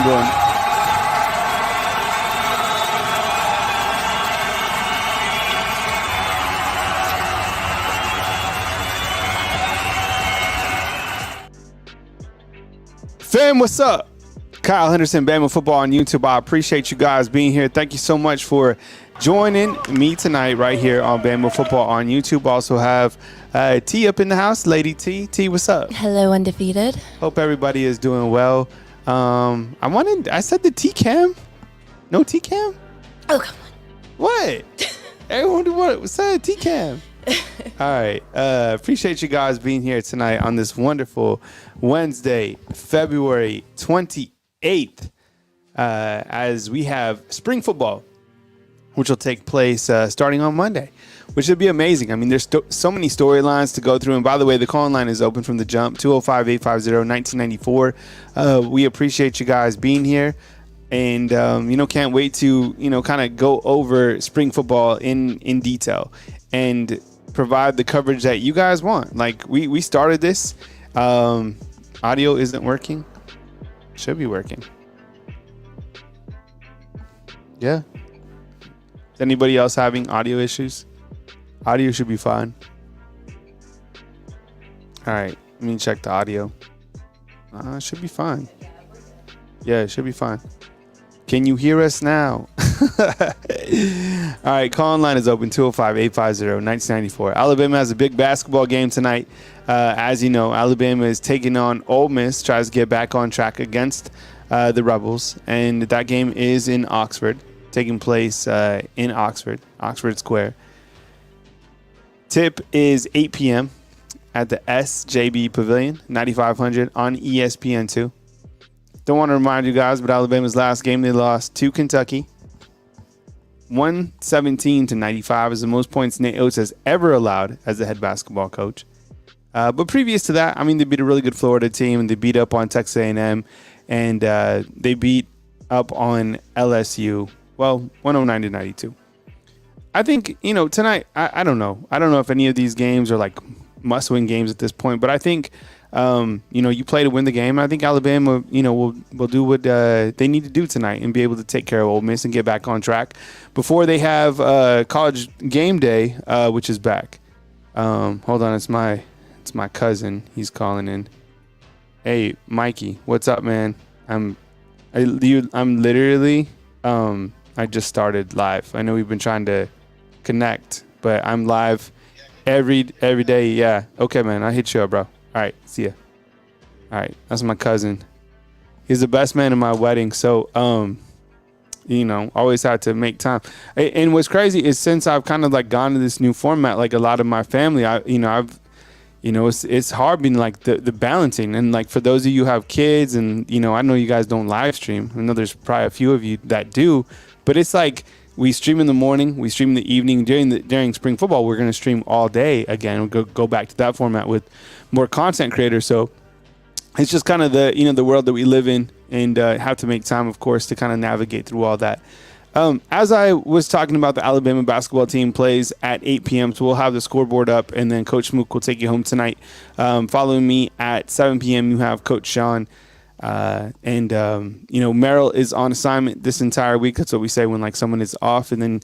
doing? Fam, what's up? Kyle Henderson, Bama Football on YouTube. I appreciate you guys being here. Thank you so much for joining me tonight right here on Bama Football on YouTube. Also have T up in the house. Lady T. T, what's up? Hello, undefeated. Hope everybody is doing well. I said the T-Cam. No T-Cam? Oh, come on. What? Everyone said T-Cam. All right. Appreciate you guys being here tonight on this wonderful Wednesday, February 28th, as we have spring football, which will take place starting on Monday, which would be amazing. I mean, there's so many storylines to go through. And by the way, the call line is open from the jump, 205-850-1994. We appreciate you guys being here. And, can't wait to, kind of go over spring football in detail and provide the coverage that you guys want. Like, we started this. Audio isn't working. Should be working. Yeah. Is anybody else having audio issues? Audio should be fine. All right. Let me check the audio. It should be fine. Yeah, it should be fine. Can you hear us now? All right, call line is open, 205-850-1994. Alabama has a big basketball game tonight. As you know, Alabama is taking on Ole Miss, tries to get back on track against the Rebels. And that game is in Oxford, taking place in Oxford Square. Tip is 8 p.m. at the SJB Pavilion, 9500 on ESPN2. Don't want to remind you guys, but Alabama's last game, they lost to Kentucky. 117-95 is the most points Nate Oates has ever allowed as the head basketball coach. But previous to that, I mean, they beat a really good Florida team, and they beat up on Texas A&M, and they beat up on LSU, 109-92. I think, tonight, I don't know. I don't know if any of these games are like must-win games at this point, but I think you play to win the game. I think Alabama, will do what they need to do tonight and be able to take care of Ole Miss and get back on track before they have college game day, which is back. Hold on, it's my cousin. He's calling in. Hey, Mikey, what's up, man? I'm literally I just started live. I know we've been trying to connect, but I'm live every day. Yeah. Okay, man. I'll hit you up, bro. All right, see ya. All right, that's my cousin. He's the best man in my wedding, so always had to make time. And what's crazy is since I've kind of like gone to this new format, like a lot of my family, it's hard being like the balancing. And like for those of you who have kids, and I know you guys don't live stream. I know there's probably a few of you that do, but it's like we stream in the morning, we stream in the evening. During spring football, we're going to stream all day again. We'll go back to that format with more content creators. So it's just kind of the world that we live in, and have to make time, of course, to kind of navigate through all that. As I was talking about, the Alabama basketball team plays at 8 p.m., so we'll have the scoreboard up, and then Coach Mook will take you home tonight. Following me at 7 p.m., you have Coach Sean. Merrill is on assignment this entire week. That's what we say when like someone is off. And then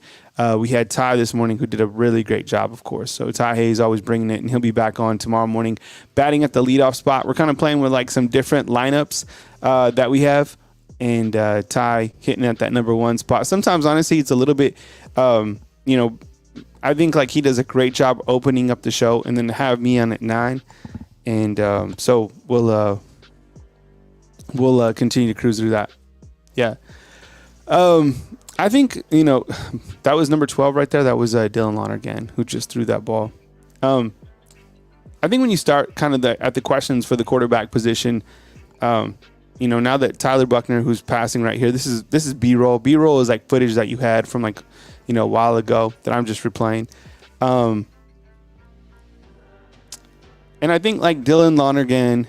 we had Ty this morning, who did a really great job, of course. So Ty Hayes always bringing it, and he'll be back on tomorrow morning, batting at the leadoff spot. We're kind of playing with like some different lineups that we have, and Ty hitting at that number one spot. Sometimes, honestly, it's a little bit, I think like he does a great job opening up the show, and then to have me on at 9. And so we'll continue to cruise through that. Yeah. I think, that was number 12 right there. That was Dylan Lonergan, who just threw that ball. I think when you start kind of at the questions for the quarterback position, now that Tyler Buckner, who's passing right here, this is B-roll. B-roll is like footage that you had from like, a while ago that I'm just replaying. And I think like Dylan Lonergan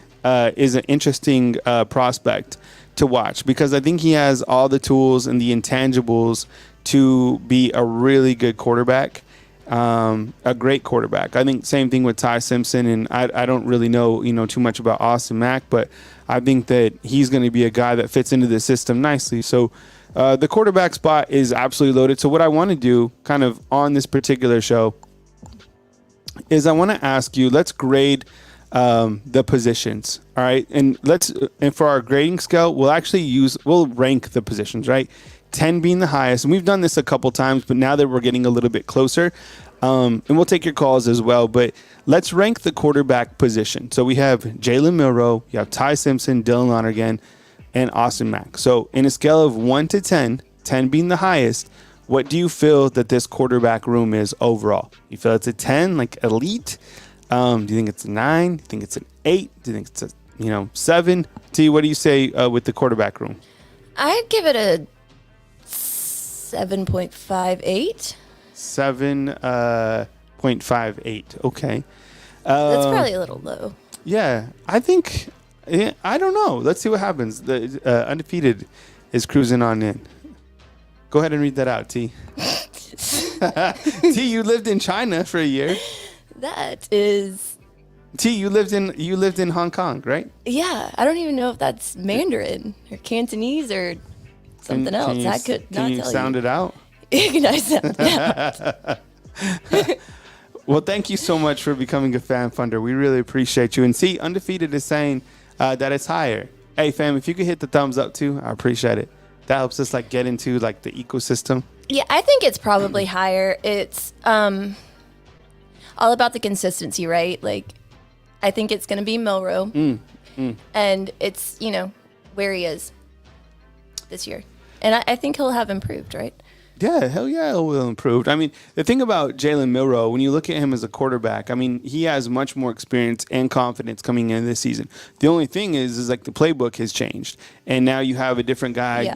is an interesting prospect to watch, because I think he has all the tools and the intangibles to be a really good quarterback. a great quarterback. I think same thing with Ty Simpson, and I don't really know too much about Austin Mack, but I think that he's going to be a guy that fits into the system nicely. So the quarterback spot is absolutely loaded. So what I want to do kind of on this particular show is I want to ask you, let's grade the positions. All right. And for our grading scale, we'll rank the positions, right? 10 being the highest. And we've done this a couple times, but now that we're getting a little bit closer, and we'll take your calls as well, but let's rank the quarterback position. So we have Jalen Milroe, you have Ty Simpson, Dylan Lonergan, and Austin Mack. So in a scale of 1 to 10, 10 being the highest, what do you feel that this quarterback room is overall? You feel it's a 10, like elite? Do you think it's a 9? Do you think it's an 8? Do you think it's a 7? T, what do you say with the quarterback room? I'd give it a 7.58. 7.58. Okay. That's probably a little low. Yeah, I think. I don't know. Let's see what happens. The undefeated is cruising on in. Go ahead and read that out, T. T, you lived in China for a year. That is. T, you lived in Hong Kong, right? Yeah, I don't even know if that's Mandarin or Cantonese or something else. I could not tell you. Can you sound it out? Can I sound it out? Well, thank you so much for becoming a fan funder. We really appreciate you. And see, Undefeated is saying that it's higher. Hey, fam, if you could hit the thumbs up too, I appreciate it. That helps us get into the ecosystem. Yeah, I think it's probably higher. It's all about the consistency, right? I think it's going to be Milroe. And it's, where he is this year. And I think he'll have improved, right? Yeah, hell yeah, it will improve. I mean, the thing about Jalen Milroe, when you look at him as a quarterback, I mean, he has much more experience and confidence coming in this season. The only thing is the playbook has changed, and now you have a different guy,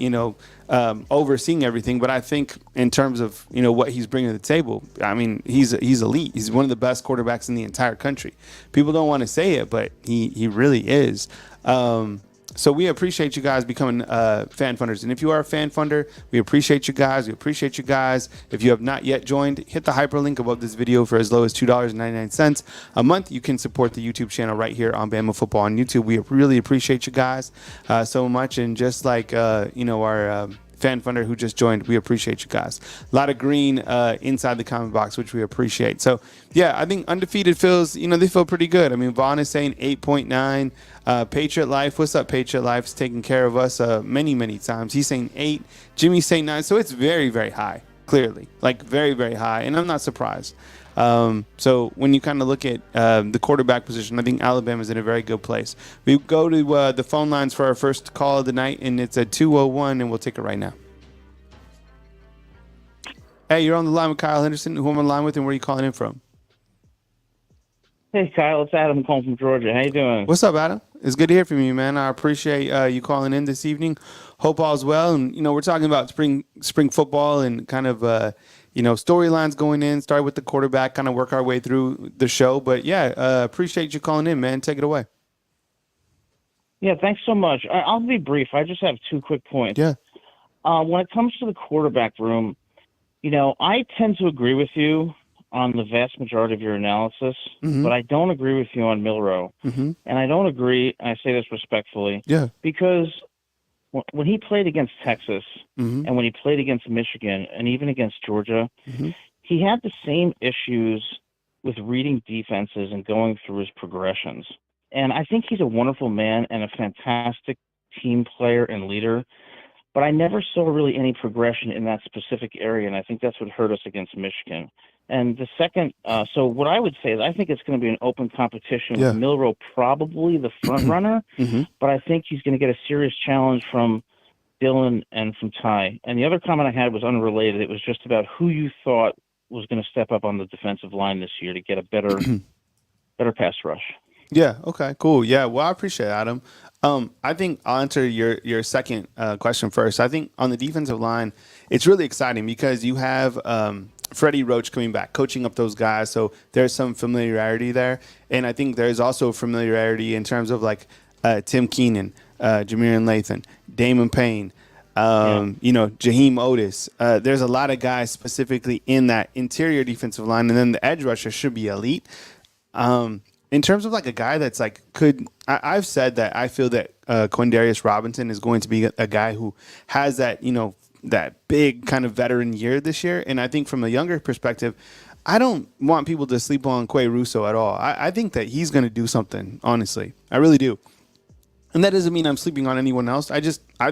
overseeing everything. But I think in terms of what he's bringing to the table, I mean, he's elite. He's one of the best quarterbacks in the entire country. People don't want to say it, but he really is. So we appreciate you guys becoming fan funders. And if you are a fan funder, we appreciate you guys. We appreciate you guys. If you have not yet joined, hit the hyperlink above this video for as low as $2.99 a month. You can support the YouTube channel right here on Bama Football on YouTube. We really appreciate you guys so much. And just like, our fan funder who just joined, we appreciate you guys. A lot of green inside the comment box, which we appreciate. So, yeah, I think Undefeated feels, they feel pretty good. I mean, Vaughn is saying 8.9. Patriot Life, what's up, Patriot Life's taking care of us many, many times. He's saying 8. Jimmy's saying 9. So it's very, very high, clearly. Very, very high. And I'm not surprised. So when you kind of look at the quarterback position, I think Alabama's in a very good place. We go to the phone lines for our first call of the night, and it's a 201, and we'll take it right now. Hey, you're on the line with Kyle Henderson. Who am I on the line with, and where are you calling in from? Hey, Kyle, it's Adam calling from Georgia. How you doing? What's up, Adam? It's good to hear from you, man. I appreciate you calling in this evening. Hope all's well. And, we're talking about spring football and kind of, storylines going in. Start with the quarterback, kind of work our way through the show. But, yeah, appreciate you calling in, man. Take it away. Yeah, thanks so much. I'll be brief. I just have 2 quick points. Yeah. When it comes to the quarterback room, I tend to agree with you on the vast majority of your analysis, but I don't agree with you on Milroe. And I don't agree, and I say this respectfully, because when he played against Texas and when he played against Michigan and even against Georgia, he had the same issues with reading defenses and going through his progressions. And I think he's a wonderful man and a fantastic team player and leader, but I never saw really any progression in that specific area, and I think that's what hurt us against Michigan. And the second, so what I would say is I think it's going to be an open competition with Milroe probably the front runner, but I think he's going to get a serious challenge from Dylan and from Ty. And the other comment I had was unrelated. It was just about who you thought was going to step up on the defensive line this year to get a better pass rush. Yeah. Okay. Cool. Yeah. Well, I appreciate it, Adam. I think I'll answer your second question first. I think on the defensive line, it's really exciting because you have Freddie Roach coming back, coaching up those guys. So there's some familiarity there. And I think there's also familiarity in terms of Tim Keenan, Jameer Latham, Damon Payne, Jaheim Otis. There's a lot of guys specifically in that interior defensive line, and then the edge rusher should be elite. In terms of like a guy that's like I've said that I feel that Quindarius Robinson is going to be a guy who has that, that big kind of veteran year this year. And I think from a younger perspective, I don't want people to sleep on Quay Russo at all. I think that he's going to do something, honestly. I really do. And that doesn't mean I'm sleeping on anyone else. I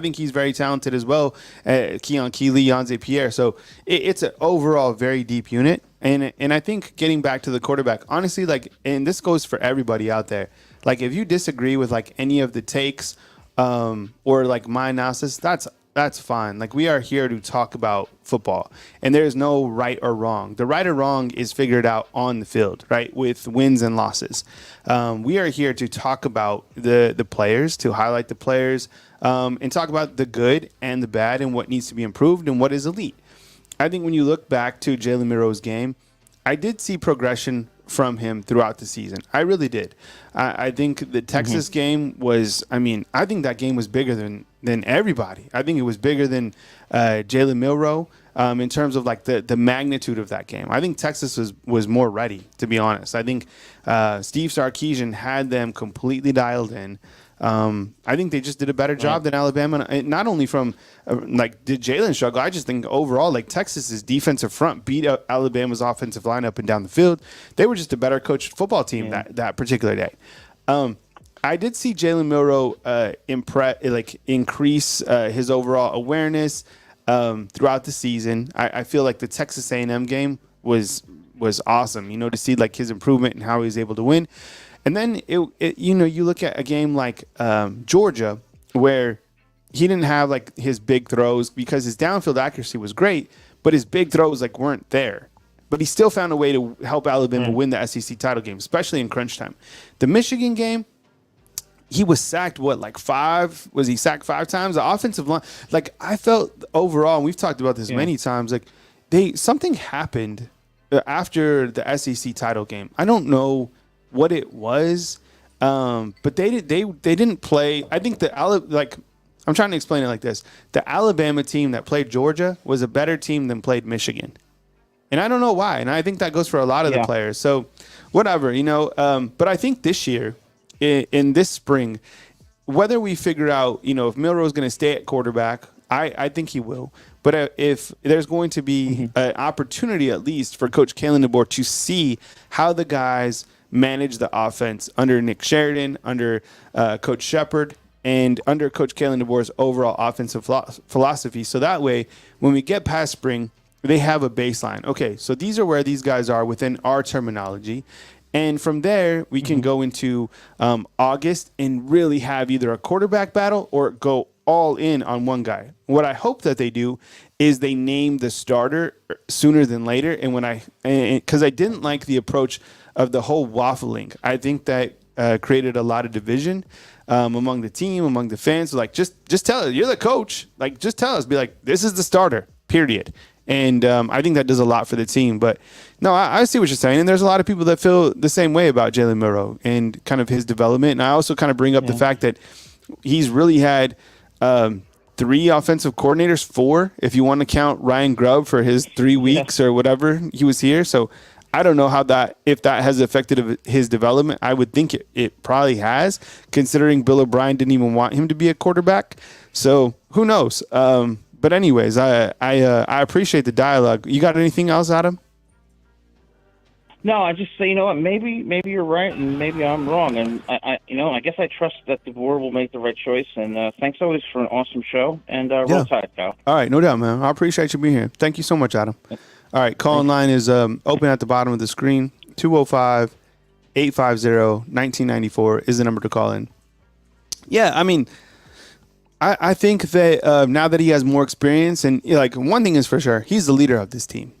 think he's very talented as well. Keon Keeley, Yanze Pierre. So it's an overall very deep unit. And I think getting back to the quarterback, honestly, like, and this goes for everybody out there. Like, if you disagree with like any of the takes or like my analysis, that's fine. Like, we are here to talk about football, and there's no right or wrong. The right or wrong is figured out on the field, right, with wins and losses. We are here to talk about the players, to highlight the players, and talk about the good and the bad and what needs to be improved and what is elite. I think when you look back to Jalen Milroe's game, I did see progression from him throughout the season. I really did. I think the Texas game was, I think that game was bigger than everybody. I think it was bigger than Jalen Milroe in terms of like the magnitude of that game. I think Texas was more ready, to be honest. I think Steve Sarkisian had them completely dialed in. I think they just did a better job than Alabama. Not only from did Jalen struggle? I just think overall, like, Texas's defensive front beat up Alabama's offensive line up and down the field. They were just a better coached football team that particular day. I did see Jalen Milroe increase his overall awareness throughohout the season. I feel like the Texas A&M game was awesome. To see like his improvement and how he was able to win. And then, you look at a game like Georgia, where he didn't have like his big throws because his downfield accuracy was great, but his big throws like weren't there. But he still found a way to help Alabama win the SEC title game, especially in crunch time. The Michigan game, he was sacked, five? Was he sacked 5 times? The offensive line, like, I felt overall, and we've talked about this many times, like something happened after the SEC title game. I don't know what it was, but they didn't play. I think I'm trying to explain it like this: the Alabama team that played Georgia was a better team than played Michigan, and I don't know why. And I think that goes for a lot of the players. So whatever, But I think this year, in this spring, whether we figure out, if Milroe is going to stay at quarterback, I think he will. But if there's going to be an opportunity, at least for Coach Kalen DeBoer, to see how the guys manage the offense under Nick Sheridan, under Coach Shepard, and under Coach Kalen DeBoer's overall offensive philosophy. So that way, when we get past spring, they have a baseline. Okay, so these are where these guys are within our terminology. And from there, we can go into August and really have either a quarterback battle or go all in on one guy. What I hope that they do is they name the starter sooner than later. And because I didn't like the approach of the whole waffling. I think that created a lot of division among the team, among the fans. So, like, just tell us, you're the coach. Like, just tell us, be like, this is the starter, period. And I think that does a lot for the team. But no, I see what you're saying. And there's a lot of people that feel the same way about Jalen Milroe and kind of his development. And I also kind of bring up the fact that he's really had 3 offensive coordinators, 4, if you want to count Ryan Grubb for his 3 weeks or whatever he was here. So I don't know if that has affected his development. I would think it probably has, considering Bill O'Brien didn't even want him to be a quarterback. So who knows? But anyways, I appreciate the dialogue. You got anything else, Adam? No, I just say, what, maybe you're right and maybe I'm wrong. And I guess I trust that the board will make the right choice. And thanks always for an awesome show. And roll tide, pal. All right, no doubt, man. I appreciate you being here. Thank you so much, Adam. All right, call-in line is open at the bottom of the screen. 205-850-1994 is the number to call in. Yeah, I think that now that he has more experience, and one thing is for sure, he's the leader of this team,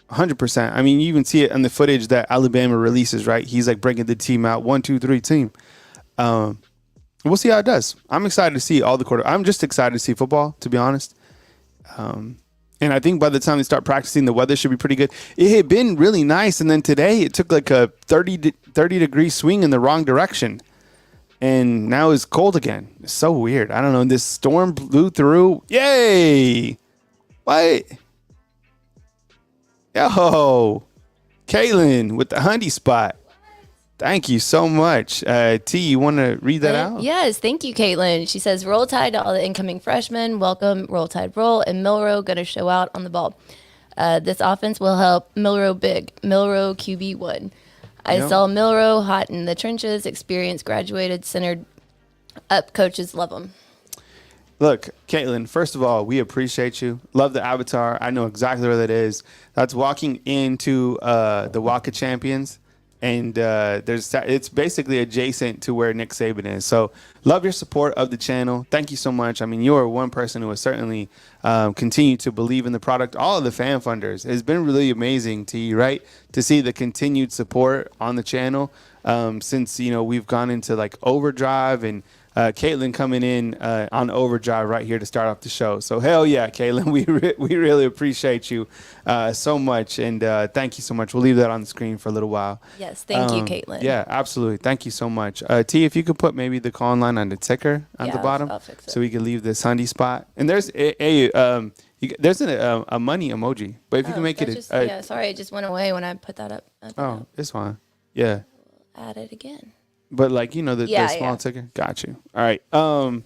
100%. You even see it in the footage that Alabama releases, right? He's like breaking the team out, 1, 2, 3 team. We'll see how it does. I'm excited to see all the quarter. I'm just excited to see football, to be honest. And I think by the time they start practicing, the weather should be pretty good. It had been really nice, and then today it took like a 30-degree swing in the wrong direction. and now it's cold again. It's so weird. I don't know. This storm blew through. Yay! What? Yo, Caitlin with the Hundy spot. Thank you so much. T, you want to read that out? Yes, thank you, Caitlin. She says, Roll Tide to all the incoming freshmen. Welcome, Roll Tide Roll. And Milroe going to show out on the ball. This offense will help Milroe big. Milroe QB1. I saw Milroe hot in the trenches, experienced, graduated, centered up. Coaches love him. Look, Caitlin, first of all, we appreciate you. Love the avatar. I know exactly where that is. That's walking into the Walk of Champions. And it's basically adjacent to where Nick Saban is. So love your support of the channel. Thank you so much. I mean, you are one person who has certainly continued to believe in the product. All of the fan funders. It's been really amazing to you, right? To see the continued support on the channel since, we've gone into like overdrive and Caitlin coming in on overdrive right here to start off the show. So hell yeah, Caitlin, we really appreciate you so much, and thank you so much. We'll leave that on the screen for a little while. Yes, thank you, Caitlin. Yeah, absolutely. Thank you so much. T, if you could put maybe the call line on the ticker at the bottom, I'll fix it. So we can leave this Sunday spot. And there's there's a money emoji, but if you can make it. Sorry, it just went away when I put that up. It's fine. Yeah. Add it again. But the small ticker. Got you. All right. I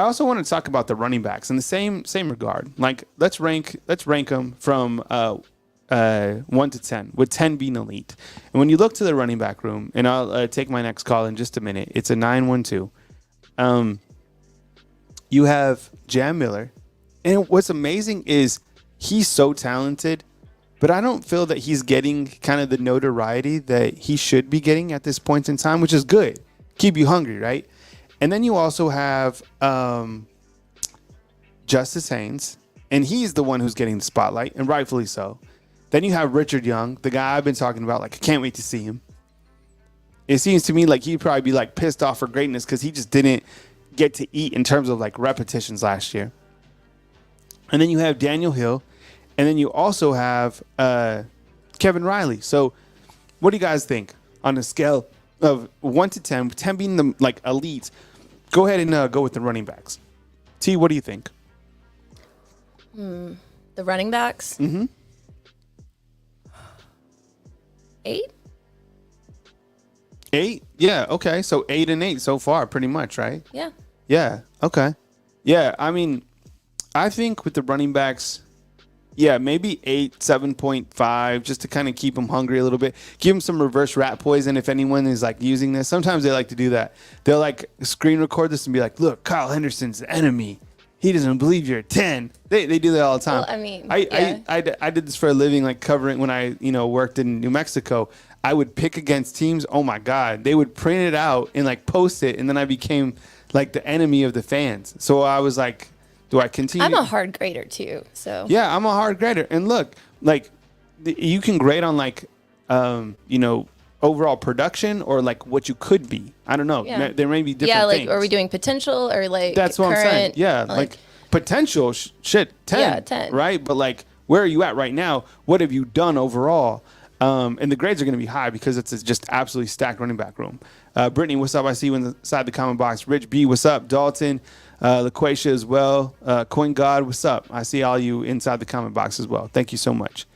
also want to talk about the running backs in the same regard. Like let's rank them from 1 to 10, with 10 being elite. And when you look to the running back room, and I'll take my next call in just a minute. It's a 9-1-2. You have Jam Miller, and what's amazing is he's so talented. But I don't feel that he's getting kind of the notoriety that he should be getting at this point in time, which is good. Keep you hungry, right? And then you also have Justice Haynes, and he's the one who's getting the spotlight, and rightfully so. Then you have Richard Young, the guy I've been talking about. Like, I can't wait to see him. It seems to me like he'd probably be like pissed off for greatness because he just didn't get to eat in terms of like repetitions last year. And then you have Daniel Hill. And then you also have Kevin Riley. So what do you guys think on a scale of 1 to 10, 10 being the like elite? Go ahead and go with the running backs. T, what do you think? The running backs? Mm-hmm. 8? 8? Yeah, okay. So 8 and 8 so far, pretty much, right? Yeah. Yeah, okay. Yeah, I mean, I think with the running backs, yeah, maybe 8, 7.5, just to kind of keep them hungry a little bit. Give them some reverse rat poison if anyone is like using this. Sometimes they like to do that. They'll like screen record this and be like, look, Kyle Henderson's the enemy. He doesn't believe you're a 10. They do that all the time. Well, I mean, I did this for a living, like covering when I worked in New Mexico. I would pick against teams. Oh my God, they would print it out and like post it, and then I became like the enemy of the fans. So I was like, do I continue? I'm a hard grader too, so. Yeah, I'm a hard grader. And look, like you can grade on like, overall production or like what you could be. I don't know. Yeah. There may be different things. Are we doing potential or like That's what current, I'm saying. Yeah, like potential, 10. Yeah, 10. Right? But like, where are you at right now? What have you done overall? And the grades are going to be high because it's just absolutely stacked running back room. Brittany, what's up? I see you inside the comment box. Rich B, what's up? Dalton. LaQuacia as well. Coin God, what's up? I see all you inside the comment box as well. Thank you so much.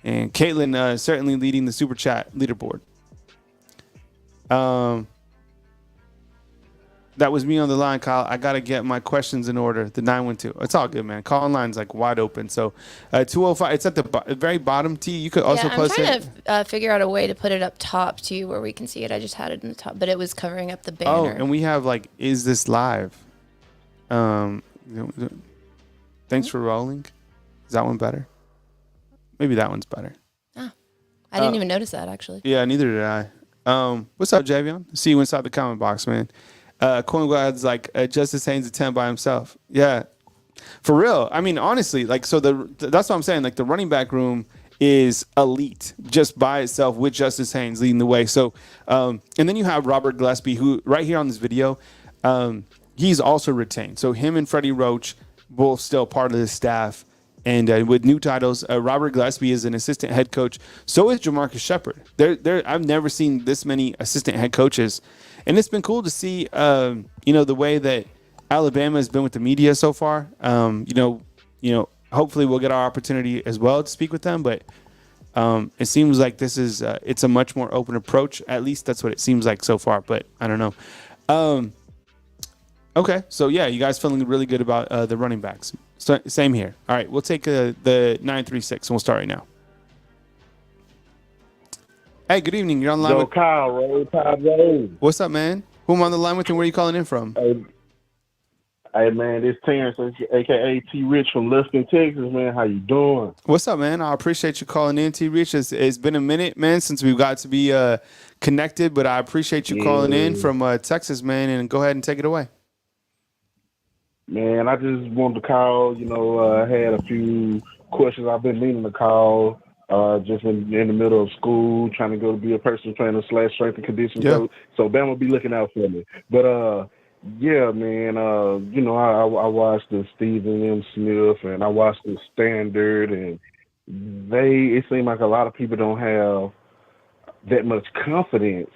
And Caitlin certainly leading the super chat leaderboard. That was me on the line, Kyle. I got to get my questions in order. The 912. It's all good, man. Call line's like wide open. So 205. It's at the very bottom. T. You could also post it. I'm trying to figure out a way to put it up top too, where we can see it. I just had it in the top, but it was covering up the banner. Oh, and we have like, is this live? Thanks for rolling. Is that one better? Maybe that one's better. I didn't even notice that actually. Yeah, neither did I. What's up, Javion? See you inside the comment box, man. Coin God's like Justice Haynes a 10 by himself. Yeah, for real. I mean, honestly, like that's what I'm saying. Like the running back room is elite just by itself with Justice Haynes leading the way. So, and then you have Robert Gillespie, who right here on this video, he's also retained. So him and Freddie Roach both still part of the staff. And with new titles, Robert Gillespie is an assistant head coach. So is Jamarcus Shepard. I've never seen this many assistant head coaches. And it's been cool to see, the way that Alabama has been with the media so far. Hopefully we'll get our opportunity as well to speak with them. But it seems like this is it's a much more open approach. At least that's what it seems like so far. But I don't know. Okay, so yeah, you guys feeling really good about the running backs. So, same here. All right, we'll take the 936 and we'll start right now. Hey, good evening. You're on the line with Kyle. Roll. What's up, man? Who am I on the line with and where are you calling in from? Hey man, it's Terrence, aka T Rich from Lufkin, Texas, man. How you doing? What's up, man? I appreciate you calling in, T Rich. It's been a minute, man, since we've got to be connected, but I appreciate you calling in from Texas, man, and go ahead and take it away. Man, I just wanted to call. I had a few questions I've been meaning to call. Just in the middle of school, trying to go to be a personal trainer / strength and conditioning coach. So Bama will be looking out for me. But yeah, man. I watched the Stephen M. Smith and I watched the Standard, and it seemed like a lot of people don't have that much confidence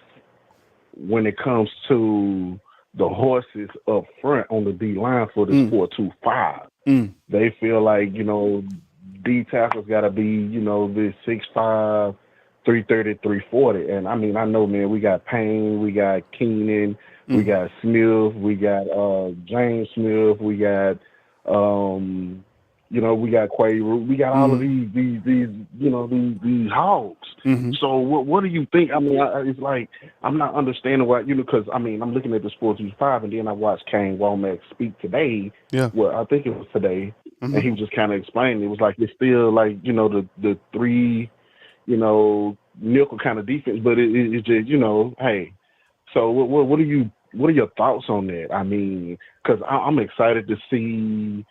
when it comes to the horses up front on the D line for the 4-2-5. They feel like, D tackles got to be, this 6'5", 330, 340. And I mean, I know, man, we got Payne, we got Keenan, we got Smith, we got James Smith, we got, we got Quay, we got all of these hogs. So what do you think? I mean, it's like, I'm not understanding why, because I mean, I'm looking at the Sports 5, and then I watched Kane Womack speak today. Yeah. Well, I think it was today. And he was just kind of explaining. It was like, it's still like, the three, nickel kind of defense, but it's just, hey. So what are your thoughts on that? I mean, because I'm excited to see.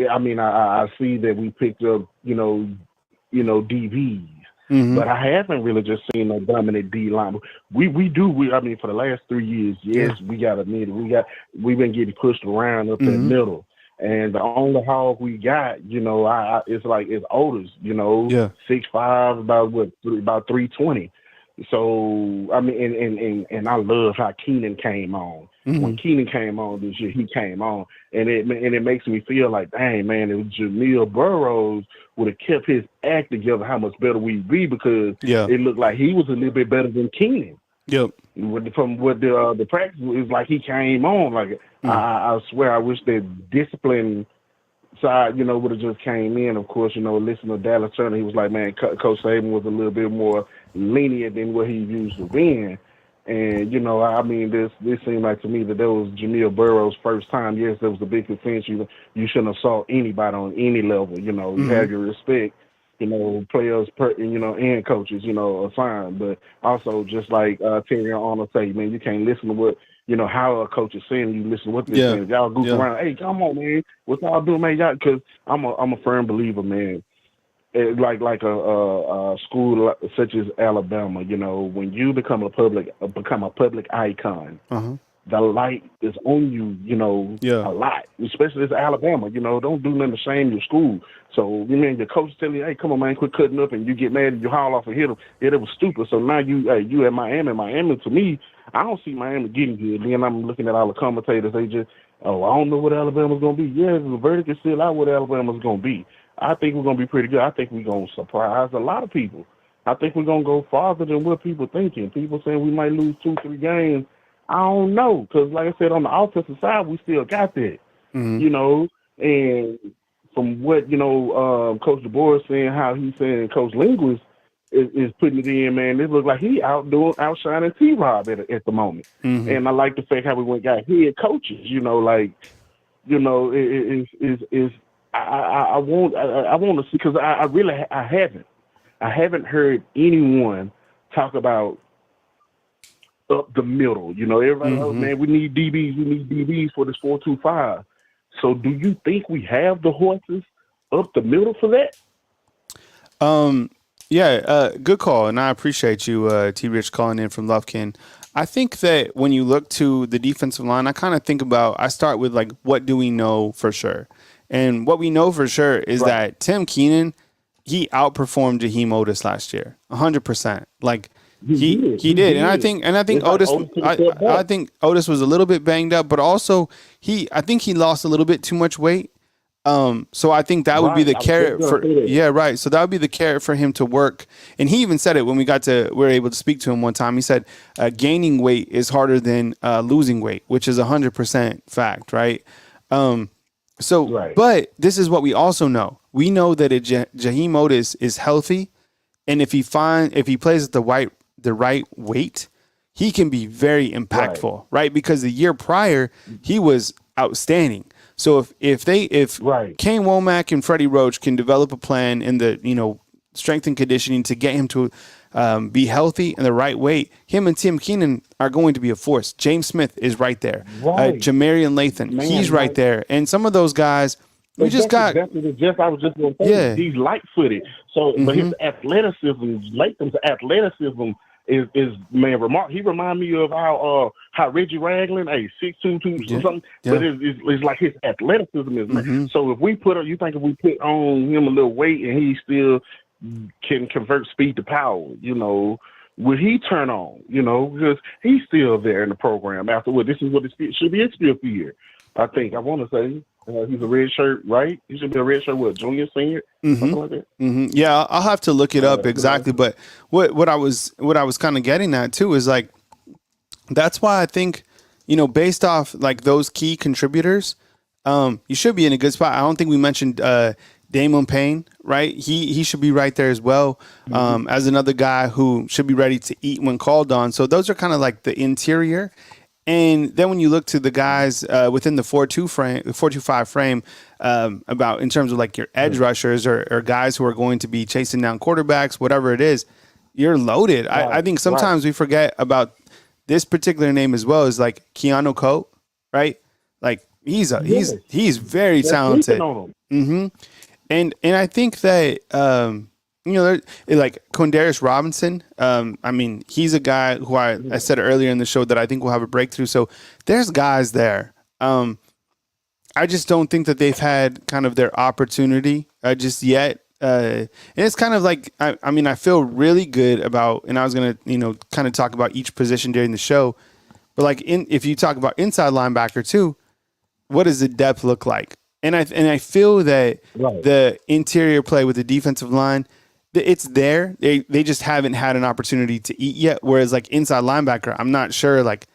I mean, I see that we picked up, DBs, but I haven't really just seen a dominant D line. We I mean, for the last 3 years, yes, we got admitted. We've been getting pushed around up that middle. And the only hog we got, it's like it's Otis, 6'5", about 320. So I mean, and I love how Keenan came on. When Keenan came on this year, he came on, and it makes me feel like, dang man, if Jamil Burrows would have kept his act together, how much better we'd be, because it looked like he was a little bit better than Keenan. Yep. From what the practice was like, he came on like I swear. I wish that discipline side, would have just came in. Of course, listen to Dallas Turner. He was like, man, Coach Saban was a little bit more lenient than what he used to be. And I mean, this seemed like to me that was Jamil Burrows' first time. Yes, there was a big offense. You shouldn't have saw anybody on any level. You have your respect. Players, and coaches, assigned. But also, just like Terry Arnold say, man, you can't listen to what, how a coach is saying. You listen to what they're saying. Y'all goof around. Hey, come on, man. What y'all doing, man? Y'all, because I'm a firm believer, man. Like a school such as Alabama, when you become a public icon, the light is on you, a lot, especially as Alabama, don't do nothing to shame your school. So, your coach tell you, hey, come on, man, quit cutting up, and you get mad and you haul off and hit them. Yeah, that was stupid. So now you at Miami. Miami, to me, I don't see Miami getting good. Then I'm looking at all the commentators. They just, I don't know what Alabama's going to be. Yeah, the verdict is still out what Alabama's going to be. I think we're going to be pretty good. I think we're going to surprise a lot of people. I think we're going to go farther than what people thinking. People saying we might lose 2-3 games. I don't know, because like I said, on the offensive side, we still got that, and from what, Coach DeBoer saying, how he's saying Coach Linguist is putting it in, man, it looks like he outshining T-Rob at the moment. And I like the fact how we got head coaches, I want to see, because I haven't heard anyone talk about up the middle. Everybody knows, man, we need DBs for this 4-2-5. So do you think we have the horses up the middle for that? Good call, and I appreciate you, T. Rich, calling in from Lufkin. I think that when you look to the defensive line, I start with like, what do we know for sure? And what we know for sure is that Tim Keenan, he outperformed Jaheim Otis last year, 100%. Like he did. And I think Otis, I think Otis was a little bit banged up, but also I think he lost a little bit too much weight. So I think that would be the carrot for, So that would be the carrot for him to work. And he even said it when we were able to speak to him one time. He said, gaining weight is harder than losing weight, which is 100% fact. Right. But this is what we also know. We know that Jaheim Otis is healthy. And if he plays at the right weight, he can be very impactful, right? Because the year prior, he was outstanding. So if Kane Womack and Freddie Roach can develop a plan in the strength and conditioning to get him to be healthy and the right weight, him and Tim Keenan are going to be a force. James Smith is right there. Jamarian Latham, he's right there. And some of those guys, I was just going to say, he's light-footed. So, but his athleticism, Latham's athleticism is man remark. He reminds me of how Reggie Ragland, 6'2" or something. But it's like his athleticism is. So if we put on him a little weight and he still can convert speed to power, will he turn on? Because he's still there in the program afterward. This is what it should be. It's still year. I want to say. He's a red shirt, right? He should be a red shirt, junior, senior, something like that. Yeah, I'll have to look it up exactly. But what I was kind of getting at too is like, that's why I think, based off like those key contributors, you should be in a good spot. I don't think we mentioned Damon Payne, right? He should be right there as well, as another guy who should be ready to eat when called on. So those are kind of like the interior. And then when you look to the guys within the 4-2-5 frame, about in terms of like your edge rushers or guys who are going to be chasing down quarterbacks, whatever it is, you're loaded. I think sometimes we forget about this particular name as well, is like Keanu Coat, right? Like he's very talented. And I think that like Quindarius Robinson, I mean, he's a guy who I said earlier in the show that I think will have a breakthrough. So there's guys there. I just don't think that they've had kind of their opportunity just yet. And it's kind of like, I feel really good about, and I was going to, kind of talk about each position during the show, but like if you talk about inside linebacker too, what does the depth look like? And I feel that the interior play with the defensive line, it's there. They just haven't had an opportunity to eat yet. Whereas like inside linebacker, I'm not sure like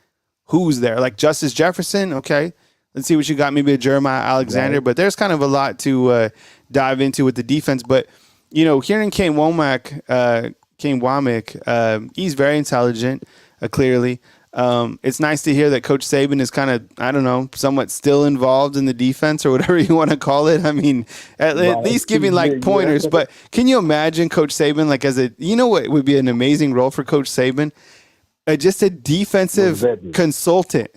who's there. Like Justice Jefferson, okay, let's see what you got. Maybe a Jeremiah Alexander, but there's kind of a lot to dive into with the defense. But hearing Kane Womack, he's very intelligent, clearly. It's nice to hear that Coach Saban is kind of, I don't know, somewhat still involved in the defense or whatever you want to call it. I mean, at least giving like pointers. But can you imagine Coach Saban like what would be an amazing role for Coach Saban? Just a defensive consultant.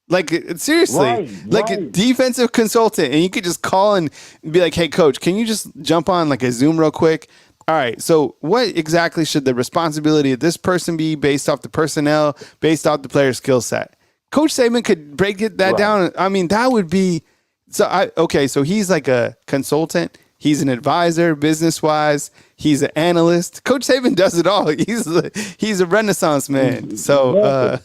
Like seriously, a defensive consultant, and you could just call and be like, "Hey, Coach, can you just jump on like a Zoom real quick?" All right, so what exactly should the responsibility of this person be based off the personnel, based off the player skill set? Coach Saban could break that down. I mean, that would be so. So he's like a consultant. He's an advisor, business-wise. He's an analyst. Coach Saban does it all. He's a Renaissance man. So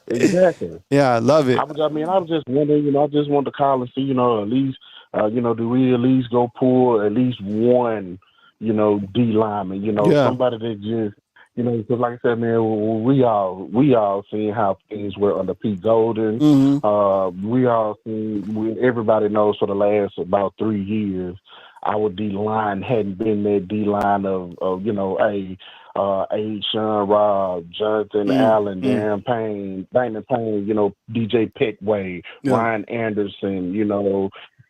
exactly. Yeah, I love it. I was just wondering. I just wanted to call and see. At least, do we at least go pull at least one? D lineman, somebody that just, because like I said, man, we all seen how things were under Pete Golden. We all seen, everybody knows for the last about 3 years, our D line hadn't been that D line of Sean Robb, Jonathan Allen, Darren Payne, DJ Peckway, Ryan Anderson,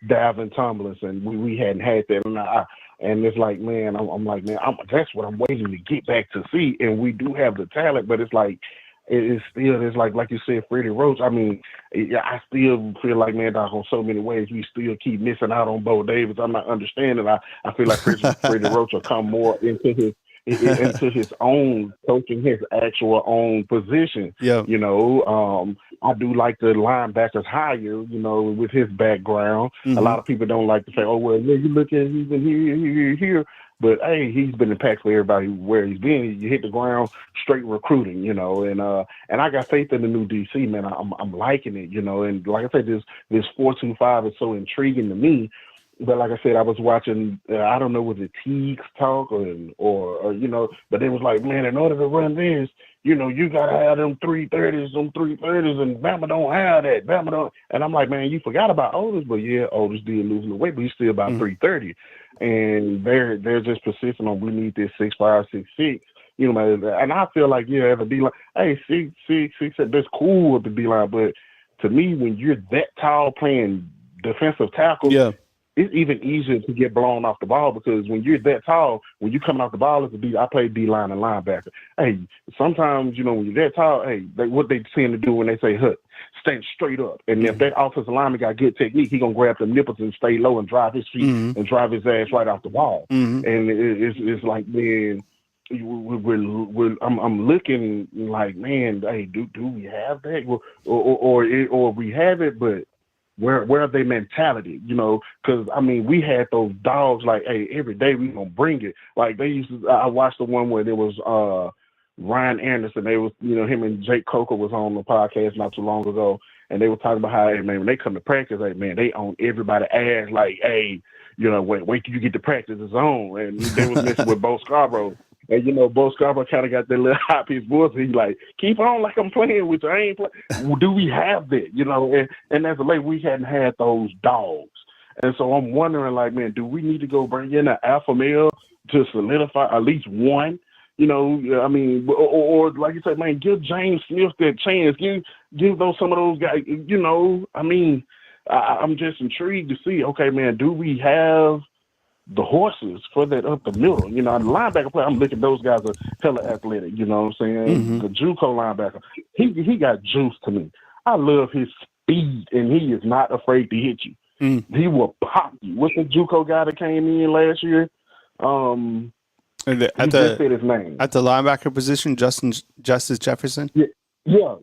Davin Tomlinson. We hadn't had that. And it's like, man, I'm like, man, that's what I'm waiting to get back to see. And we do have the talent, but it's like, it's like you said, Freddie Roach. I mean, I still feel like, man, Doc, on so many ways, we still keep missing out on Bo Davis. I'm not understanding. I feel like Freddie Roach will come more into into his own coaching his actual own position. Yeah. You know, I do like the linebackers higher, you know, with his background. A lot of people don't like to say, oh, well, yeah, you look at he's been here. But, hey, he's been impactful for everybody where he's been. You hit the ground, straight recruiting, you know. And I got faith in the new DC, man. I'm liking it, you know. And like I said, this 4-2-5 is so intriguing to me. But like I said, I was watching, I don't know, was it Teague's talk or you know, but it was like, man, in order to run this, you know, you got to have them 330s, and Bama don't have that. Bama don't. And I'm like, man, you forgot about Otis, but yeah, Otis did lose the weight, but he's still about 330. And they're just persistent on we need this 6'5", 6'6". You know, and I feel like, yeah, as a D-line, hey, 6'6", that's cool with the D-line, but to me, when you're that tall playing defensive tackle, it's even easier to get blown off the ball because when you're that tall, when you're coming off the ball as a D, I play D-line and linebacker. Hey, sometimes, you know, when you're that tall, hey, what they tend to do when they say hut, stand straight up. And if that offensive lineman got good technique, he going to grab the nipples and stay low and drive his feet and drive his ass right off the ball. And it's like, man, I'm looking like, man, hey, do we have that? Or we have it, but where are they mentality, you know? Because, I mean, we had those dogs like, hey, every day we going to bring it. Like, they used to, I watched the one where there was Ryan Anderson. They was, you know, him and Jake Coker was on the podcast not too long ago, and they were talking about how, hey, man, when they come to practice, hey, man, they own everybody ass like, hey, you know, wait till you get to practice it's on. And they was messing with Bo Scarborough. And, you know, Bo Scarborough kind of got that little high pitched voice. He's like, keep on like I'm playing with you. I ain't playing. Do we have that? You know, and as a late, we hadn't had those dogs. And so I'm wondering, like, man, do we need to go bring in an alpha male to solidify at least one? You know, I mean, or like you said, man, give James Smith that chance. Give some of those guys, you know, I mean, I'm just intrigued to see, okay, man, do we have the horses for that up the middle? You know, the linebacker play, I'm looking, those guys are hella athletic, you know what I'm saying? The JUCO linebacker, he got juice to me. I love his speed, and he is not afraid to hit you. He will pop you. What's the JUCO guy that came in last year? Just said his name. At the linebacker position, Justice Jefferson? Yeah,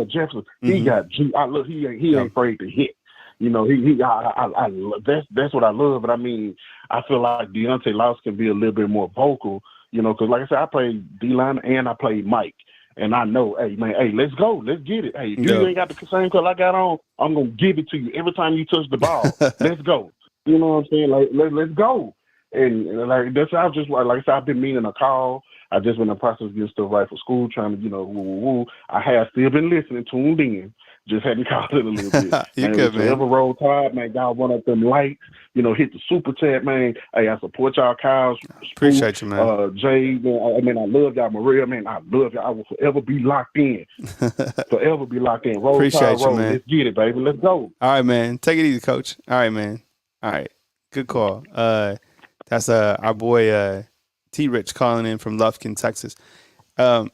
Jefferson. He got juice. I look, he ain't afraid to hit. You know, that's what I love. But I mean, I feel like Deontay Laus can be a little bit more vocal, you know, because like I said, I played D-line and I played Mike. And I know, hey, man, hey, let's go. Let's get it. Hey, if you ain't got the same color I got on, I'm going to give it to you every time you touch the ball. Let's go. You know what I'm saying? Like, let's go. And like, that's, I was just, like I said, I've been meaning a call. I just been in the process of getting stuff right for school, trying to, you know, I have still been listening, tuned in. Just hadn't called it a little bit. You good, man. Ever roll tide, man, y'all one of them lights, you know, hit the super chat, man. Hey, I support y'all, Kyle. Appreciate you, man. Jay, man, I love y'all. Maria, man, I love y'all. I will forever be locked in. Forever be locked in. Roll Appreciate tide, roll. you, man. Let's get it, baby. Let's go. All right, man. Take it easy, Coach. All right, man. All right. Good call. That's our boy T-Rich calling in from Lufkin, Texas.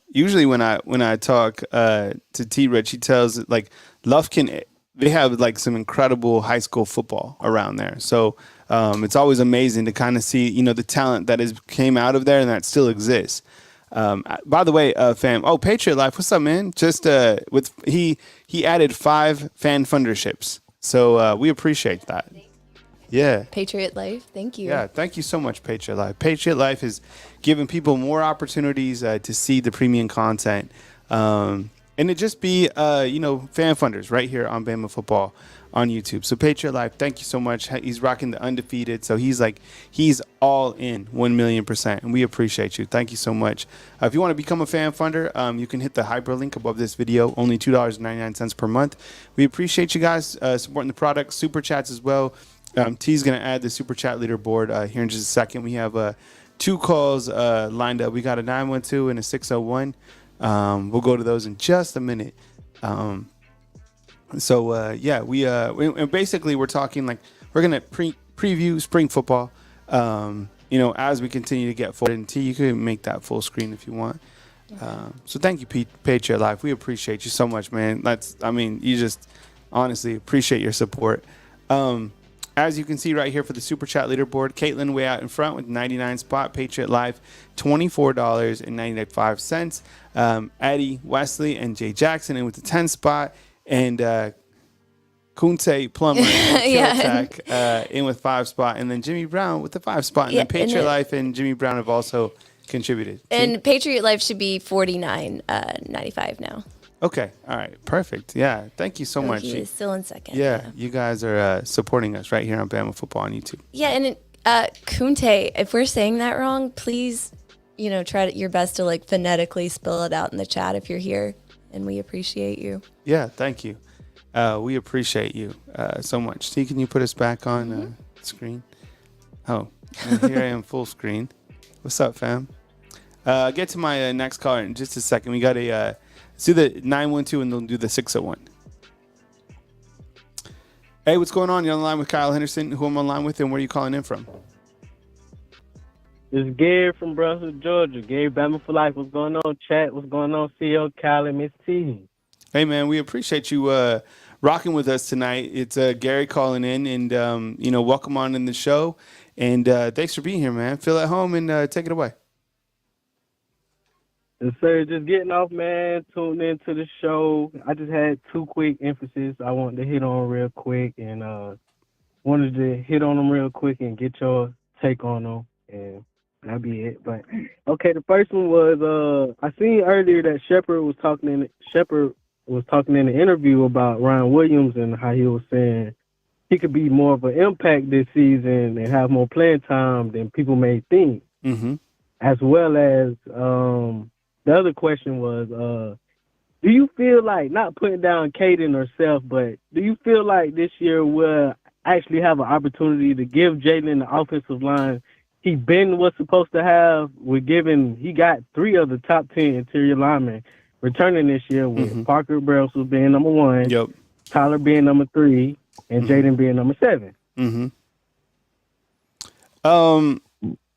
Usually when I talk to T-Rich, he tells like Lufkin, they have like some incredible high school football around there. So it's always amazing to kind of see, you know, the talent that came out of there and that still exists. By the way, fam, Patriot Life, what's up, man? Just he added 5 fan funderships. So we appreciate that. Yeah. Patriot Life, thank you. Yeah, thank you so much, Patriot Life. Patriot Life is giving people more opportunities to see the premium content. And it just be, fan funders right here on Bama Football on YouTube. So Patriot Life, thank you so much. He's rocking the undefeated. So he's all in 1,000,000%. And we appreciate you. Thank you so much. If you want to become a fan funder, you can hit the hyperlink above this video. Only $2.99 per month. We appreciate you guys supporting the product. Super chats as well. T's going to add the super chat leaderboard here in just a second. We have 2 calls lined up. We got a 912 and a 601. We'll go to those in just a minute. And basically we're talking like we're going to preview spring football, as we continue to get forward. And T, you can make that full screen if you want. So thank you, Patriot Life. We appreciate you so much, man. You just honestly appreciate your support. As you can see right here for the Super Chat leaderboard, Caitlin way out in front with 99 spot. Patriot Life, $24.95. Eddie, Wesley, and Jay Jackson in with the 10 spot. And Kunte Plummer and Kiltech in with 5 spot. And then Jimmy Brown with the 5 spot. And then Patriot Life and Jimmy Brown have also contributed. And Patriot Life should be $49.95 now. Okay. All right. Perfect. Yeah. Thank you so much. He is still in second. Yeah. You guys are supporting us right here on Bama Football on YouTube. Yeah. And Kunte, if we're saying that wrong, please, try your best to like phonetically spell it out in the chat if you're here. And we appreciate you. Yeah. Thank you. We appreciate you so much. T, can you put us back on screen? Oh, here I am full screen. What's up, fam? Get to my next caller in just a second. We got a... let's do the 912 and then do the 601. Hey, what's going on? You're on the line with Kyle Henderson. Who I'm on line with, and where are you calling in from? It's Gary from Brunswick, Georgia. Gary, Bama for Life. What's going on, chat? What's going on, CEO, Kyle, Miss T? Hey, man, we appreciate you rocking with us tonight. It's Gary calling in, and, welcome on in the show. And thanks for being here, man. Feel at home and take it away. Yes, sir. Just getting off, man. Tuned into the show. I just had 2 quick emphases I wanted to hit on real quick, and wanted to hit on them real quick and get your take on them, and that'll be it. But okay, the first one was I seen earlier that Shepard was talking in the interview about Ryan Williams and how he was saying he could be more of an impact this season and have more playing time than people may think. Mm-hmm. As well as the other question was, do you feel like, not putting down Caden or Seth, but do you feel like this year we'll actually have an opportunity to give Jalen the offensive line he been was supposed to have? He got 3 of the top 10 interior linemen returning this year with Parker Brelsel being number 1, Tyler being number 3, and Jaden being number 7.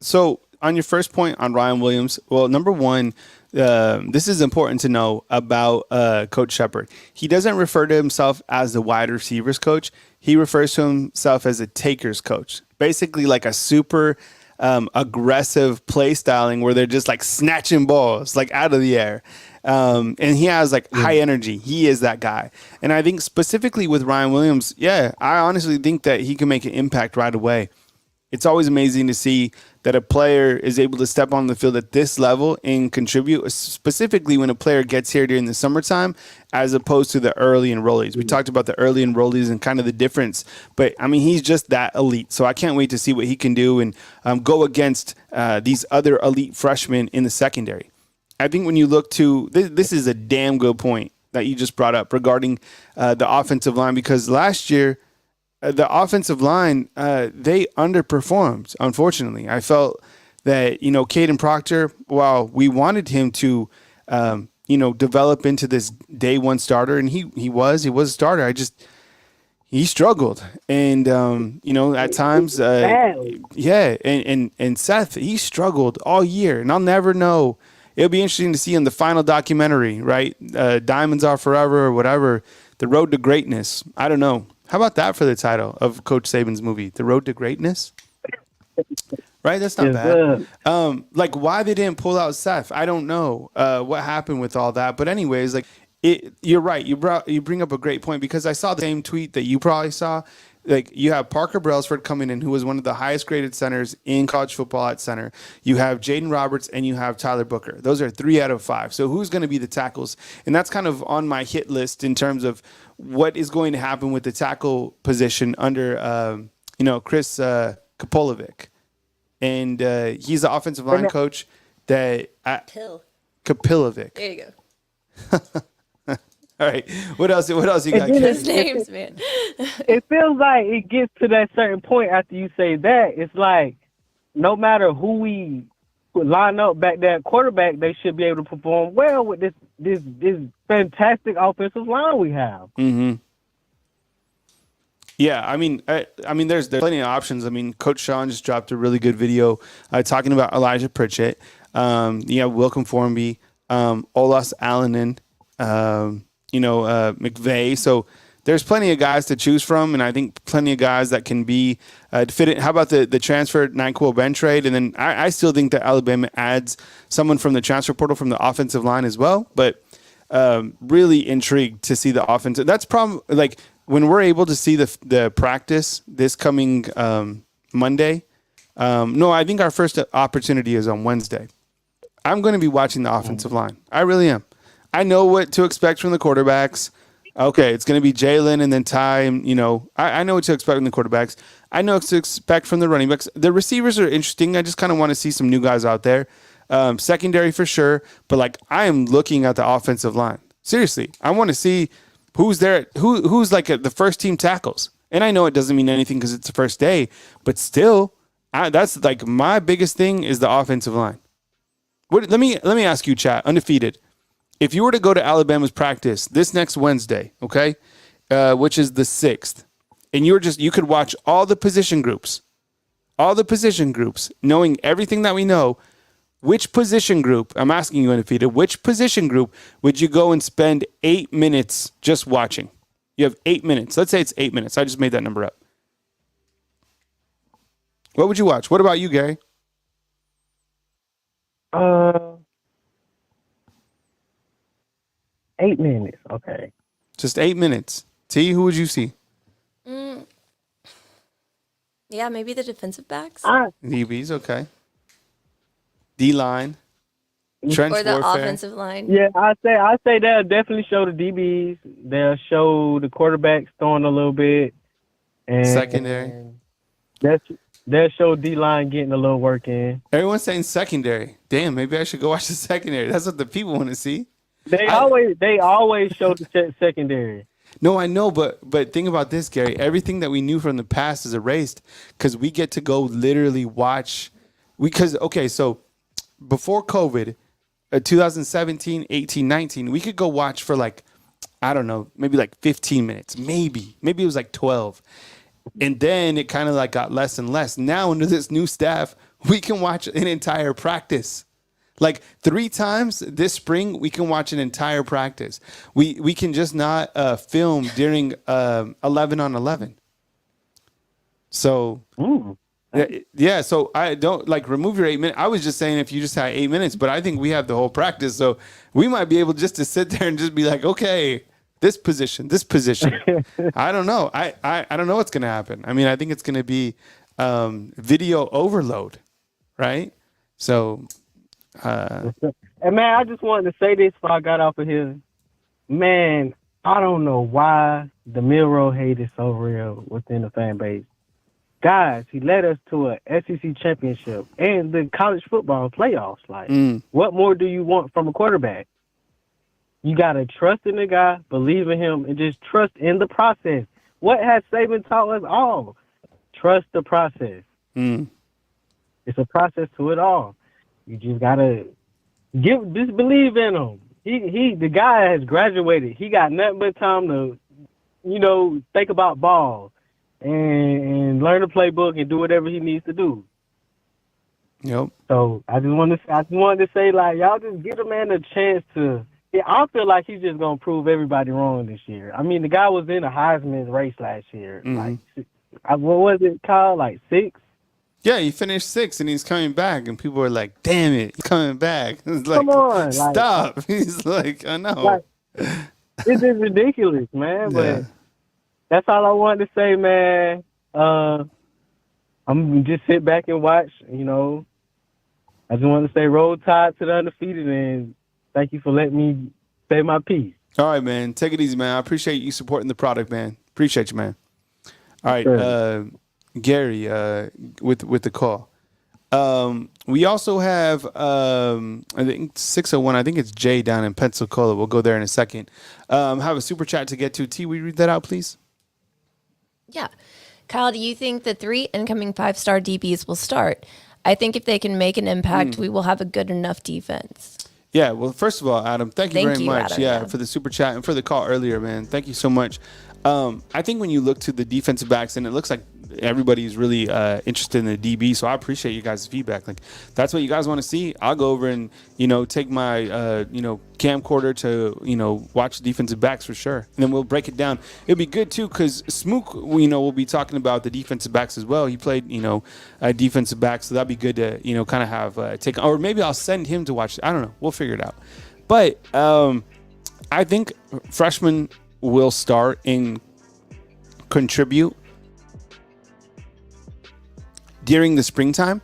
So on your first point on Ryan Williams, well, number one, this is important to know about Coach Shepard. He doesn't refer to himself as the wide receivers coach. He refers to himself as a takers coach, basically like a super aggressive play styling where they're just like snatching balls like out of the air. And he has like high energy. He is that guy. And I think specifically with Ryan Williams, I honestly think that he can make an impact right away. It's always amazing to see that a player is able to step on the field at this level and contribute, specifically when a player gets here during the summertime, as opposed to the early enrollees. We talked about the early enrollees and kind of the difference, but I mean, he's just that elite. So I can't wait to see what he can do and go against these other elite freshmen in the secondary. I think when you look to, this is a damn good point that you just brought up regarding the offensive line, because last year, the offensive line, they underperformed, unfortunately. I felt that, Caden Proctor, while we wanted him to, develop into this day one starter, and he was a starter. He struggled. And, at times, and Seth, he struggled all year, and I'll never know. It'll be interesting to see in the final documentary, right? Diamonds Are Forever or whatever, The Road to Greatness. I don't know. How about that for the title of Coach Saban's movie, The Road to Greatness? Right? That's not bad. Why they didn't pull out Seth, I don't know what happened with all that. But anyways, you're right. You bring up a great point, because I saw the same tweet that you probably saw. You have Parker Brailsford coming in, who was one of the highest graded centers in college football at center. You have Jaden Roberts and you have Tyler Booker. Those are 3 out of 5. So who's going to be the tackles? And that's kind of on my hit list in terms of what is going to happen with the tackle position under, Chris Kapolovic. And he's the offensive line coach Kapilovic. There you go. All right. What else you got? Those names, man. It feels like it gets to that certain point after you say that. It's like no matter who we line up back there at quarterback, they should be able to perform well with this fantastic offensive line we have. Mm-hmm. Yeah, I mean, there's plenty of options. I mean, Coach Sean just dropped a really good video talking about Elijah Pritchett. Wilcom Formby, Olas Allanen, McVay. So there's plenty of guys to choose from, and I think plenty of guys that can be fit it. How about the transfer NyQuil Ben trade? And then I still think that Alabama adds someone from the transfer portal from the offensive line as well. But really intrigued to see the offense. That's problem. Like when we're able to see the practice this coming Monday. No, I think our first opportunity is on Wednesday. I'm going to be watching the offensive line. I really am. I know what to expect from the quarterbacks. Okay, it's going to be Jalen and then Ty. And, I know what to expect from the quarterbacks. I know what to expect from the running backs. The receivers are interesting. I just kind of want to see some new guys out there. Secondary for sure. But, I am looking at the offensive line. Seriously, I want to see who's there, who's the first team tackles. And I know it doesn't mean anything because it's the first day. But still, that's my biggest thing is the offensive line. Let me ask you, chat, undefeated. If you were to go to Alabama's practice this next Wednesday, okay, which is the 6th, and you could watch all the position groups, knowing everything that we know, which position group, I'm asking you, undefeated, which position group would you go and spend 8 minutes just watching? You have 8 minutes. Let's say it's 8 minutes. I just made that number up. What would you watch? What about you, Gary? 8 minutes. Okay. Just 8 minutes. T, who would you see? Yeah, maybe the defensive backs. DBs, okay. D-line. Trench or the warfare. Offensive line. Yeah, I say they'll definitely show the DBs. They'll show the quarterbacks throwing a little bit. And Secondary. They'll show D-line getting a little work in. Everyone's saying secondary. Damn, maybe I should go watch the secondary. That's what the people want to see. They always show the secondary. No, I know, but think about this, Gary. Everything that we knew from the past is erased because we get to go literally watch. So before COVID, 2017, 18, 19, we could go watch for I don't know, maybe 15 minutes. Maybe it was 12. And then it kind of got less and less. Now under this new staff, we can watch an entire practice. 3 times this spring, we can watch an entire practice. We can just not film during 11 on 11. So, yeah. So I don't remove your 8 minutes. I was just saying if you just had 8 minutes, but I think we have the whole practice. So we might be able just to sit there and just be okay, this position. I don't know. I don't know what's going to happen. I mean, I think it's going to be video overload, right? So. And man, I just wanted to say this before I got off of here. Man, I don't know why the Milroe hate is so real within the fan base. Guys, he led us to a SEC championship and the college football playoffs. What more do you want from a quarterback? You got to trust in the guy, believe in him, and just trust in the process. What has Saban taught us all? Trust the process. It's a process to it all. You just gotta just believe in him. The guy has graduated. He got nothing but time to, think about ball and learn the playbook and do whatever he needs to do. Yep. So I just wanted to say y'all just give the man a chance to. Yeah, I feel like he's just gonna prove everybody wrong this year. I mean, the guy was in a Heisman race last year. What was it called? 6. Yeah, he finished 6 and he's coming back, and people were like, "Damn it, he's coming back!" It's Come on, stop. He's I know. It's just ridiculous, man. But that's all I wanted to say, man. I'm just sit back and watch. I just want to say, roll tide to the undefeated, and thank you for letting me say my piece. All right, man. Take it easy, man. I appreciate you supporting the product, man. Appreciate you, man. All right. Sure. Gary, with the call. We also have, I think 601. I think it's Jay down in Pensacola. We'll go there in a second. Have a super chat to get to. T, will you read that out, please? Yeah. Kyle, do you think the 3 incoming 5-star DBs will start? I think if they can make an impact, we will have a good enough defense. Yeah, well, first of all, Adam, thank you very much. Adam, yeah, for the super chat and for the call earlier, man. Thank you so much. I think when you look to the defensive backs, and it looks like everybody's really interested in the DB. So I appreciate you guys' feedback. Like, that's what you guys want to see. I'll go over and, take my, camcorder to, watch defensive backs for sure. And then we'll break it down. It'll be good too, because Smook, we'll be talking about the defensive backs as well. He played, defensive backs. So that'd be good to, kind of have take, or maybe I'll send him to watch. I don't know. We'll figure it out. But I think freshmen will start and contribute during the springtime,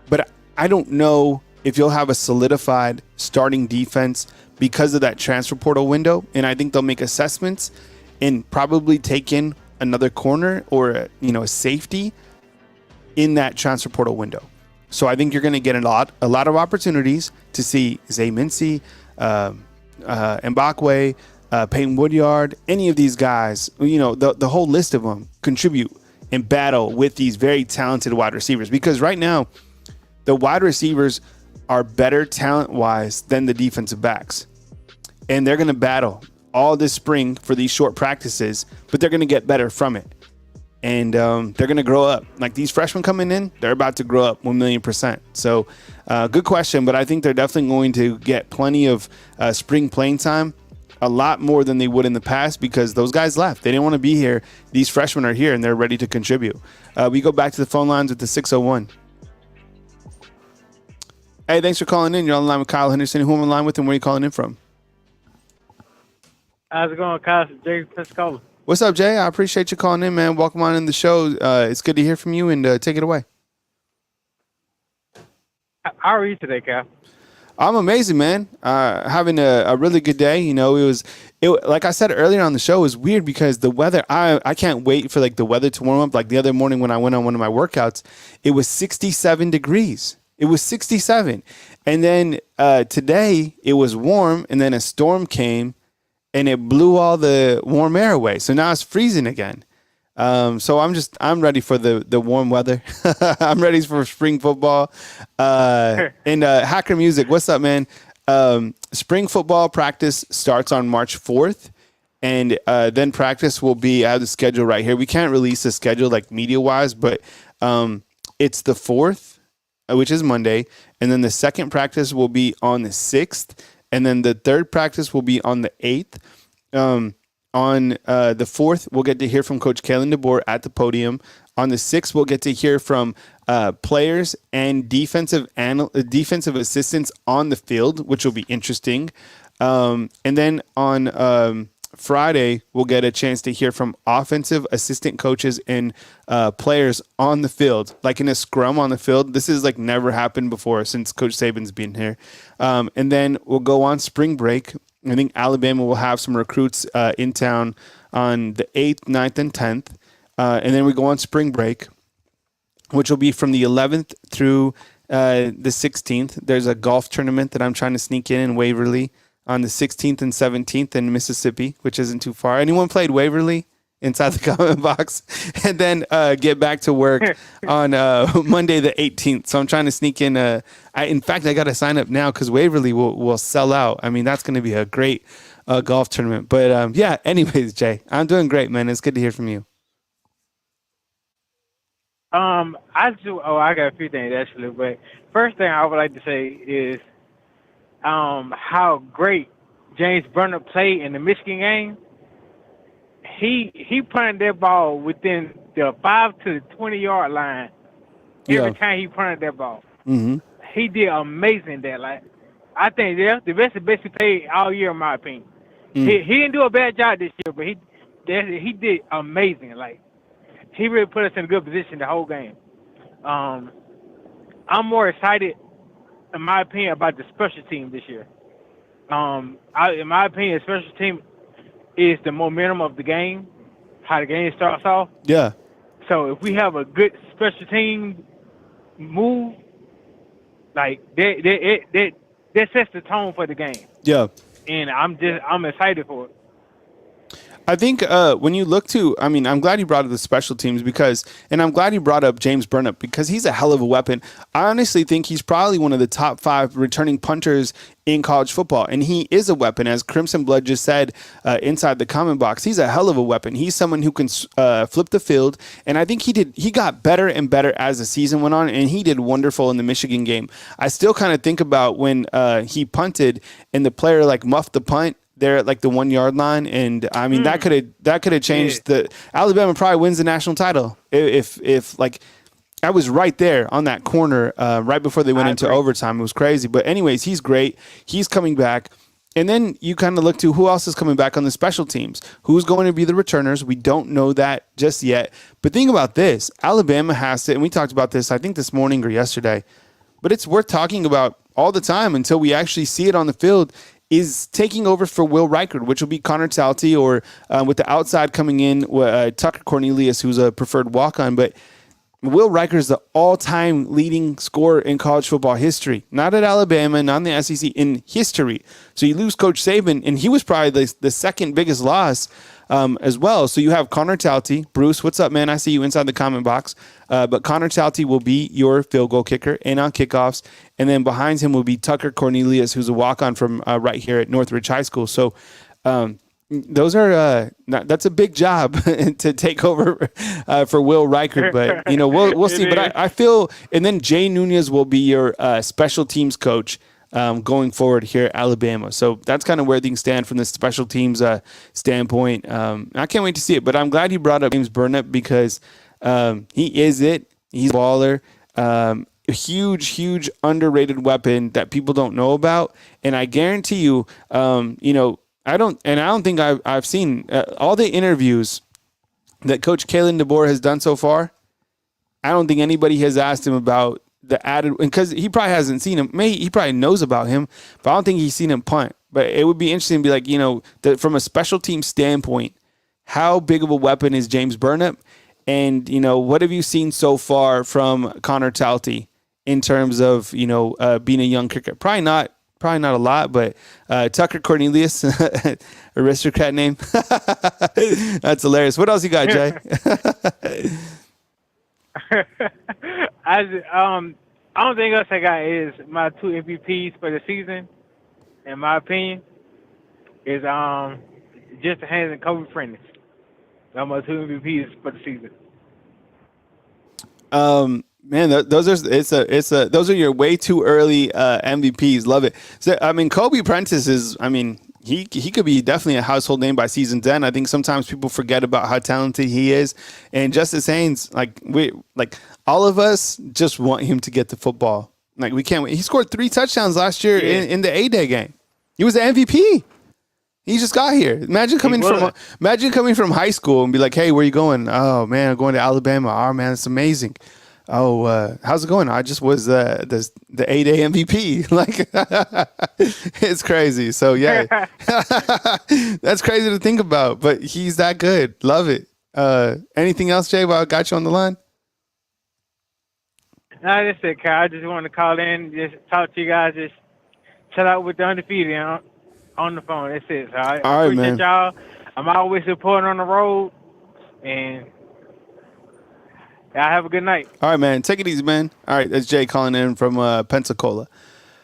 but I don't know if you'll have a solidified starting defense because of that transfer portal window. And I think they'll make assessments and probably take in another corner or a safety in that transfer portal window. So I think you're going to get a lot of opportunities to see Zay Mincy, Mbakwe, Peyton Woodyard, any of these guys, the whole list of them contribute and battle with these very talented wide receivers. Because right now, the wide receivers are better talent-wise than the defensive backs. And they're going to battle all this spring for these short practices, but they're going to get better from it. And they're going to grow up. Like, these freshmen coming in, they're about to grow up 1,000,000%. So good question, but I think they're definitely going to get plenty of spring playing time, a lot more than they would in the past, because those guys left. They didn't want to be here. These freshmen are here, and they're ready to contribute. We go back to the phone lines with the 601. Hey, thanks for calling in. You're on the line with Kyle Henderson. Who am I on the line with, and where are you calling in from? How's it going, Kyle? Jay Pensacola. What's up, Jay? I appreciate you calling in, man. Welcome on in the show. It's good to hear from you, and take it away. How are you today, Kyle? I'm amazing, man. Having a really good day. It was like I said earlier on the show, it was weird because the weather, I can't wait for the weather to warm up. Like the other morning when I went on one of my workouts, it was 67 degrees. It was 67. And then today it was warm, and then a storm came and it blew all the warm air away. So now it's freezing again. So I'm ready for the warm weather. I'm ready for spring football. And Hacker Music, what's up, man? Spring football practice starts on March 4th. And then practice will be, I have the schedule right here. We can't release the schedule like media-wise, but it's the 4th, which is Monday. And then the second practice will be on the 6th. And then the third practice will be on the 8th. On the 4th, we'll get to hear from Coach Kalen DeBoer at the podium. On the 6th, we'll get to hear from players and defensive assistants on the field, which will be interesting. And then on Friday, we'll get a chance to hear from offensive assistant coaches and players on the field, like in a scrum on the field. This is like never happened before since Coach Saban's been here. And then we'll go on spring break. I think Alabama will have some recruits in town on the 8th, 9th, and 10th. And then we go on spring break, which will be from the 11th through the 16th. There's a golf tournament that I'm trying to sneak in Waverly on the 16th and 17th in Mississippi, which isn't too far. Anyone played Waverly? Inside the comment box, and then get back to work on Monday the 18th. So I'm trying to sneak in. In fact, I got to sign up now because Waverly will sell out. I mean, that's going to be a great golf tournament. But yeah, anyways, Jay, I'm doing great, man. It's good to hear from you. I got a few things actually, but first thing I would like to say is how great James Brenner played in the Michigan game. He punted that ball within the 5 to the 20-yard line every time he punted that ball. Mm-hmm. He did amazing there. Like, I think that's the best he played all year, in my opinion. He didn't do a bad job this year, but he did amazing. Like, he really put us in a good position the whole game. I'm more excited, in my opinion, about the special team this year. In my opinion, the special team is the momentum of the game, how the game starts off. Yeah. So if we have a good special team move, like that sets the tone for the game. Yeah. And I'm excited for it. I think when you look to, I mean, I'm glad you brought up the special teams and I'm glad you brought up James Burnip because he's a hell of a weapon. I honestly think he's probably one of the top 5 returning punters in college football, and he is a weapon. As Crimson Blood just said inside the comment box, he's a hell of a weapon. He's someone who can flip the field, and I think he got better and better as the season went on, and he did wonderful in the Michigan game. I still kind of think about when he punted and the player like muffed the punt there at like the 1 yard line, and I mean that could have changed the Alabama probably wins the national title if like I was right there on that corner right before they went into overtime. It was crazy, but anyways, he's great. He's coming back, and then you kind of look to who else is coming back on the special teams. Who's going to be the returners? We don't know that just yet. But think about this: Alabama has to, and we talked about this I think this morning or yesterday, but it's worth talking about all the time until we actually see it on the field. Is taking over for Will Reichard, which will be Connor Talty, or with the outside coming in, Tucker Cornelius, who's a preferred walk-on. But Will Reichard is the all-time leading scorer in college football history. Not at Alabama, not in the SEC, in history. So you lose Coach Saban, and he was probably the second biggest loss as well. So you have Connor Talty. Bruce, what's up, man? I see you inside the comment box. But Connor Talty will be your field goal kicker and on kickoffs. And then behind him will be Tucker Cornelius, who's a walk-on from right here at Northridge High School. So those are that's a big job to take over for Will Reichard. But, we'll see. But I feel – and then Jay Nunez will be your special teams coach going forward here at Alabama. So that's kind of where things stand from the special teams standpoint. I can't wait to see it. But I'm glad you brought up James Burnip because he is it. He's a baller. A huge underrated weapon that people don't know about. And I guarantee you, I don't think I've seen all the interviews that Coach Kalen DeBoer has done so far. I don't think anybody has asked him about the added, because he probably hasn't seen him. Maybe he probably knows about him, but I don't think he's seen him punt. But it would be interesting to be like, from a special team standpoint, how big of a weapon is James Burnip? And, what have you seen so far from Connor Talty in terms of, being a young kicker? Probably not a lot, but Tucker Cornelius, aristocrat name. That's hilarious. What else you got, Jay? only thing else I got is my 2 MVPs for the season, in my opinion, is Justin Haynes and Kobe Prentice. Those are my 2 MVPs for the season. Man, those are your way too early MVPs. Love it. So, Kobe Prentice is, he could be definitely a household name by season's end. I think sometimes people forget about how talented he is. And Justice Haynes, all of us just want him to get the football. We can't wait. He scored 3 touchdowns last year in the A-Day game. He was the MVP. He just got here. Imagine coming from high school and be like, "Hey, where you going?" "Oh man, I'm going to Alabama." "Oh man, it's amazing." "Oh, how's it going?" "I just was the A-Day MVP." It's crazy. So yeah, that's crazy to think about. But he's that good. Love it. Anything else, Jay? While I got you on the line. No, that's it, Kyle. I just wanted to call in, just talk to you guys, just chill out with the undefeated on the phone. That's it. So I appreciate y'all. I'm always supporting on the road, and y'all have a good night. All right, man. Take it easy, man. All right, that's Jay calling in from Pensacola.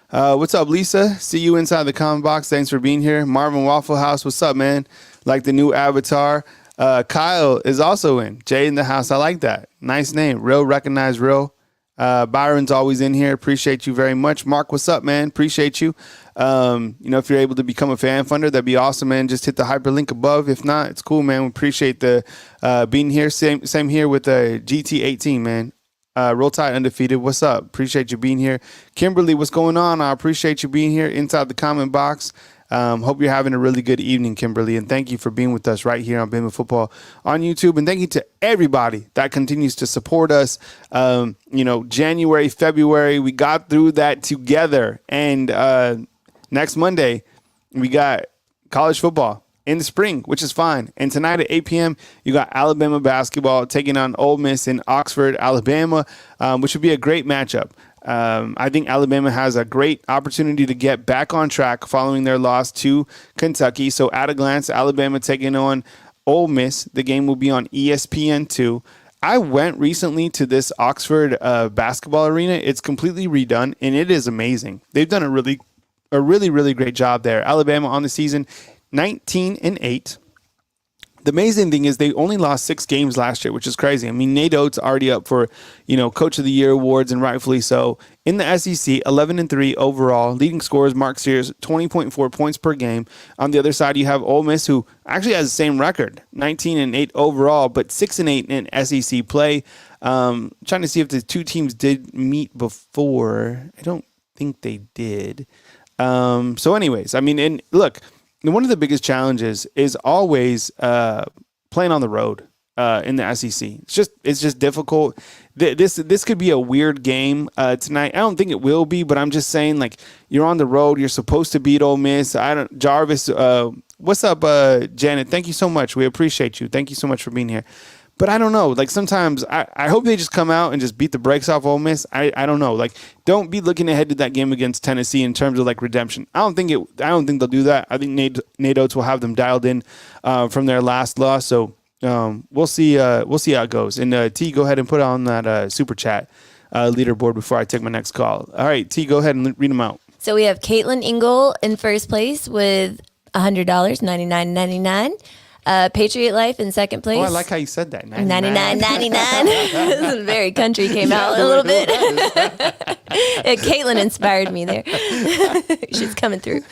What's up, Lisa? See you inside the comment box. Thanks for being here. Marvin Waffle House, what's up, man? Like the new avatar. Kyle is also in. Jay in the house. I like that. Nice name. Real, recognized real. Byron's always in here. Appreciate you very much. Mark, what's up, man? Appreciate you. If you're able to become a fan funder, that'd be awesome, man. Just hit the hyperlink above. If not, it's cool, man. We appreciate the being here. Same here with GT18, man. Roll Tide undefeated. What's up? Appreciate you being here. Kimberly, what's going on? I appreciate you being here inside the comment box. Hope you're having a really good evening, Kimberly, and thank you for being with us right here on Bama Football on YouTube. And thank you to everybody that continues to support us. January, February, we got through that together. And next Monday, we got college football in the spring, which is fine. And tonight at 8 p.m., you got Alabama basketball taking on Ole Miss in Oxford, Alabama, which would be a great matchup. I think Alabama has a great opportunity to get back on track following their loss to Kentucky. So at a glance, Alabama taking on Ole Miss. The game will be on ESPN2. I went recently to this Oxford basketball arena. It's completely redone, and it is amazing. They've done a really great job there. Alabama on the season, 19-8. The amazing thing is they only lost 6 games last year, which is crazy. I mean, Nate Oates already up for, Coach of the Year awards, and rightfully so. In the SEC, 11-3 overall. Leading scorers, Mark Sears, 20.4 points per game. On the other side, you have Ole Miss, who actually has the same record, 19-8 overall, but 6-8 in SEC play. Trying to see if the two teams did meet before. I don't think they did. So anyways, I mean, and look, one of the biggest challenges is always playing on the road in the SEC. It's just difficult. This could be a weird game tonight. I don't think it will be, but I'm just saying, like, you're on the road. You're supposed to beat Ole Miss. Jarvis, what's up, Janet? Thank you so much. We appreciate you. Thank you so much for being here. But I don't know. Like, sometimes I hope they just come out and just beat the brakes off Ole Miss. I don't know. Like, don't be looking ahead to that game against Tennessee in terms of like redemption. I don't think they'll do that. I think Nate Oates will have them dialed in from their last loss. So we'll see how it goes. And T, go ahead and put on that super chat leaderboard before I take my next call. All right, T, go ahead and read them out. So we have Caitlin Ingle in first place with $100, $99.99. Patriot Life in second place. Oh, I like how you said that. $99.99. This is very country came out a little bit. Caitlin inspired me there. She's coming through.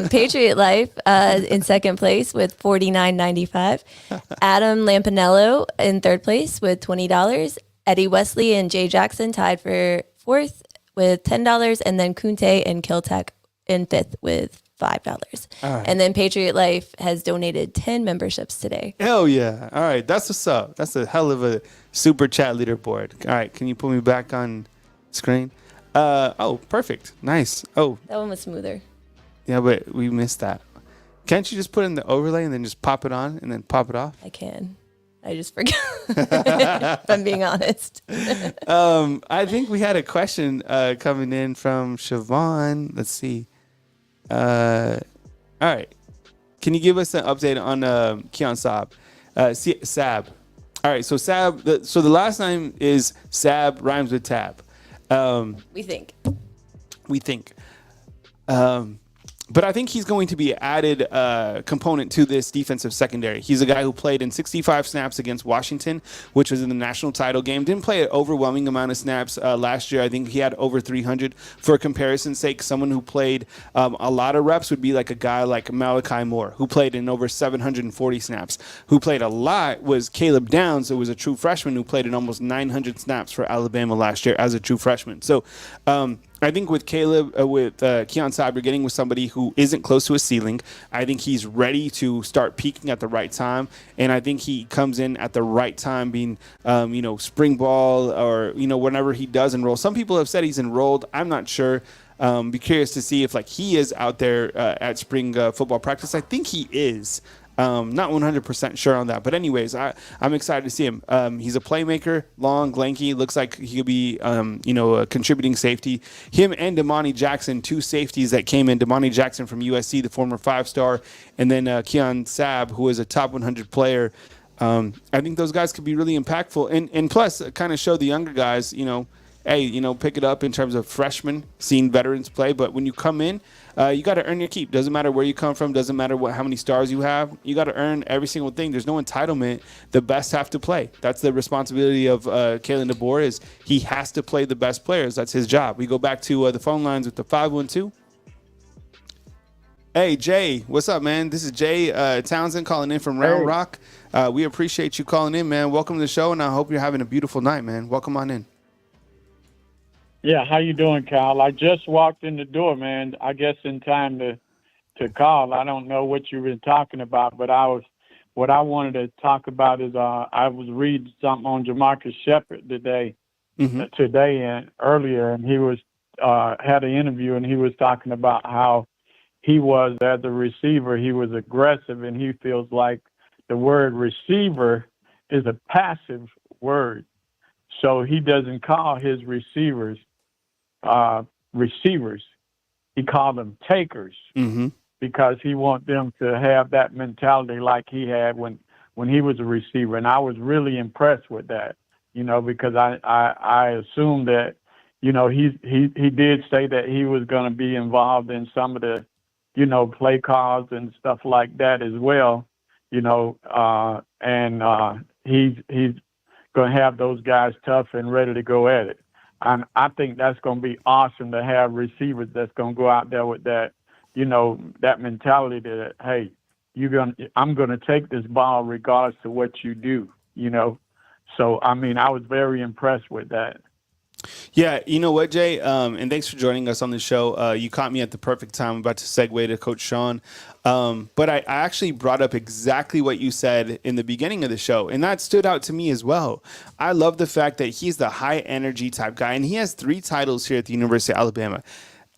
Patriot Life in second place with $49.95. Adam Lampanello in third place with $20. Eddie Wesley and Jay Jackson tied for fourth with $10. And then Kunte and Kiltech in fifth with $5. Right. And then Patriot Life has donated 10 memberships today. Hell yeah. All right. That's what's up. That's a hell of a super chat leaderboard. All right. Can you put me back on screen? Oh, perfect. Nice. Oh, that one was smoother. Yeah, but we missed that. Can't you just put in the overlay and then just pop it on and then pop it off? I can. I just forgot. If I'm being honest. I think we had a question coming in from Siobhan. Let's see. All right. Can you give us an update on Keon Saab? Sab. All right. So Sab. So the last name is Sab, rhymes with tab. We think. But I think he's going to be an added component to this defensive secondary. He's a guy who played in 65 snaps against Washington, which was in the national title game. Didn't play an overwhelming amount of snaps last year. I think he had over 300. For comparison's sake, someone who played a lot of reps would be like a guy like Malachi Moore, who played in over 740 snaps. Who played a lot was Caleb Downs, who was a true freshman who played in almost 900 snaps for Alabama last year as a true freshman. So I think with Caleb, with Keon Saab, you're getting with somebody who isn't close to a ceiling. I think he's ready to start peaking at the right time, and I think he comes in at the right time, being, spring ball or whenever he does enroll. Some people have said he's enrolled. I'm not sure. Be curious to see if he is out there at spring football practice. I think he is. Not 100% sure on that. But anyways, I'm excited to see him. He's a playmaker, long, lanky. Looks like he could be, a contributing safety. Him and Damani Jackson, two safeties that came in. Damani Jackson from USC, the former 5-star, and then Keon Saab, who is a top 100 player. I think those guys could be really impactful. And plus, kind of show the younger guys, hey, pick it up in terms of freshmen, seeing veterans play. But when you come in, you got to earn your keep. Doesn't matter where you come from. Doesn't matter how many stars you have. You got to earn every single thing. There's no entitlement. The best have to play. That's the responsibility of Kalen DeBoer, is he has to play the best players. That's his job. We go back to the phone lines with the 512. Hey, Jay. What's up, man? This is Jay Townsend calling in from Round Rock. We appreciate you calling in, man. Welcome to the show, and I hope you're having a beautiful night, man. Welcome on in. Yeah, how you doing, Kyle? I just walked in the door, man. I guess in time to call. I don't know what you've been talking about, but what I wanted to talk about is I was reading something on Jamarcus Shepard today and earlier, and he was had an interview, and he was talking about how he was, as a receiver, he was aggressive, and he feels like the word receiver is a passive word. So he doesn't call his receivers receivers. He called them takers. Mm-hmm. because he wants them to have that mentality like he had when he was a receiver. And I was really impressed with that, because I assumed that, he did say that he was going to be involved in some of the, play calls and stuff like that as well, and he's going to have those guys tough and ready to go at it. And I think that's going to be awesome to have receivers that's going to go out there with that, that mentality that, hey, I'm going to take this ball regardless of what you do, So, I was very impressed with that. Yeah, you know what, Jay? And thanks for joining us on the show. You caught me at the perfect time. I'm about to segue to Coach Sean. But I actually brought up exactly what you said in the beginning of the show, and that stood out to me as well. I love the fact that he's the high energy type guy, and he has 3 titles here at the University of Alabama: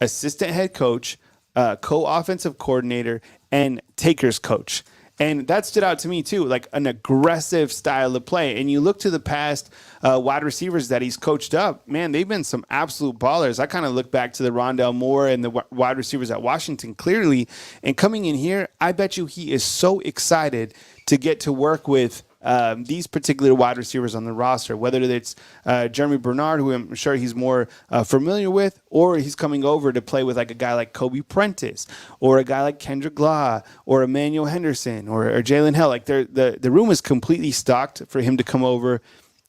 assistant head coach, co-offensive coordinator, and takers coach. And that stood out to me, too, like an aggressive style of play. And you look to the past wide receivers that he's coached up, man, they've been some absolute ballers. I kind of look back to the Rondell Moore and the wide receivers at Washington clearly. And coming in here, I bet you he is so excited to get to work with these particular wide receivers on the roster, whether it's Jeremy Bernard, who I'm sure he's more familiar with, or he's coming over to play with like a guy like Kobe Prentice, or a guy like Kendrick Law, or Emmanuel Henderson, or Jalen Hell. Like the room is completely stocked for him to come over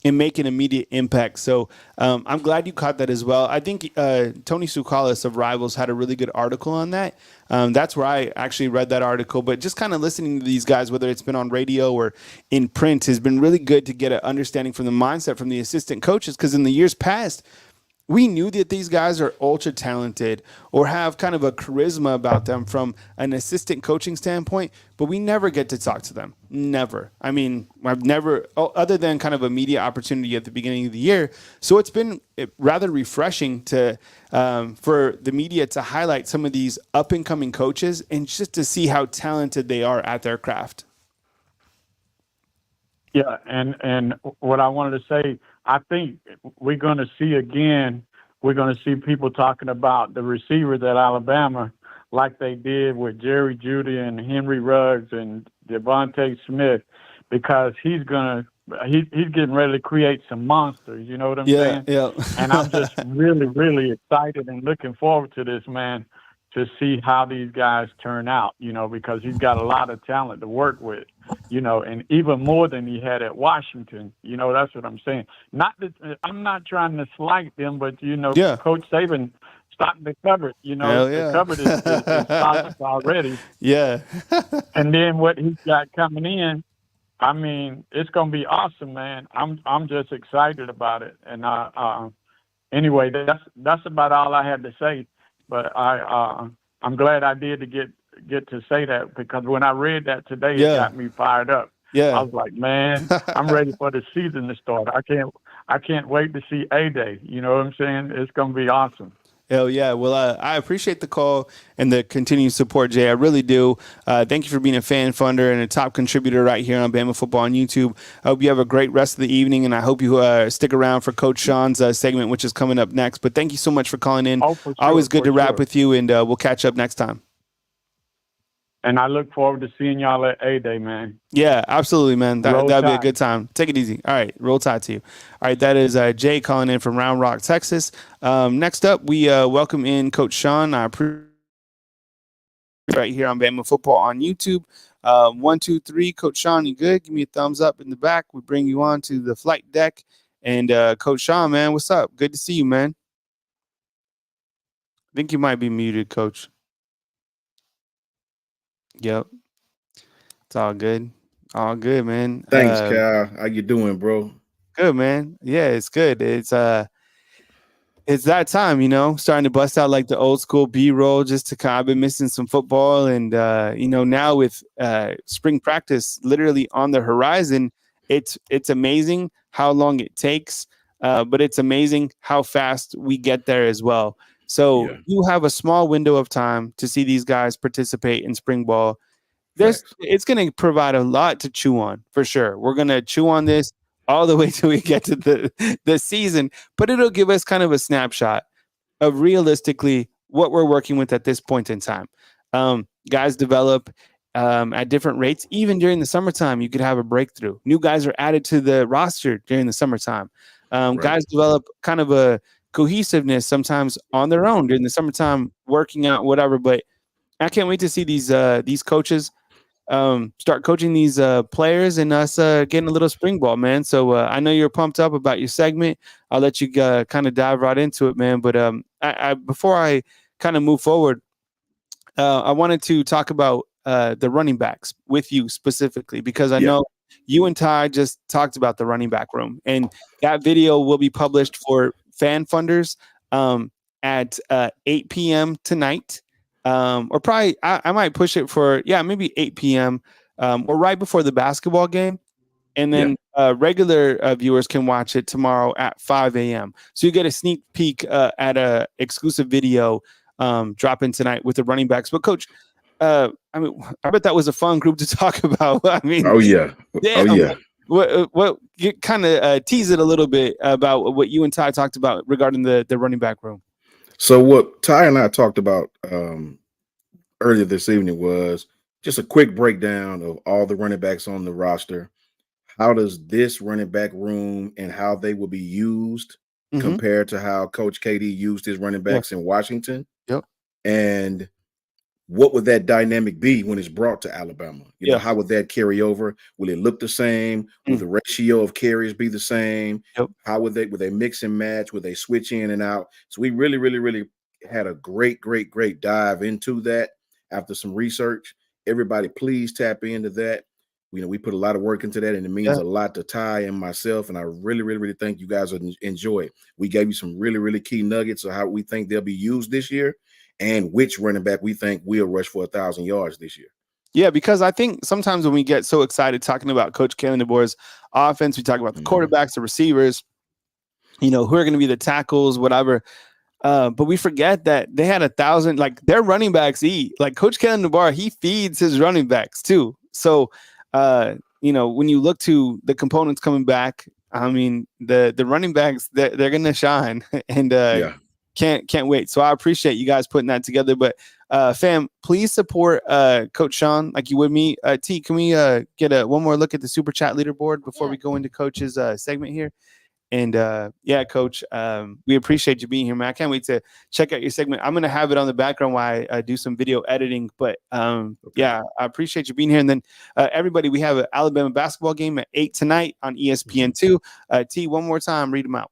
and make an immediate impact. So I'm glad you caught that as well. I think Tony Tsoukalis of Rivals had a really good article on that. That's where I actually read that article. But just kind of listening to these guys, whether it's been on radio or in print, has been really good to get an understanding from the mindset from the assistant coaches. Because in the years past, we knew that these guys are ultra talented or have kind of a charisma about them from an assistant coaching standpoint, but we never get to talk to them. Never. I've never, other than kind of a media opportunity at the beginning of the year. So it's been rather refreshing to for the media to highlight some of these up and coming coaches and just to see how talented they are at their craft. Yeah, and what I wanted to say, I think we're going to see people talking about the receivers at Alabama like they did with Jerry Jeudy and Henry Ruggs and Devontae Smith, because he's getting ready to create some monsters, you know what I'm saying? Yeah. And I'm just really, really excited and looking forward to this, man, to see how these guys turn out, because he's got a lot of talent to work with, and even more than he had at Washington. That's what I'm saying. I'm not trying to slight them, but, Coach Saban stocked the cupboard. The cupboard is stocked already. Yeah. And then what he's got coming in, it's going to be awesome, man. I'm just excited about it. And anyway, that's about all I had to say. But I'm glad I did to get to say that, because when I read that today, it got me fired up. Yeah, I was like, man, I'm ready for the season to start. I can't wait to see A-Day. You know what I'm saying? It's going to be awesome. Hell yeah. Well, I appreciate the call and the continued support, Jay. I really do. Thank you for being a fan funder and a top contributor right here on Bama Football on YouTube. I hope you have a great rest of the evening, and I hope you stick around for Coach Sean's segment, which is coming up next. But thank you so much for calling in. Oh, for sure, always good to wrap sure. with you, and we'll catch up next time. And I look forward to seeing y'all at A-Day, man. Yeah, absolutely, man. That'd be a Tide. good time. Take it easy. All right, roll tide to you. All right, that is Jay calling in from Round Rock, Texas. Next up, we welcome in Coach Sean. I appreciate right here on Bama Football on YouTube. 1, 2, 3, Coach Sean, you good? Give me a thumbs up in the back. We bring you on to the flight deck. And Coach Sean, man, what's up? Good to see you, man. I think you might be muted, Coach. Yep. It's all good. All good, man. Thanks, Kyle. How you doing, bro? Good, man. Yeah, it's good. It's that time, starting to bust out like the old school B-roll just to kind of, I've been missing some football. And, now with spring practice literally on the horizon, it's amazing how long it takes, but it's amazing how fast we get there as well. So you have a small window of time to see these guys participate in spring ball. It's going to provide a lot to chew on for sure. We're going to chew on this all the way till we get to the season, but it'll give us kind of a snapshot of realistically what we're working with at this point in time. guys develop at different rates. Even during the summertime, you could have a breakthrough. New guys are added to the roster during the summertime. Guys develop kind of a cohesiveness sometimes on their own during the summertime, working out, whatever. But I can't wait to see these coaches start coaching these players and us getting a little spring ball, man. So I know you're pumped up about your segment. I'll let you kind of dive right into it, man. But before I kind of move forward, I wanted to talk about the running backs with you specifically, because I know you and Ty just talked about the running back room, and that video will be published for fan funders at 8 p.m. tonight. Or probably I might push it for maybe 8 p.m. Or right before the basketball game, and then regular viewers can watch it tomorrow at 5 a.m. So you get a sneak peek at a exclusive video dropping tonight with the running backs. But Coach, I bet that was a fun group to talk about. I mean, what you kind of tease it a little bit about what you and Ty talked about regarding the running back room. So what Ty and I talked about earlier this evening was just a quick breakdown of all the running backs on the roster. How does this running back room and how they will be used compared to how Coach KD used his running backs in Washington? Yep. And what would that dynamic be when it's brought to Alabama? You know, how would that carry over? Will it look the same? Will the ratio of carries be the same? Yep. How would they mix and match? Would they switch in and out? So we really had a great dive into that after some research. Everybody, please tap into that. You know, we put a lot of work into that, and it means a lot to Ty and myself. And I really think you guys will enjoy it. We gave you some really key nuggets of how we think they'll be used this year, and which running back we think will rush for 1,000 yards this year. Yeah, because I think sometimes when we get so excited talking about Coach Kalen DeBoer's offense, we talk about the quarterbacks, the receivers, you know, who are going to be the tackles, whatever. But we forget that they had 1,000, like their running backs eat. Like Coach Kalen DeBoer, he feeds his running backs too. So, you know, when you look to the components coming back, I mean, the running backs, they're going to shine, and can't wait. So I appreciate you guys putting that together. But fam, please support Coach Sean like you would me. T, can we get one more look at the Super Chat leaderboard before we go into Coach's segment here? And Coach, we appreciate you being here, man. I can't wait to check out your segment. I'm going to have it on the background while I do some video editing. But I appreciate you being here. And then everybody, we have an Alabama basketball game at 8 tonight on ESPN2. T, one more time, read them out.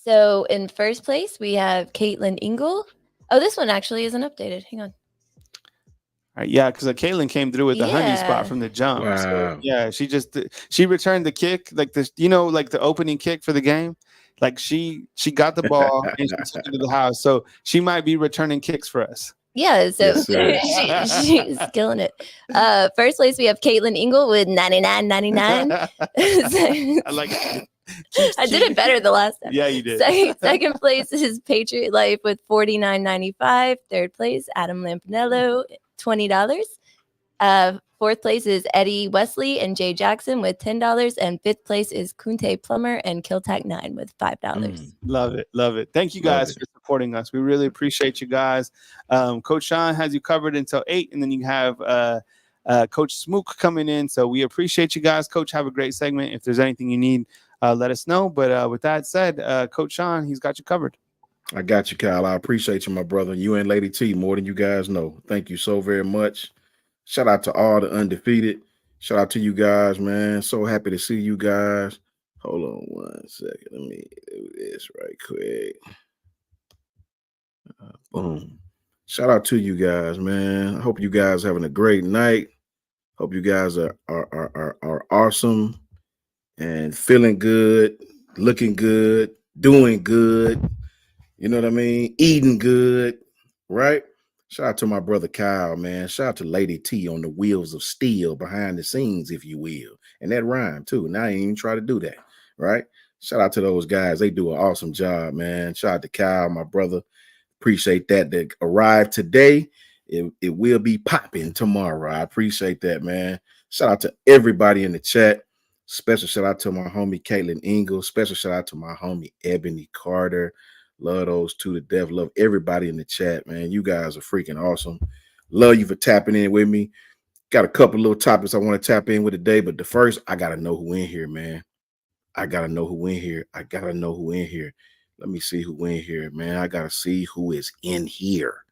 So in first place, we have Caitlin Ingle. Oh, this one actually isn't updated. Hang on. All right, because Caitlin came through with the honey spot from the jump. Wow. So, she returned the kick, like this, like the opening kick for the game. Like she got the ball and she took it to the house. So she might be returning kicks for us. Yeah, so she's killing it. First place, we have Caitlin Ingle with $99.99. I like it. I did it better the last time. Yeah, you did. Second place is Patriot Life with $49.95. Third place, Adam Lampanello, $20. Fourth place is Eddie Wesley and Jay Jackson with $10. And fifth place is Kunte Plummer and Kiltac 9 with $5. Love it. Thank you guys for supporting us. We really appreciate you guys. Coach Sean has you covered until 8, and then you have Coach Smook coming in. So we appreciate you guys. Coach, have a great segment. If there's anything you need, let us know. But with that said, Coach Sean, he's got you covered. I got you, Kyle. I appreciate you, my brother. You and Lady T, more than you guys know. Thank you so very much. Shout out to all the undefeated. Shout out to you guys, man. So happy to see you guys. Hold on one second. Let me do this right quick. Boom. Shout out to you guys, man. I hope you guys are having a great night. Hope you guys are awesome and feeling good, looking good, doing good. You know what I mean? Eating good, right? Shout out to my brother Kyle, man. Shout out to Lady T on the wheels of steel behind the scenes, if you will. And that rhyme, too. Now I ain't even try to do that, right? Shout out to those guys. They do an awesome job, man. Shout out to Kyle, my brother. Appreciate that. That arrived today. It will be popping tomorrow. I appreciate that, man. Shout out to everybody in the chat. Special shout out to my homie Caitlin Ingle. Special shout out to my homie Ebony Carter. Love those two to death. Love everybody in the chat, man. You guys are freaking awesome. Love you for tapping in with me. Got a couple little topics I want to tap in with today, but the first, I got to know who in here, man. I got to know who in here. I got to know who in here. Let me see who in here, man. I got to see who is in here.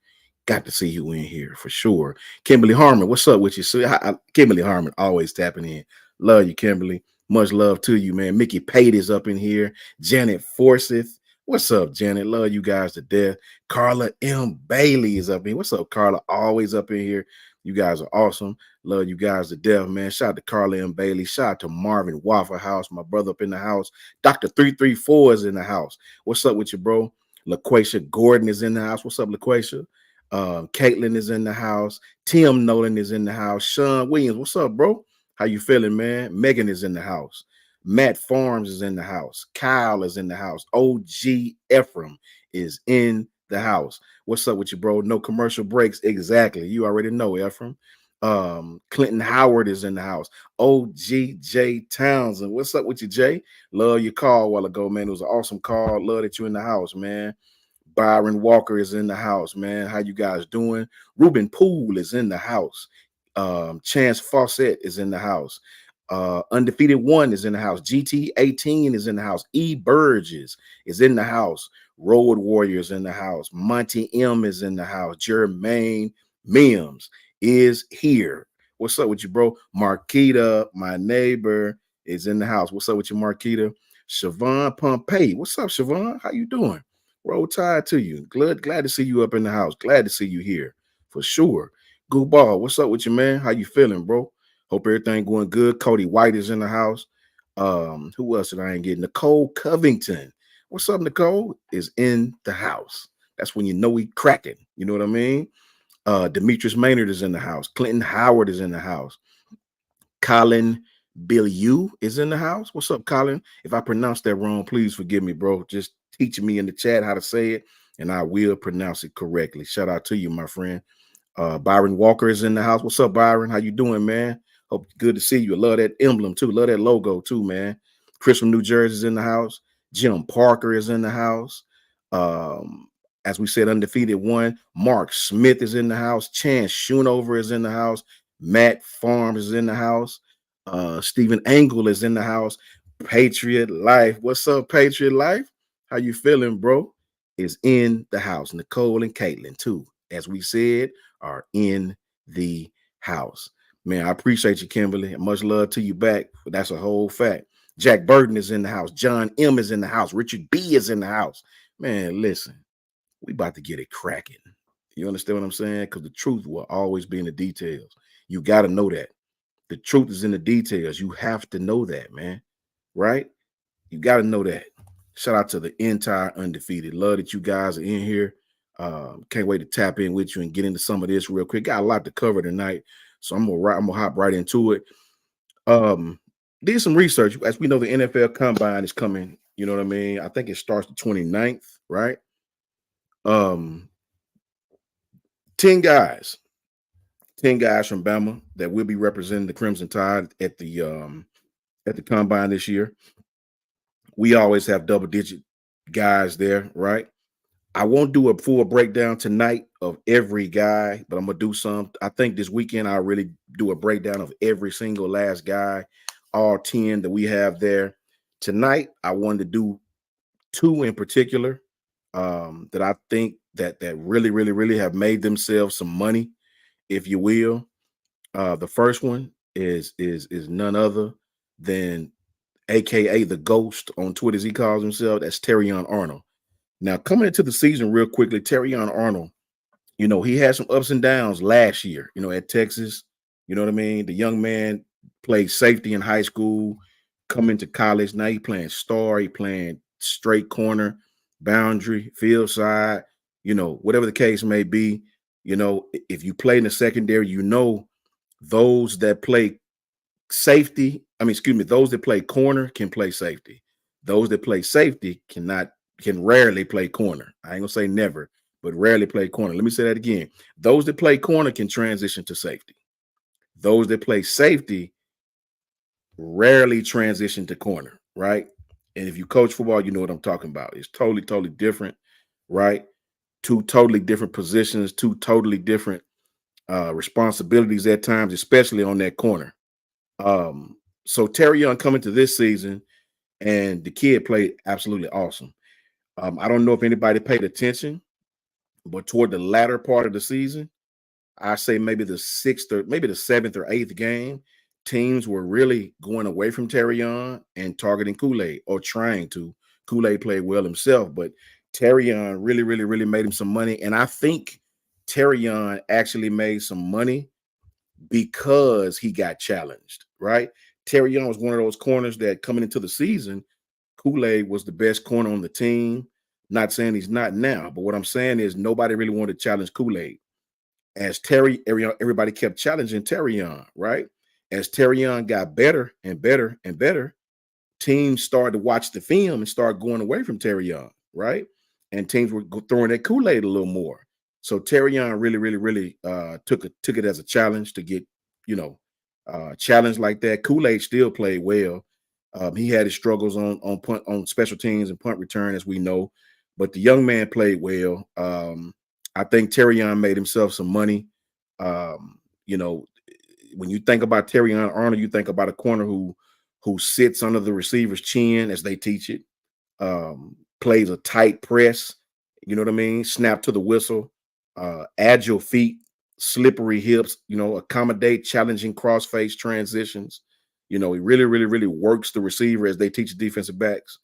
Got to see you in here for sure. Kimberly Harmon, what's up with you? So, Kimberly Harmon, always tapping in. Love you, Kimberly. Much love to you, man. Mickey Pate is up in here. Janet Forsyth. What's up, Janet? Love you guys to death. Carla M. Bailey is up in here. What's up, Carla? Always up in here. You guys are awesome. Love you guys to death, man. Shout out to Carla M. Bailey. Shout out to Marvin Waffle House, my brother up in the house. Dr. 334 is in the house. What's up with you, bro? LaQuasia Gordon is in the house. What's up, LaQuasia? Caitlin is in the house. Tim Nolan is in the house. Sean Williams, what's up, bro? How you feeling, man? Megan is in the house. Matt Farms is in the house. Kyle is in the house. OG Ephraim is in the house. What's up with you, bro? No commercial breaks. Exactly. You already know, Ephraim. Clinton Howard is in the house. OG J Townsend. What's up with you, Jay? Love your call a while ago, man. It was an awesome call. Love that you in the house, man. Byron Walker is in the house, man. How you guys doing? Ruben Poole is in the house. Chance Fawcett is in the house. Undefeated One is in the house. GT 18 is in the house. E Burgess is in the house. Road Warriors in the house. Monty M is in the house. Jermaine Mims is here. What's up with you, bro? Marquita, my neighbor, is in the house. What's up with you, Marquita? Siobhan Pompey. What's up, Siobhan? How you doing? Roll Tide to you. Glad to see you up in the house. Glad to see you here for sure. Gooball, what's up with you, man? How you feeling, bro? Hope everything going good. Cody White is in the house. Who else did I ain't get? Nicole Covington. What's up, Nicole? Is in the house. That's when you know we cracking. You know what I mean? Demetrius Maynard is in the house. Clinton Howard is in the house. Colin Billiou is in the house. What's up, Colin? If I pronounced that wrong, please forgive me, bro. Just teaching me in the chat how to say it, and I will pronounce it correctly. Shout out to you, my friend. Byron Walker is in the house. What's up, Byron? How you doing, man? Hope good to see you. I love that emblem too. Love that logo too, man. Chris from New Jersey is in the house. Jim Parker is in the house. As we said, Undefeated One. Mark Smith is in the house. Chance Schoonover is in the house. Matt Farms is in the house. Stephen Angle is in the house. Patriot Life. What's up, Patriot Life? How you feeling, bro? Is in the house. Nicole and Caitlin, too, as we said, are in the house. Man, I appreciate you, Kimberly. And much love to you back. But that's a whole fact. Jack Burton is in the house. John M is in the house. Richard B is in the house. Man, listen, we about to get it cracking. You understand what I'm saying? Because the truth will always be in the details. You got to know that. The truth is in the details. You have to know that, man. Right? You got to know that. Shout out to the entire Undefeated. Love that you guys are in here. Can't wait to tap in with you and get into some of this real quick. Got a lot to cover tonight, so I'm gonna hop right into it. Did some research. As we know, the NFL Combine is coming. You know what I mean? I think it starts the 29th, right? 10 guys from Bama that will be representing the Crimson Tide at the Combine this year. We always have double-digit guys there, right? I won't do a full breakdown tonight of every guy, but I'm going to do some. I think this weekend I'll really do a breakdown of every single last guy, all 10 that we have there. Tonight, I wanted to do 2 in particular that I think that really have made themselves some money, if you will. The first one is none other than AKA the Ghost on Twitter, as he calls himself. That's Terrion Arnold. Now, coming into the season real quickly, Terrion Arnold, you know, he had some ups and downs last year, you know, at Texas. You know what I mean? The young man played safety in high school, coming to college. Now he playing star, he playing straight corner, boundary, field side, you know, whatever the case may be. You know, if you play in the secondary, you know, those that play those that play corner can play safety. Those that play safety can rarely play corner. I ain't gonna say never, but rarely play corner. Let me say that again. Those that play corner can transition to safety. Those that play safety rarely transition to corner, right? And if you coach football, you know what I'm talking about. It's totally different, right? 2 totally different positions, 2 totally different responsibilities at times, especially on that corner. So Terry Young coming to this season, and the kid played absolutely awesome. I don't know if anybody paid attention, but toward the latter part of the season, I say maybe the 6th or maybe the 7th or 8th game, teams were really going away from Terry Young and targeting Kool-Aid, or trying to. Kool-Aid played well himself, but Terry Young really made him some money. And I think Terry Young actually made some money because he got challenged, right? Terry Young was one of those corners that coming into the season, Kool-Aid was the best corner on the team. Not saying he's not now, but what I'm saying is nobody really wanted to challenge Kool-Aid. As everybody kept challenging Terry Young, right? As Terry Young got better and better and better, teams started to watch the film and start going away from Terry Young, right? And teams were throwing that Kool-Aid a little more. So Terry Young really took it as a challenge to get, challenged like that. Kool-Aid still played well. He had his struggles on special teams and punt return, as we know, but the young man played well. I think Terry Young made himself some money. When you think about Terry Young Arnold, you think about a corner who sits under the receiver's chin, as they teach it, plays a tight press, you know what I mean? Snap to the whistle, agile feet, slippery hips, accommodate challenging cross-face transitions. He really works the receiver, as they teach the defensive backs.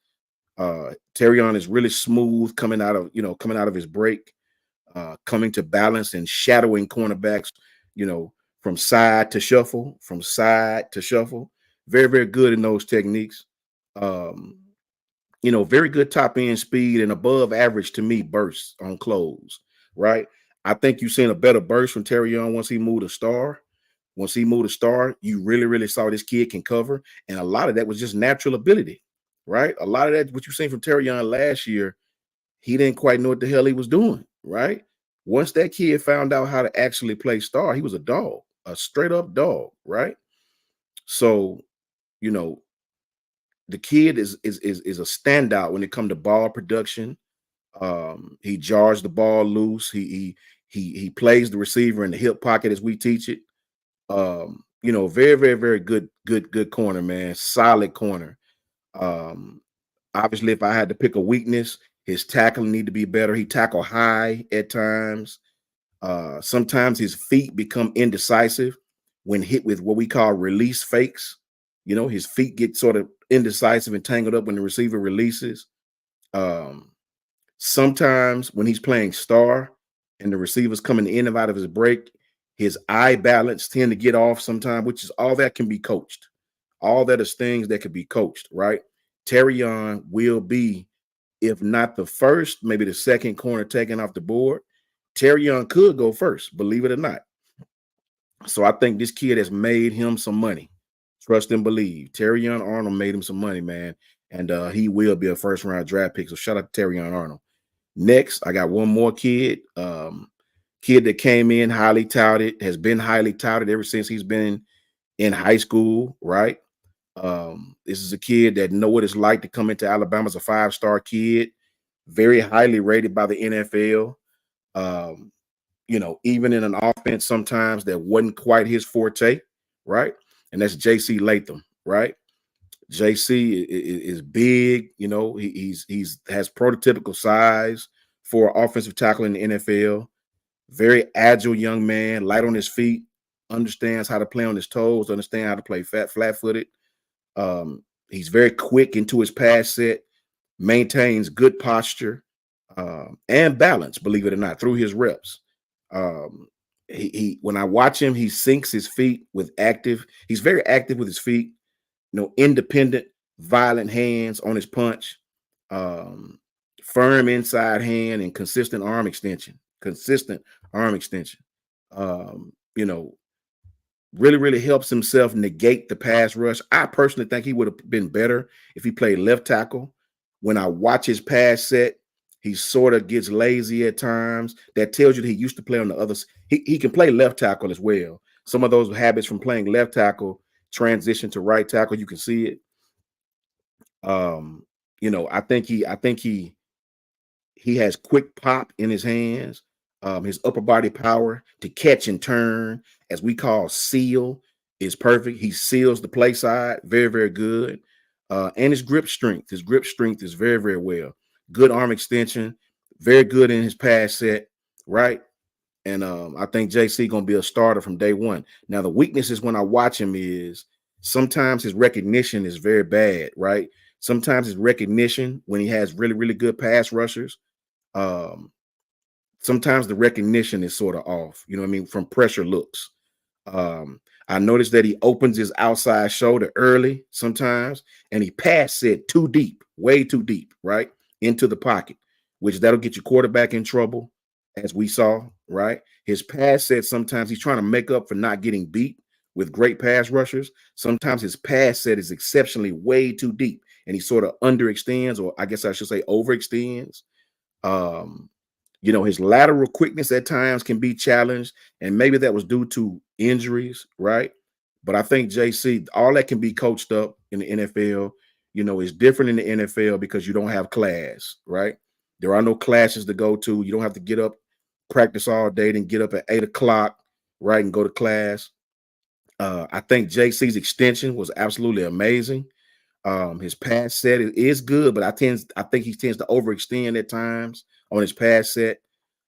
Terry Young is really smooth coming out of his break. Coming to balance and shadowing cornerbacks, from side to shuffle. Very good in those techniques. Very good top end speed and above average to me bursts on close, right? I think you've seen a better burst from Terry Young once he moved to star. Once he moved to star, you really saw this kid can cover. And a lot of that was just natural ability, right? A lot of that, what you've seen from Terry Young last year, he didn't quite know what the hell he was doing, right? Once that kid found out how to actually play star, he was a dog, a straight up dog, right? So, the kid is a standout when it comes to ball production. He jars the ball loose. He plays the receiver in the hip pocket, as we teach it. Very good corner, man. Solid corner. Obviously, if I had to pick a weakness, his tackling need to be better. He tackle high at times. Sometimes his feet become indecisive when hit with what we call release fakes. His feet get sort of indecisive and tangled up when the receiver releases. Sometimes when he's playing star and the receiver's coming in and out of his break, his eye balance tend to get off sometimes, which is all that can be coached. All that is things that could be coached, right? Terry Young will be, if not the first, maybe the second corner taken off the board. Terry Young could go first, believe it or not. So I think this kid has made him some money. Trust and believe. Terry Young Arnold made him some money, man. And he will be a first-round draft pick. So shout out to Terry Young Arnold. Next, I got one more kid. Kid that came in highly touted, has been highly touted ever since he's been in high school, right? This is a kid that know what it's like to come into Alabama as a 5-star kid, very highly rated by the NFL. Even in an offense sometimes that wasn't quite his forte, right? And that's JC Latham, right? JC is big, he's has prototypical size for offensive tackle in the NFL. Very agile young man, light on his feet, understands how to play on his toes, understands how to play flat-footed. He's very quick into his pass set, maintains good posture and balance, believe it or not, through his reps. He when I watch him, he sinks his feet with he's very active with his feet, independent, violent hands on his punch, firm inside hand and consistent arm extension. Really helps himself negate the pass rush. I personally think he would have been better if he played left tackle. When I watch his pass set, he sort of gets lazy at times. That tells you that he used to play on the other. He can play left tackle as well. Some of those habits from playing left tackle transition to right tackle. You can see it. I think he has quick pop in his hands. His upper body power to catch and turn, as we call seal, is perfect. He seals the play side. Very, very good. And his grip strength. His grip strength is very, very well. Good arm extension. Very good in his pass set, right? And I think JC going to be a starter from day one. Now, the weaknesses when I watch him is sometimes his recognition is very bad, right? Sometimes his recognition when he has really, really good pass rushers, sometimes the recognition is sort of off, you know what I mean, from pressure looks. I noticed that he opens his outside shoulder early sometimes, and he pass set too deep, way too deep, right, into the pocket, which that'll get your quarterback in trouble, as we saw, right? His pass set, sometimes he's trying to make up for not getting beat with great pass rushers. Sometimes his pass set is exceptionally way too deep, and he sort of underextends, or I guess I should say overextends. You know, his lateral quickness at times can be challenged, and maybe that was due to injuries, right? But I think JC, all that can be coached up in the NFL. You know, it's different in the NFL because you don't have class, right? There are no classes to go to. You don't have to get up, practice all day, then get up at 8 o'clock, right, and go to class. I think JC's extension was absolutely amazing. His pass set is good, but I think he tends to overextend at times on his pass set.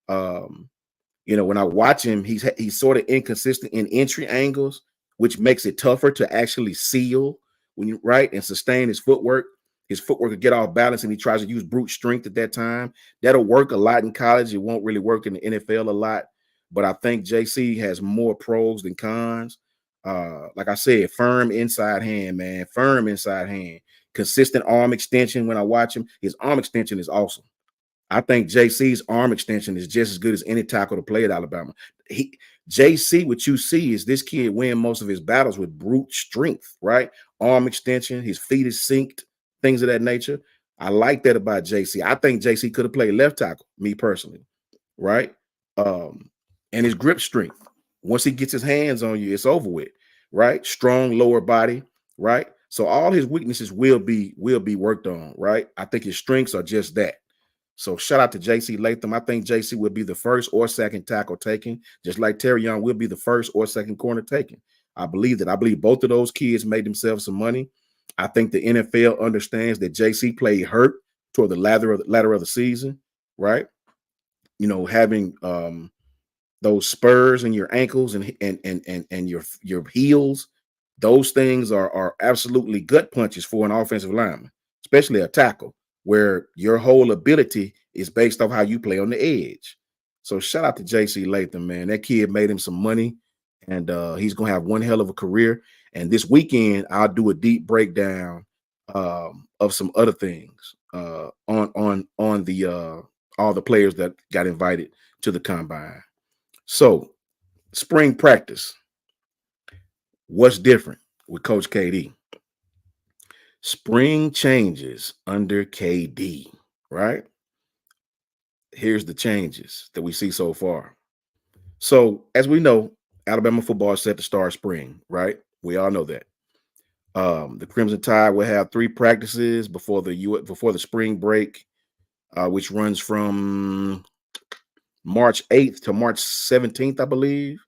You know, when I watch him, he's sort of inconsistent in entry angles, which makes it tougher to actually seal when you right and sustain his footwork. His footwork will get off balance, and he tries to use brute strength at that time. That'll work a lot in college. It won't really work in the NFL a lot. But I think JC has more pros than cons. Like I said, firm inside hand, man. Firm inside hand. Consistent arm extension when I watch him. His arm extension is awesome. I think JC's arm extension is just as good as any tackle to play at Alabama. JC, what you see is this kid win most of his battles with brute strength, right? Arm extension, his feet is synced, things of that nature. I like that about JC. I think JC could have played left tackle, me personally, right? And his grip strength. Once he gets his hands on you, it's over with, right? Strong lower body, right? So all his weaknesses will be worked on, right? I think his strengths are just that. So shout out to JC Latham. I think JC will be the first or second tackle taken, just like Terry Young will be the first or second corner taken. I believe that. I believe both of those kids made themselves some money. I think the NFL understands that JC played hurt toward the latter of the season, right? You know, having those spurs in your ankles and your heels, those things are absolutely gut punches for an offensive lineman, especially a tackle, where your whole ability is based off how you play on the edge. So shout out to JC Latham, man. That kid made him some money, and he's going to have one hell of a career. And this weekend, I'll do a deep breakdown of some other things on the all the players that got invited to the combine. So spring practice. What's different with Coach KD? Spring changes under KD, right? Here's the changes that we see so far. So, as we know, Alabama football is set to start spring, right? We all know that. The Crimson Tide will have 3 practices before the spring break, which runs from March 8th to March 17th, I believe.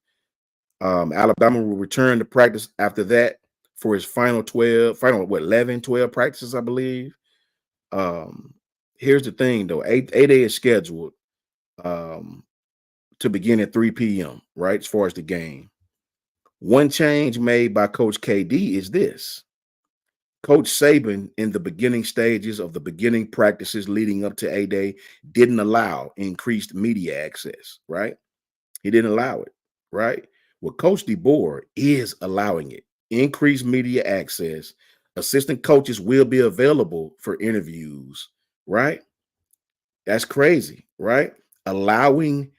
Alabama will return to practice after that for his final 12 practices, I believe. Here's the thing, though. 8A is scheduled to begin at 3 p.m., right, as far as the game. One change made by Coach KD is this. Coach Saban, in the beginning stages of the beginning practices leading up to A-Day, didn't allow increased media access, right? He didn't allow it, right? Well, Coach DeBoer is allowing it. Increased media access. Assistant coaches will be available for interviews, right? That's crazy, right? Allowing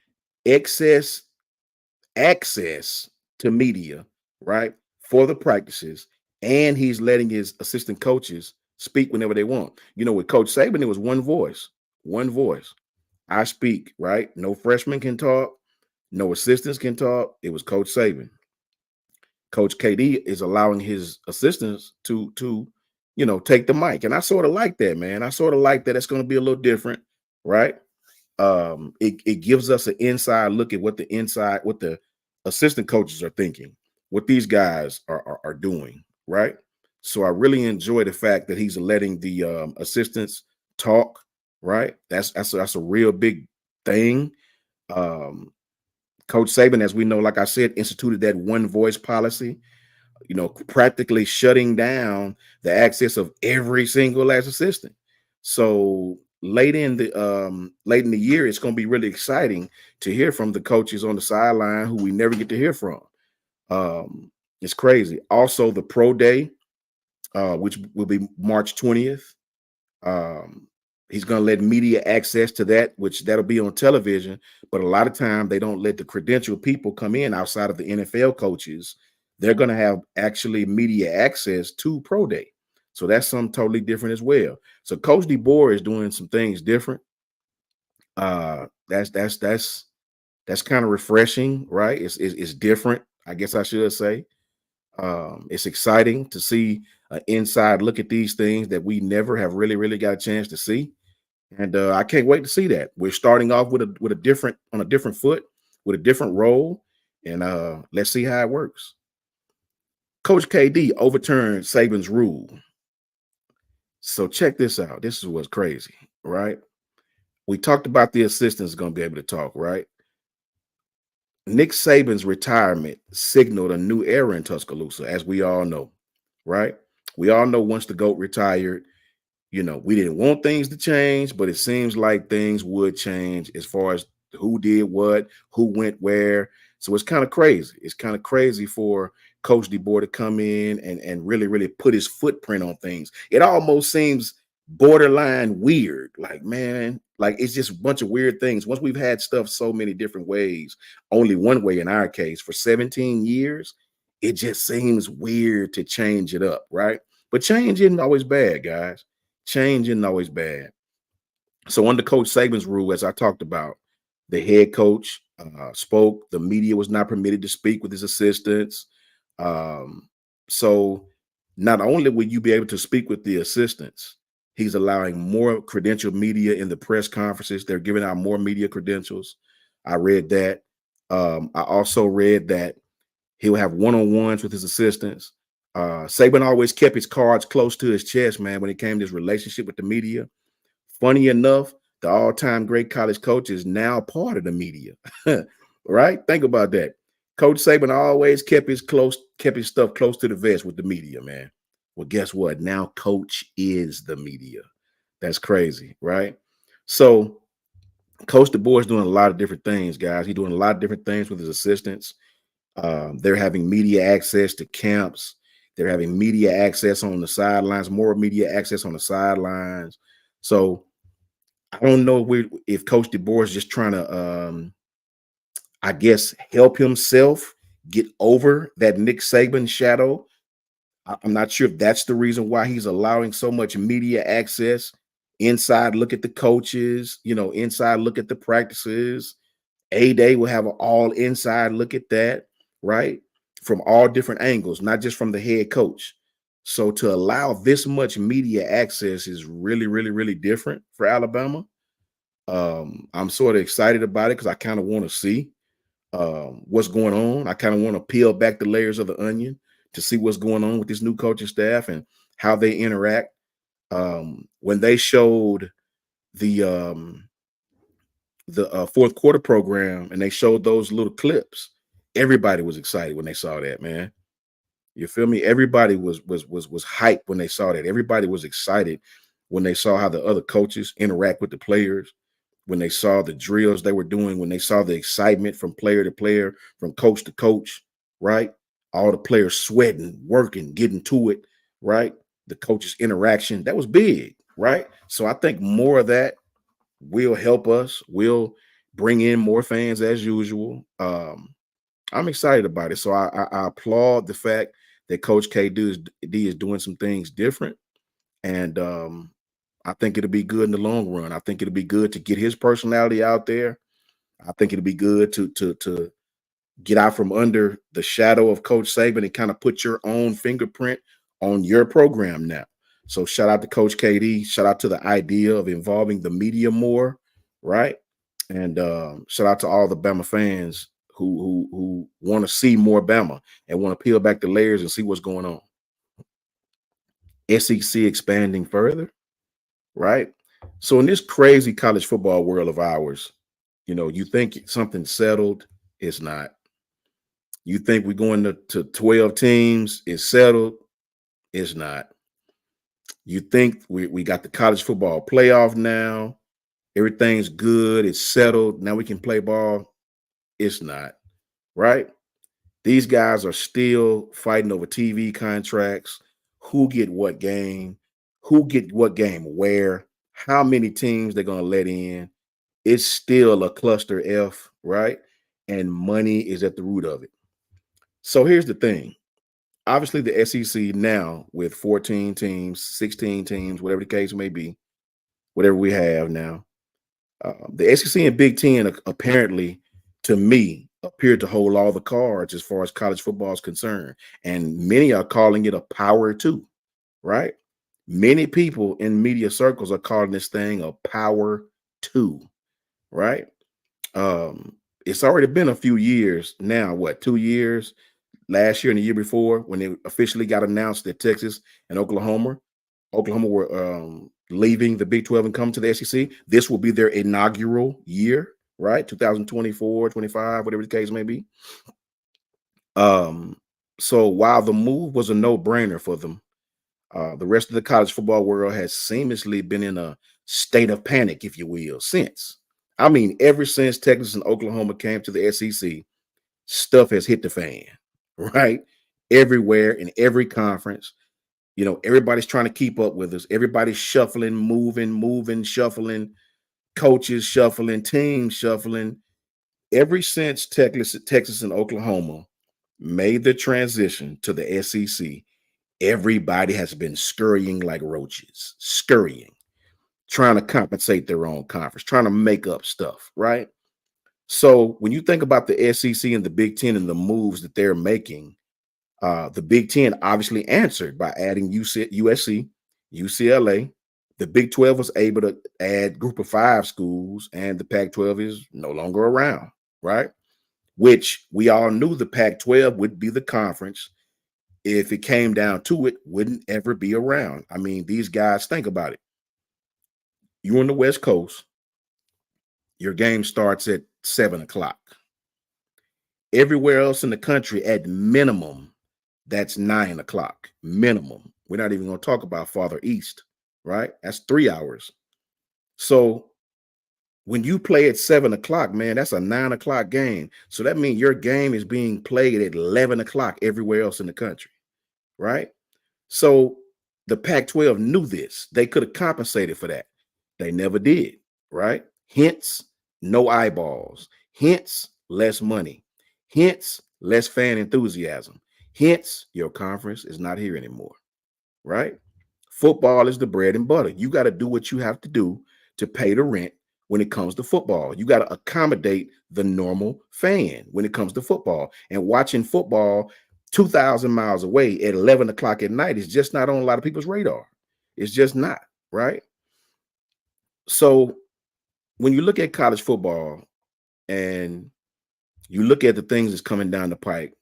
excess access to media, right, for the practices, and he's letting his assistant coaches speak whenever they want. You know, with Coach Saban, it was one voice. I speak, right? No freshmen can talk. No assistants can talk. It was Coach Saban. Coach KD is allowing his assistants to take the mic. And I sort of like that, man. I sort of like that. It's going to be a little different, right? it gives us an inside look at what the assistant coaches are thinking, what these guys are doing, right? So I really enjoy the fact that he's letting the assistants talk, right? That's a real big thing. Coach Saban, as we know, like I said, instituted that one voice policy, practically shutting down the access of every single last assistant. So late in the year, it's going to be really exciting to hear from the coaches on the sideline who we never get to hear from. It's crazy. Also, the pro day, which will be March 20th. He's going to let media access to that, which that'll be on television. But a lot of time they don't let the credentialed people come in outside of the NFL coaches. They're going to have actually media access to pro day. So that's something totally different as well. So Coach DeBoer is doing some things different. That's kind of refreshing, right? It's different, I guess I should say. It's exciting to see an inside look at these things that we never have really got a chance to see. And I can't wait to see that. We're starting off with a different foot, with a different role, and let's see how it works. Coach KD overturned Saban's rule. So check this out. This is what's crazy, right? We talked about the assistants going to be able to talk, right? Nick Saban's retirement signaled a new era in Tuscaloosa, as we all know, right? We all know once the GOAT retired, we didn't want things to change, but it seems like things would change as far as who did what, who went where. So it's kind of crazy. It's kind of crazy for Coach DeBoer to come in and really put his footprint on things. It almost seems borderline weird. Like, man, like it's just a bunch of weird things. Once we've had stuff so many different ways, only one way in our case for 17 years, it just seems weird to change it up, right? But change isn't always bad, guys. Change isn't always bad. So under Coach Saban's rule, as I talked about, the head coach spoke. The media was not permitted to speak with his assistants. So not only will you be able to speak with the assistants, he's allowing more credentialed media in the press conferences. They're giving out more media credentials. I read that. I also read that he'll have one-on-ones with his assistants. Saban always kept his cards close to his chest, man, when it came to his relationship with the media. Funny enough, the all-time great college coach is now part of the media, right? Think about that. Coach Saban always kept his stuff close to the vest with the media, man. Well, guess what? Now Coach is the media. That's crazy, right? So Coach DeBoer is doing a lot of different things, guys. He's doing a lot of different things with his assistants. They're having media access to camps. They're having media access on the sidelines, more media access on the sidelines. So I don't know if Coach DeBoer is just trying to, I guess, help himself get over that Nick Saban shadow. I'm not sure if that's the reason why he's allowing so much media access, inside look at the coaches, inside look at the practices. A-Day will have an all inside look at that, right? From all different angles, not just from the head coach. So to allow this much media access is really different for Alabama. I'm sort of excited about it because I kind of want to see what's going on. I kind of want to peel back the layers of the onion to see what's going on with this new coaching staff and how they interact. When they showed the fourth quarter program and they showed those little clips, everybody was excited when they saw that, man. You feel me? Everybody was hyped when they saw that. Everybody was excited when they saw how the other coaches interact with the players, when they saw the drills they were doing, when they saw the excitement from player to player, from coach to coach, right? All the players sweating, working, getting to it, right? The coaches' interaction, that was big, right? So I think more of that will help us. We'll bring in more fans as usual. I'm excited about it. So I applaud the fact that Coach KD is doing some things different. And I think it'll be good in the long run. I think it'll be good to get his personality out there. I think it'll be good to get out from under the shadow of Coach Saban and kind of put your own fingerprint on your program now. So shout out to Coach KD. Shout out to the idea of involving the media more, right? And shout out to all the Bama fans who want to see more Bama and want to peel back the layers and see what's going on. SEC expanding further, right? So in this crazy college football world of ours, you think something's settled, it's not. You think we're going to 12 teams, it's settled, it's not. You think we got the college football playoff now, everything's good, it's settled, now we can play ball, it's not, right? These guys are still fighting over TV contracts, who get what game where, how many teams they're going to let in. It's still a cluster F, right? And money is at the root of it. So here's the thing. Obviously, the SEC now with 14 teams, 16 teams, whatever the case may be, whatever we have now, the SEC and Big Ten apparently, to me, appear to hold all the cards as far as college football is concerned. And many are calling it a power two, right? Many people in media circles are calling this thing a power two, right? It's already been a few years now, 2 years? Last year and the year before, when they officially got announced that Texas and Oklahoma were leaving the Big 12 and coming to the SEC. This will be their inaugural year, right? 2024, 25, whatever the case may be. So while the move was a no-brainer for them, the rest of the college football world has seamlessly been in a state of panic, if you will, since. I mean, ever since Texas and Oklahoma came to the SEC, stuff has hit the fan, right? Everywhere in every conference. Everybody's trying to keep up with us. Everybody's shuffling, moving, shuffling, coaches shuffling, teams shuffling. Ever since Texas and Oklahoma made the transition to the SEC, everybody has been scurrying like roaches, trying to compensate their own conference, trying to make up stuff, right? So when you think about the SEC and the Big Ten and the moves that they're making, the Big Ten obviously answered by adding USC, UCLA. The Big 12 was able to add Group of 5 schools, and the Pac-12 is no longer around, right? Which we all knew the Pac-12 would be the conference, if it came down to it, wouldn't ever be around. I mean, these guys, think about it. You're on the West Coast. Your game starts at 7 o'clock. Everywhere else in the country, at minimum, that's 9 o'clock, minimum. We're not even going to talk about farther east, right? That's 3 hours. So when you play at 7 o'clock, man, that's a 9 o'clock game. So that means your game is being played at 11 o'clock everywhere else in the country, right? So the Pac-12 knew this. They could have compensated for that. They never did, right? Hence, no eyeballs. Hence, less money. Hence, less fan enthusiasm. Hence, your conference is not here anymore, right? Football is the bread and butter. You got to do what you have to do to pay the rent when it comes to football. You got to accommodate the normal fan when it comes to football. And watching football 2,000 miles away at 11 o'clock at night is just not on a lot of people's radar. It's just not, right? So when you look at college football and you look at the things that's coming down the pike,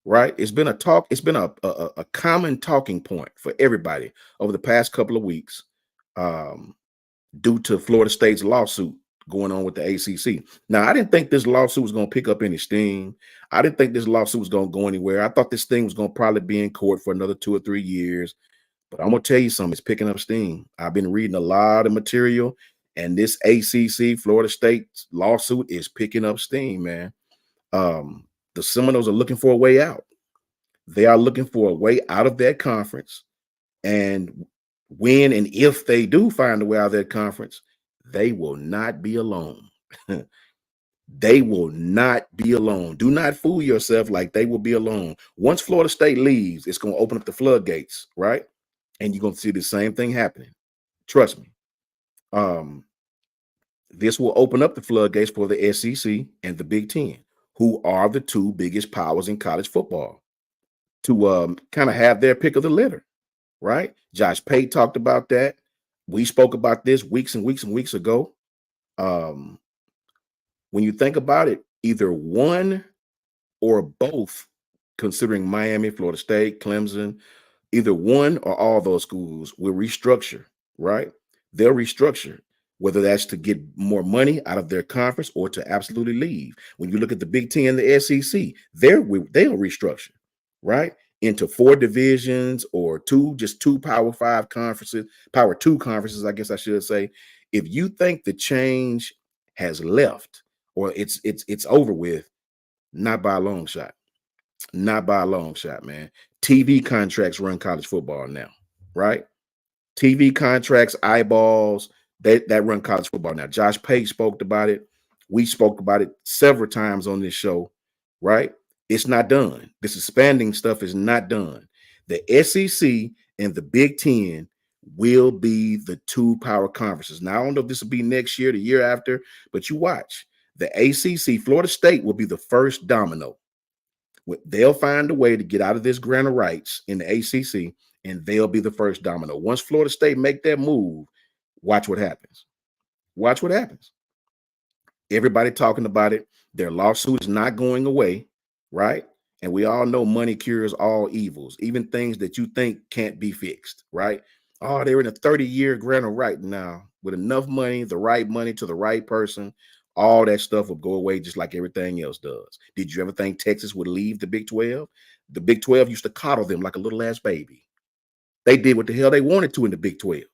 right? It's been a common talking point for everybody over the past couple of weeks, due to Florida State's lawsuit going on with the ACC. Now, I didn't think this lawsuit was going to pick up any steam. I didn't think this lawsuit was going to go anywhere. I thought this thing was going to probably be in court for another 2 or 3 years. But I'm going to tell you something, it's picking up steam. I've been reading a lot of material, and this ACC Florida State lawsuit is picking up steam, man. The Seminoles are looking for a way out. They are looking for a way out of that conference. And when and if they do find a way out of that conference, they will not be alone. They will not be alone. Do not fool yourself like they will be alone. Once Florida State leaves, it's going to open up the floodgates, right? And you're going to see the same thing happening. Trust me. This will open up the floodgates for the SEC and the Big Ten, who are the two biggest powers in college football, to kind of have their pick of the litter, right? Josh Pate talked about that. We spoke about this weeks and weeks and weeks ago. When you think about it, either one or both, considering Miami, Florida State, Clemson, either one or all those schools will restructure, right? They'll restructure, whether that's to get more money out of their conference or to absolutely leave. When you look at the Big Ten and the SEC, they'll restructure, right? Into 4 divisions or just two Power 5 conferences, Power 2 conferences, I guess I should say. If you think the change has left or it's over with, not by a long shot. Not by a long shot, man. TV contracts run college football now, right? TV contracts, eyeballs, that run college football now. Josh Page spoke about it. We spoke about it several times on this show, right? It's not done. This expanding stuff is not done. The SEC and the Big Ten will be the 2 power conferences. Now, I don't know if this will be next year, the year after, but you watch. The ACC, Florida State will be the first domino. They'll find a way to get out of this grant of rights in the ACC, and they'll be the first domino. Once Florida State make that move, watch what happens. Watch what happens. Everybody talking about it. Their lawsuit is not going away, right? And we all know money cures all evils, even things that you think can't be fixed, right? Oh, they're in a 30-year grant of right now. With enough money, the right money to the right person, all that stuff will go away just like everything else does. Did you ever think Texas would leave the Big 12? The Big 12 used to coddle them like a little ass baby. They did what the hell they wanted to in the Big 12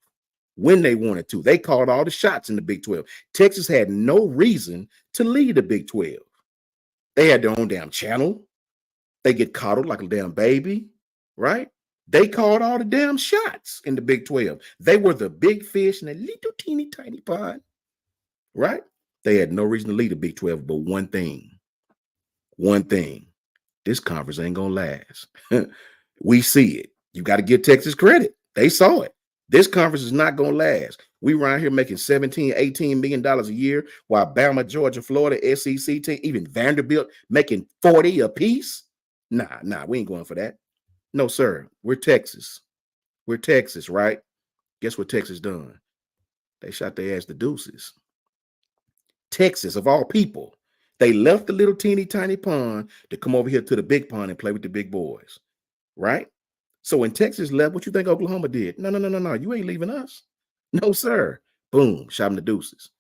when they wanted to. They called all the shots in the Big 12. Texas had no reason to lead the Big 12. They had their own damn channel. They get coddled like a damn baby, right? They called all the damn shots in the Big 12. They were the big fish in a little teeny tiny pond, right? They had no reason to lead the Big 12, but one thing. This conference ain't going to last. We see it. You got to give Texas credit. They saw it. This conference is not going to last. We around here making $17, $18 million a year, while Bama, Georgia, Florida, SEC team, even Vanderbilt making 40 apiece. Nah, we ain't going for that. No, sir. We're Texas. We're Texas, right? Guess what Texas done? They shot their ass the deuces. Texas, of all people, they left the little teeny tiny pond to come over here to the big pond and play with the big boys, right? So when Texas left, what you think Oklahoma did? No. You ain't leaving us. No, sir. Boom, shot them the deuces.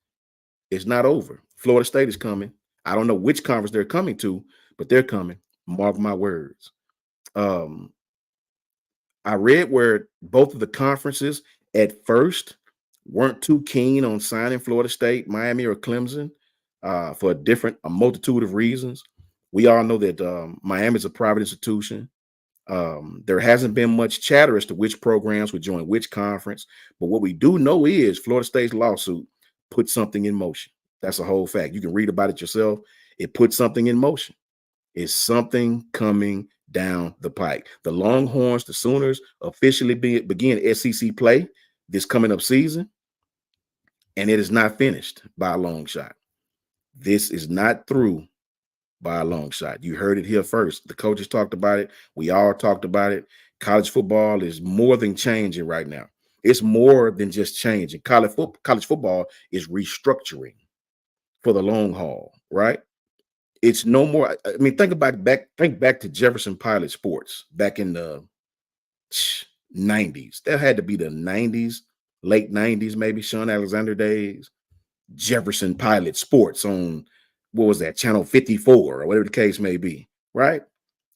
It's not over. Florida State is coming. I don't know which conference they're coming to, but they're coming. Mark my words. I read where both of the conferences at first weren't too keen on signing Florida State, Miami, or Clemson for a multitude of reasons. We all know that Miami is a private institution. There hasn't been much chatter as to which programs would join which conference. But what we do know is Florida State's lawsuit put something in motion. That's a whole fact. You can read about it yourself. It put something in motion. It's something coming down the pike. The Longhorns, the Sooners, officially begin SEC play this coming up season, and it is not finished by a long shot. This is not through by a long shot. You heard it here first. The coaches talked about it. We all talked about it. College football is more than changing right now. It's more than just changing. College football is restructuring for the long haul, right? It's no more. I mean, think back to Jefferson Pilot Sports back in the 90s. That had to be the 90s, late 90s, maybe Sean Alexander days. Jefferson Pilot Sports on, what was that, Channel 54 or whatever the case may be, right?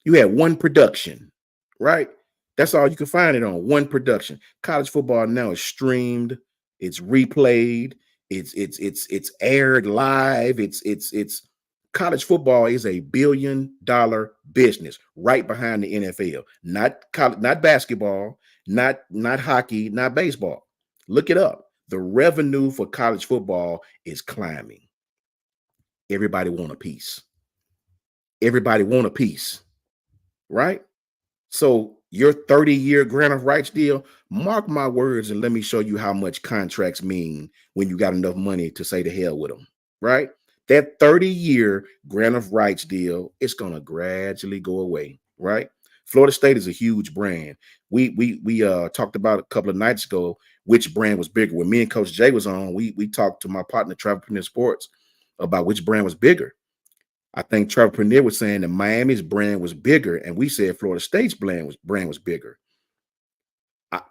You had one production, right? That's all you can find it on, one production. College football now is streamed, it's replayed, it's aired live, it's college football is a $1 billion business right behind the NFL. Not basketball, not hockey, not baseball. Look it up. The revenue for college football is climbing. Everybody want a piece. Everybody want a piece, right? So your 30-year grant of rights deal, mark my words and let me show you how much contracts mean when you got enough money to say to hell with them, right? That 30-year grant of rights deal, it's going to gradually go away, right? Florida State is a huge brand. We talked about a couple of nights ago which brand was bigger. When me and Coach Jay was on, we talked to my partner, Travelpreneur Sports. about which brand was bigger. I think Trevor Purnier was saying that Miami's brand was bigger, and we said Florida State's brand was bigger.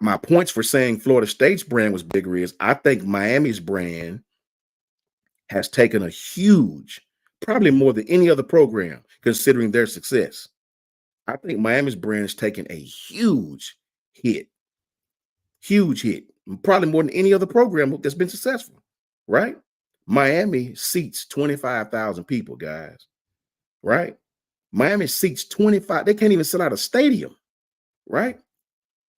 My points for saying Florida State's brand was bigger is I think Miami's brand has taken a huge, probably more than any other program, considering their success. I think Miami's brand has taken a huge hit, probably more than any other program that's been successful, right? Miami seats 25,000 people, guys, right? Miami seats 25. They can't even sell out a stadium, right?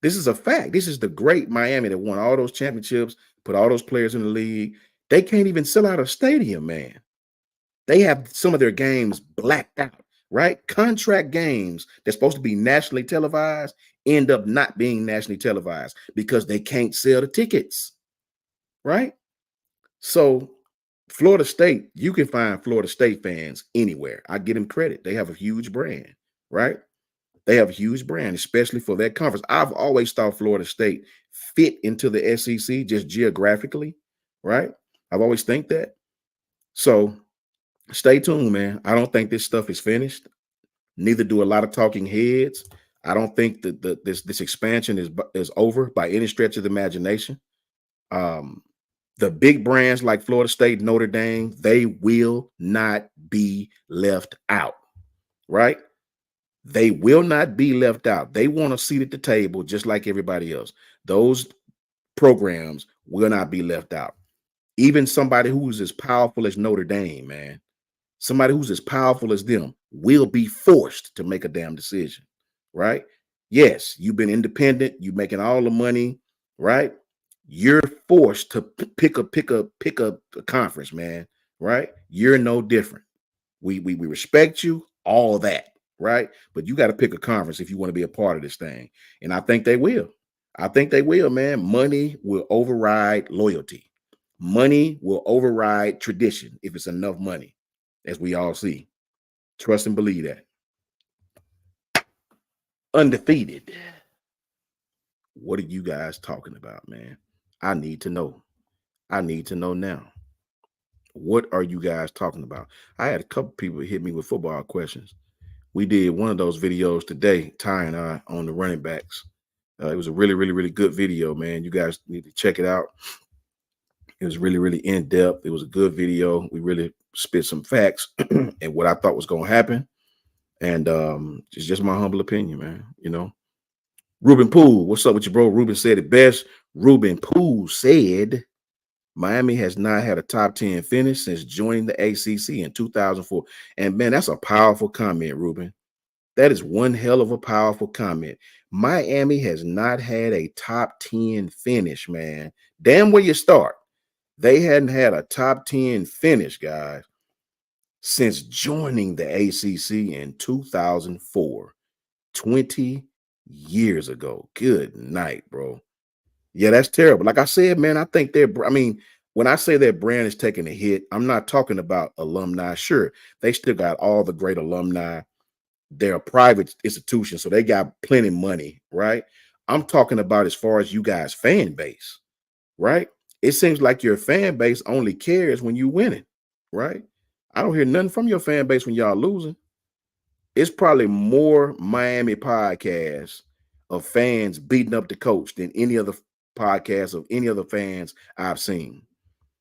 This is a fact. This is the great Miami that won all those championships, put all those players in the league. They can't even sell out a stadium, man. They have some of their games blacked out, right? Contract games that's supposed to be nationally televised end up not being nationally televised because they can't sell the tickets, right? So Florida State, you can find Florida State fans anywhere. I give them credit. They have a huge brand, right? They have a huge brand, especially for that conference. I've always thought Florida State fit into the SEC just geographically, right? I've always think that. So stay tuned, man. I don't think this stuff is finished. Neither do a lot of talking heads. I don't think that this expansion is over by any stretch of the imagination. The big brands like Florida State, Notre Dame, they will not be left out, right? They will not be left out. They want a seat at the table just like everybody else. Those programs will not be left out. Even somebody who's as powerful as Notre Dame, man, somebody who's as powerful as them will be forced to make a damn decision, right? Yes, you've been independent. You're making all the money, right? You're forced to pick a conference, man, right? You're no different. We respect you, all that, right? But you got to pick a conference if you want to be a part of this thing. And I think they will. I think they will, man. Money will override loyalty. Money will override tradition if it's enough money, as we all see. Trust and believe that. Undefeated. What are you guys talking about, man? I need to know. I need to know now. What are you guys talking about? I had a couple people hit me with football questions. We did one of those videos today, Ty and I, on the running backs. It was a really, really, really good video, man. You guys need to check it out. It was really, really in-depth. It was a good video. We really spit some facts and what I thought was going to happen. And it's just my humble opinion, man. You know, Ruben Poole, what's up with you, bro? Ruben said it best. Ruben Poole said Miami has not had a top 10 finish since joining the ACC in 2004. And, man, that's a powerful comment, Ruben. That is one hell of a powerful comment. Miami has not had a top 10 finish, man. Damn where you start. They hadn't had a top 10 finish, guys, since joining the ACC in 2004, 20 years ago. Good night, bro. Yeah, that's terrible. Like I said, man, I think when I say their brand is taking a hit, I'm not talking about alumni. Sure, they still got all the great alumni. They're a private institution, so they got plenty of money, right? I'm talking about as far as you guys' fan base, right? It seems like your fan base only cares when you winning, right? I don't hear nothing from your fan base when y'all losing. It's probably more Miami podcasts of fans beating up the coach than any other podcast of any other fans I've seen.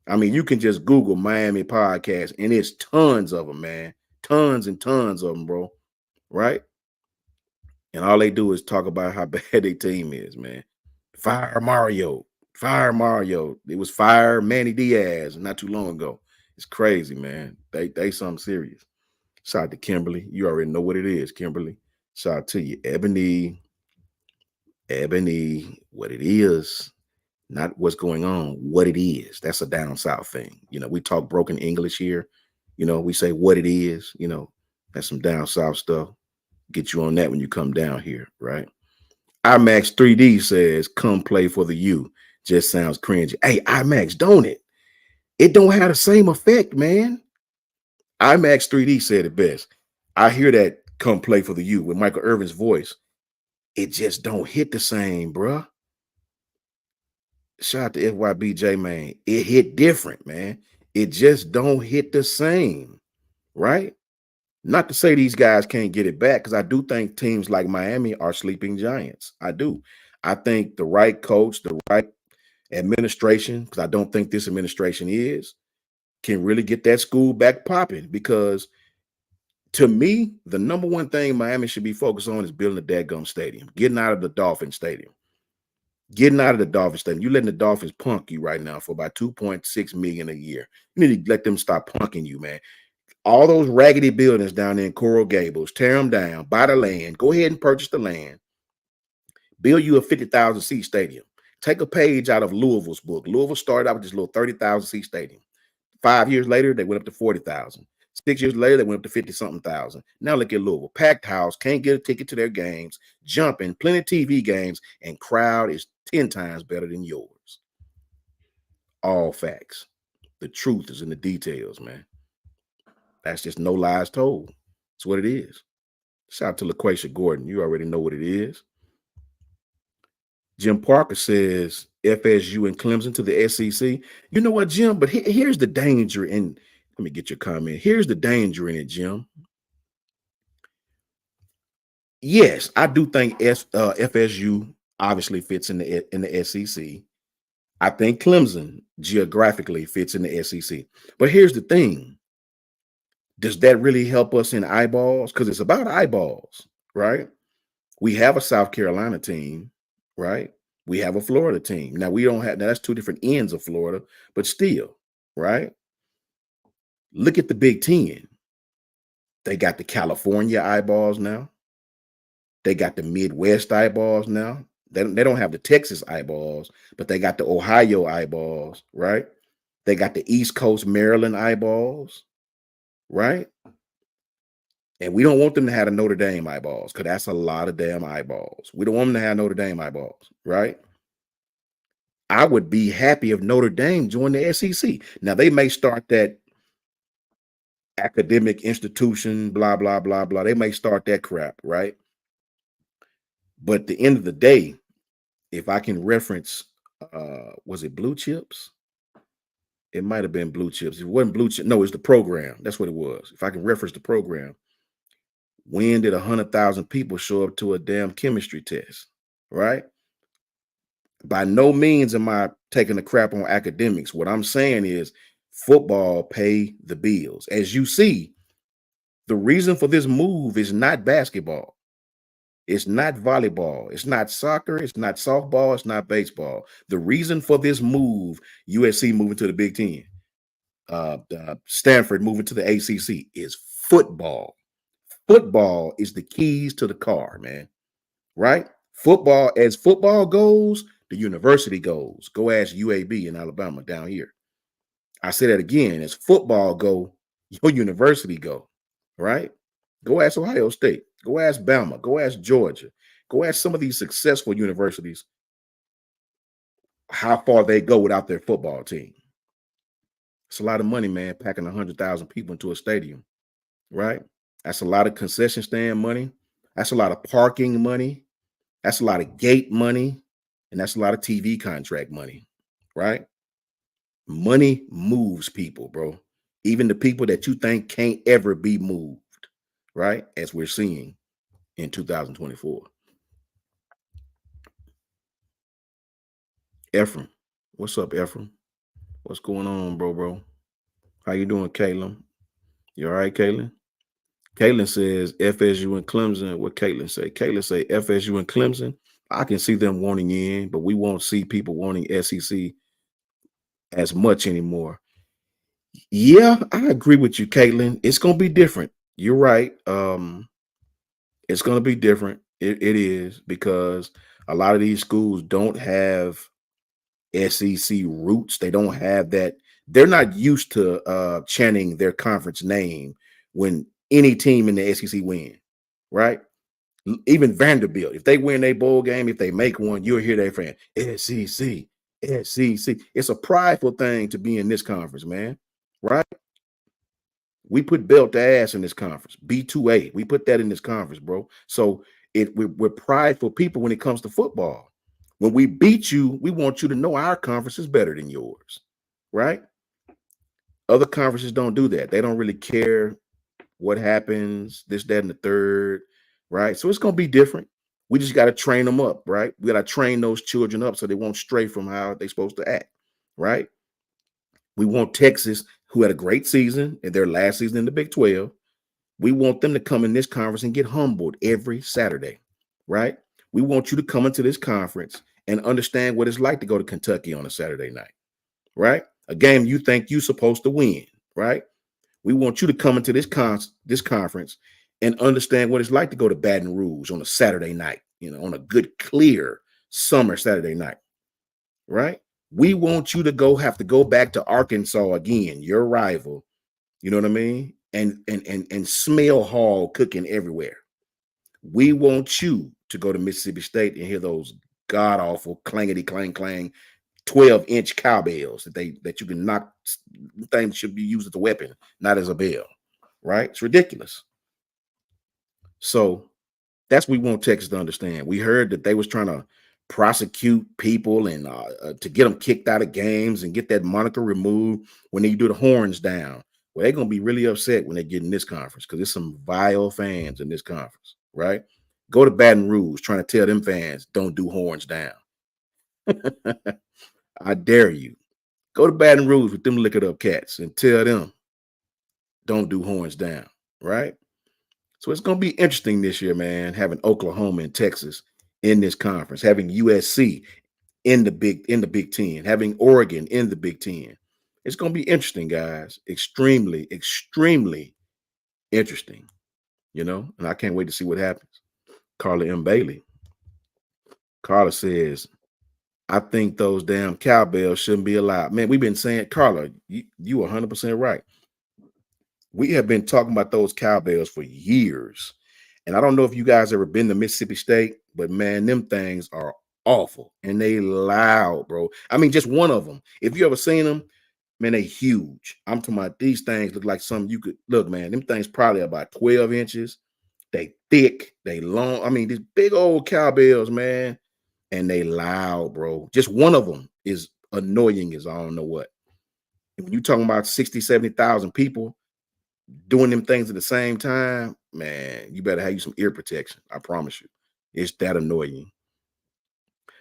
I mean, you can just Google Miami podcasts, and it's tons of them, man. Tons and tons of them, bro. Right? And all they do is talk about how bad their team is, man. Fire Mario. Fire Mario. It was fire Manny Diaz not too long ago. It's crazy, man. They something serious. Shout out to Kimberly. You already know what it is, Kimberly. Shout out to you. Ebony, what it is. Not what's going on, what it is. That's a down south thing. You know, we talk broken English here. You know, we say what it is. You know, that's some down south stuff. Get you on that when you come down here, right? IMAX 3D says, come play for the U. Just sounds cringy. Hey, IMAX, don't it? It don't have the same effect, man. IMAX 3D said it best. I hear that come play for the U with Michael Irvin's voice. It just don't hit the same, bruh. Shout out to FYBJ, man. It hit different, man. It just don't hit the same, right? Not to say these guys can't get it back, because I do think teams like Miami are sleeping giants. I do. I think the right coach, the right administration, because I don't think this administration can really get that school back popping. Because to me, the number one thing Miami should be focused on is building a dadgum stadium, getting out of the Dolphin Stadium. Getting out of the Dolphins stadium. You're letting the Dolphins punk you right now for about $2.6 million a year. You need to let them stop punking you, man. All those raggedy buildings down there in Coral Gables, tear them down, buy the land, go ahead and purchase the land, build you a 50,000 seat stadium. Take a page out of Louisville's book. Louisville started out with this little 30,000 seat stadium. 5 years later, they went up to 40,000. 6 years later, they went up to 50-something thousand. Now look at Louisville. Packed house, can't get a ticket to their games, jumping, plenty of TV games, and crowd is 10 times better than yours. All facts. The truth is in the details, man. That's just no lies told. That's what it is. Shout out to LaQuisha Gordon. You already know what it is. Jim Parker says FSU and Clemson to the SEC. You know what, Jim? But here's the danger in. Let me get your comment. Here's the danger in it, Jim. Yes, I do think FSU obviously fits in the SEC. I think Clemson geographically fits in the SEC. But here's the thing. Does that really help us in eyeballs? Because it's about eyeballs, right? We have a South Carolina team, right? We have a Florida team. Now, we don't have, now that's two different ends of Florida, but still, right? Look at the Big Ten. They got the California eyeballs now. They got the Midwest eyeballs now. They don't have the Texas eyeballs, but they got the Ohio eyeballs, right? They got the East Coast Maryland eyeballs, right? And we don't want them to have the Notre Dame eyeballs, because that's a lot of damn eyeballs. We don't want them to have Notre Dame eyeballs, right? I would be happy if Notre Dame joined the SEC. Now, they may start that academic institution, blah, blah, blah, blah. They may start that crap, right? But at the end of the day, if I can reference, was it Blue Chips? It might have been Blue Chips. It wasn't Blue Chips. No, it's the program. That's what it was. If I can reference the program, when did 100,000 people show up to a damn chemistry test, right? By no means am I taking a crap on academics. What I'm saying is football pay the bills. As you see, the reason for this move is not basketball. It's not volleyball. It's not soccer. It's not softball. It's not baseball. The reason for this move, USC moving to the Big Ten, Stanford moving to the ACC, is football. Football is the keys to the car, man. Right? Football, as football goes, the university goes. Go ask UAB in Alabama down here. I say that again. As football go, your university go. Right? Go ask Ohio State. Go ask Bama. Go ask Georgia. Go ask some of these successful universities how far they go without their football team. It's a lot of money, man, packing 100,000 people into a stadium, right? That's a lot of concession stand money. That's a lot of parking money. That's a lot of gate money. And that's a lot of TV contract money, right? Money moves people, bro. Even the people that you think can't ever be moved. Right? As we're seeing in 2024. Ephraim. What's up, Ephraim? What's going on, bro? How you doing, Caitlin? You all right, Caitlin? Caitlin says FSU and Clemson. What Caitlin say? Caitlin say FSU and Clemson. I can see them wanting in, but we won't see people wanting SEC as much anymore. Yeah, I agree with you, Caitlin. It's going to be different. You're right. It's going to be different. It is, because a lot of these schools don't have SEC roots. They don't have that. They're not used to chanting their conference name when any team in the SEC win, right? Even Vanderbilt, if they win a bowl game, if they make one, you'll hear their fan, SEC, SEC. It's a prideful thing to be in this conference, man, right? We put belt to ass in this conference, B2A. We put that in this conference, bro. So we're prideful people when it comes to football. When we beat you, we want you to know our conference is better than yours, right? Other conferences don't do that. They don't really care what happens, this, that, and the third, right? So it's going to be different. We just got to train them up, right? We got to train those children up so they won't stray from how they're supposed to act, right? We want Texas, who had a great season in their last season in the Big 12. We want them to come in this conference and get humbled every Saturday, right? We want you to come into this conference and understand what it's like to go to Kentucky on a Saturday night, right? A game you think you're supposed to win, right? We want you to come into this conference and understand what it's like to go to Baton Rouge on a Saturday night, on a good, clear summer Saturday night, right? We want you to have to go back to Arkansas again, your rival, you know what I mean? And smell Hall cooking everywhere. We want you to go to Mississippi State and hear those god-awful clangety clang clang 12-inch cowbells that you can knock. Things should be used as a weapon, not as a bell, right? It's ridiculous. So that's what we want Texas to understand. We heard that they was trying to prosecute people and to get them kicked out of games and get that moniker removed when they do the horns down. Well, they're going to be really upset when they get in this conference because there's some vile fans in this conference, right? Go to Baton Rouge trying to tell them fans, don't do horns down. I dare you. Go to Baton Rouge with them lick it up cats and tell them, don't do horns down, right? So it's going to be interesting this year, man, having Oklahoma and Texas in this conference, having USC in the Big Ten, having Oregon in the Big Ten. It's going to be interesting, guys. Extremely, extremely interesting, and I can't wait to see what happens. Carla M. Bailey. Carla says, I think those damn cowbells shouldn't be allowed. Man, we've been saying, Carla, you 100% right. We have been talking about those cowbells for years. And I don't know if you guys ever been to Mississippi State, but man, them things are awful. And they loud, bro. I mean, just one of them. If you ever seen them, man, they huge. I'm talking about these things look like something you could look, man. Them things probably about 12 inches. They thick, they long. I mean, these big old cowbells, man. And they loud, bro. Just one of them is annoying as I don't know what. And when you're talking about 60, 70,000 people doing them things at the same time, man, you better have you some ear protection. I promise you. It's that annoying.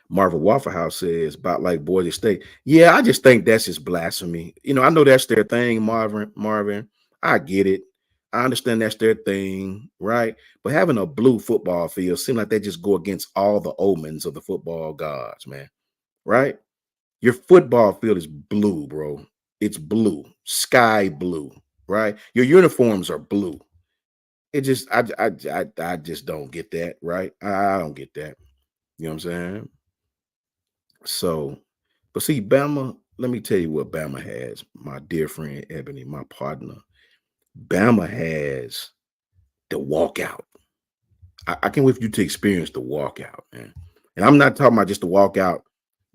Marvin Waffle House says about like Boise State. Yeah, I just think that's just blasphemy. I know that's their thing, Marvin. I get it. I understand that's their thing, right? But having a blue football field seems like they just go against all the omens of the football gods, man, right? Your football field is blue, bro. It's blue, sky blue, right? Your uniforms are blue. It just, I just don't get that, right? I don't get that. You know what I'm saying? So, but see, Bama, let me tell you what Bama has, my dear friend Ebony, my partner. Bama has the walkout. I can't wait for you to experience the walkout, man. And I'm not talking about just the walkout,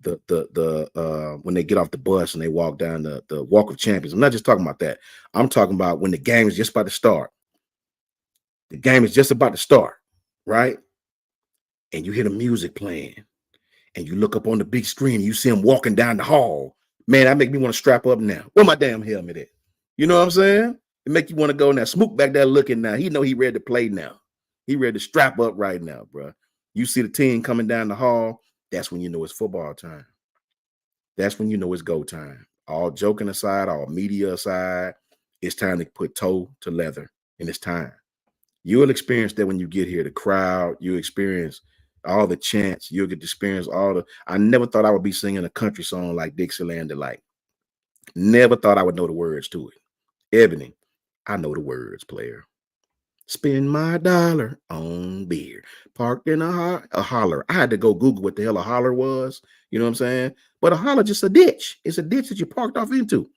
the when they get off the bus and they walk down the Walk of Champions. I'm not just talking about that. I'm talking about when the game is just about to start. The game is just about to start, right? And you hear the music playing, and you look up on the big screen, and you see him walking down the hall. Man, that make me want to strap up now. Where my damn helmet at? You know what I'm saying? It make you want to go now. Smook back there looking now. He know he ready to play now. He ready to strap up right now, bro. You see the team coming down the hall, that's when you know it's football time. That's when you know it's go time. All joking aside, all media aside, it's time to put toe to leather, and it's time. You'll experience that when you get here. The crowd, you experience all the chants. You'll get to experience all the. I never thought I would be singing a country song like Dixieland Delight. Never thought I would know the words to it. Ebony, I know the words, player. Spend my dollar on beer. Parked in a holler. I had to go Google what the hell a holler was. You know what I'm saying? But a holler just a ditch. It's a ditch that you parked off into.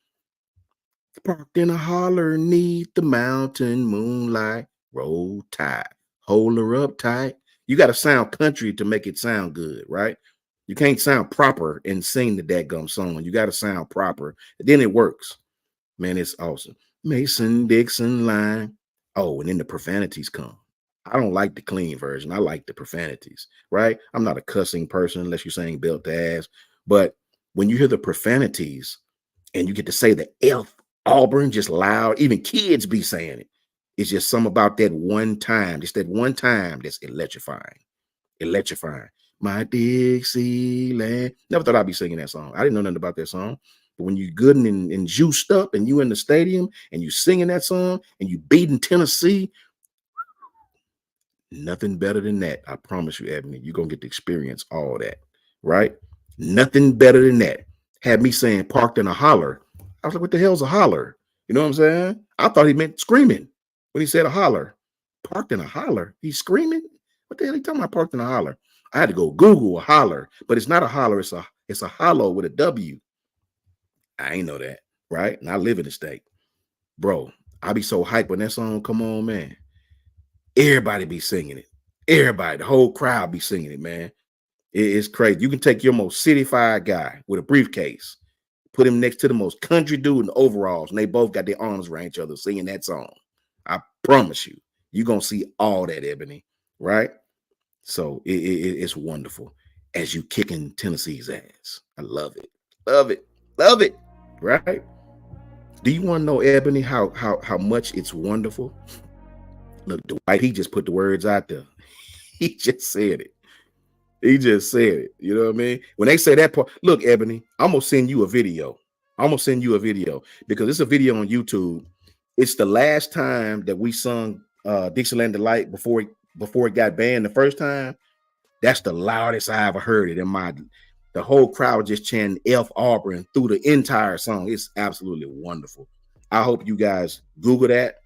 Parked in a holler neath the mountain moonlight. Roll tide. Hold her up tight. You got to sound country to make it sound good, right? You can't sound proper and sing the dadgum song. You got to sound proper. Then it works. Man, it's awesome. Mason Dixon line. Oh, and then the profanities come. I don't like the clean version. I like the profanities, right? I'm not a cussing person unless you're saying belt to ass. But when you hear the profanities and you get to say the F Auburn, just loud. Even kids be saying it. It's just something about that one time, just that one time that's electrifying. Electrifying. My Dixieland. Never thought I'd be singing that song. I didn't know nothing about that song. But when you good and juiced up and you in the stadium and you singing that song and you beating Tennessee, nothing better than that. I promise you, Ebony, you're going to get to experience all that, right? Nothing better than that. Had me saying parked in a holler. I was like, what the hell's a holler? You know what I'm saying? I thought he meant screaming when he said a holler. Parked in a holler? He's screaming? What the hell he talking about parked in a holler? I had to go Google a holler, but it's not a holler. It's a hollow with a W. I ain't know that, right? And I live in the state. Bro, I be so hyped when that song come on, man. Everybody be singing it. Everybody, the whole crowd be singing it, man. It's crazy. You can take your most city-fied guy with a briefcase, put him next to the most country dude in overalls, and they both got their arms around each other singing that song. I promise you, you're going to see all that, Ebony, right? So it's wonderful as you kicking Tennessee's ass. I love it. Love it. Love it. Right? Do you want to know, Ebony, how much it's wonderful? Look, Dwight, he just put the words out there. He just said it. He just said it. You know what I mean? When they say that part, look, Ebony, I'm going to send you a video. I'm going to send you a video because it's a video on YouTube. It's the last time that we sung Dixieland Delight before it got banned the first time. That's the loudest I ever heard it. The whole crowd just chanting F Auburn through the entire song. It's absolutely wonderful. I hope you guys Google that.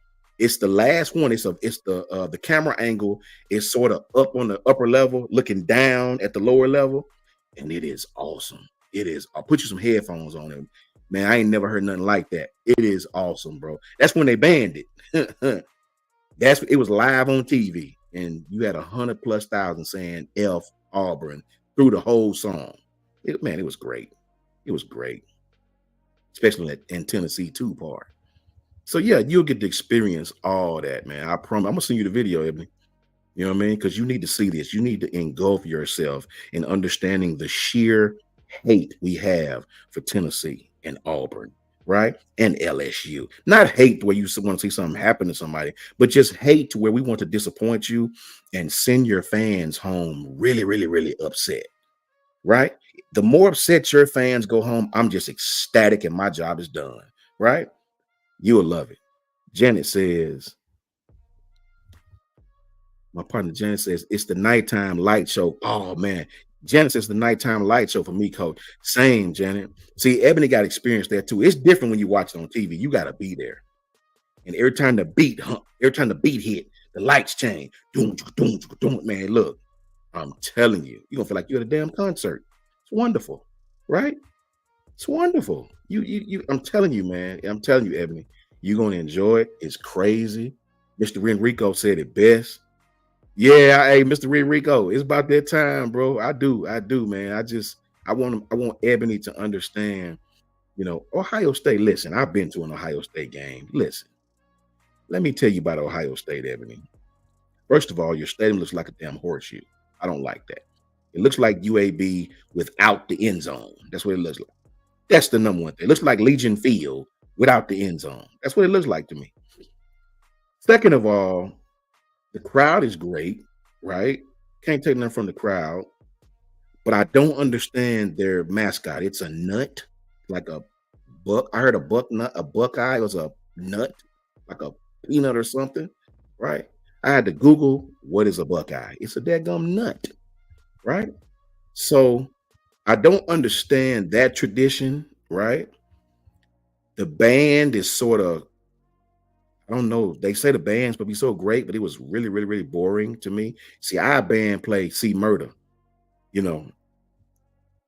It's the last one. It's the camera angle is sort of up on the upper level, looking down at the lower level, and it is awesome. It is. I'll put you some headphones on it, man. I ain't never heard nothing like that. It is awesome, bro. That's when they banned it. It was live on TV, and you had 100,000+ saying F Auburn through the whole song. It was great. It was great, especially in Tennessee 2 part. So yeah, you'll get to experience all that, man. I promise. I'm gonna send you the video, Ebony. You know what I mean? Because you need to see this. You need to engulf yourself in understanding the sheer hate we have for Tennessee and Auburn, right? And LSU. Not hate where you want to see something happen to somebody, but just hate to where we want to disappoint you and send your fans home really, really, really upset, right? The more upset your fans go home, I'm just ecstatic and my job is done, right? You will love it. Janet says, my partner Janet says, it's the nighttime light show. Oh, man. Janet says the nighttime light show for me, Coach. Same, Janet. See, Ebony got experience there, too. It's different when you watch it on TV. You got to be there. And every time the beat hit, the lights change. Doom, doom, doom. Man, look, I'm telling you, you're going to feel like you're at a damn concert. It's wonderful, right? It's wonderful. I'm telling you, man. I'm telling you, Ebony, you're going to enjoy it. It's crazy. Mr. Enrico said it best. Yeah, hey, Mr. Enrico, it's about that time, bro. I do, man. I want Ebony to understand, Ohio State. Listen, I've been to an Ohio State game. Listen, let me tell you about Ohio State, Ebony. First of all, your stadium looks like a damn horseshoe. I don't like that. It looks like UAB without the end zone. That's what it looks like. That's the number one thing. It looks like Legion Field without the end zone. That's what it looks like to me. Second of all, the crowd is great, right? Can't take nothing from the crowd. But I don't understand their mascot. It's a nut, like a buck. I heard a buckeye was a nut, like a peanut or something, right? I had to Google what is a buckeye. It's a dadgum nut, right? So I don't understand that tradition, right? The band is sort of, I don't know. They say the band's would be so great, but it was really, really, really boring to me. See, our band played See Murder,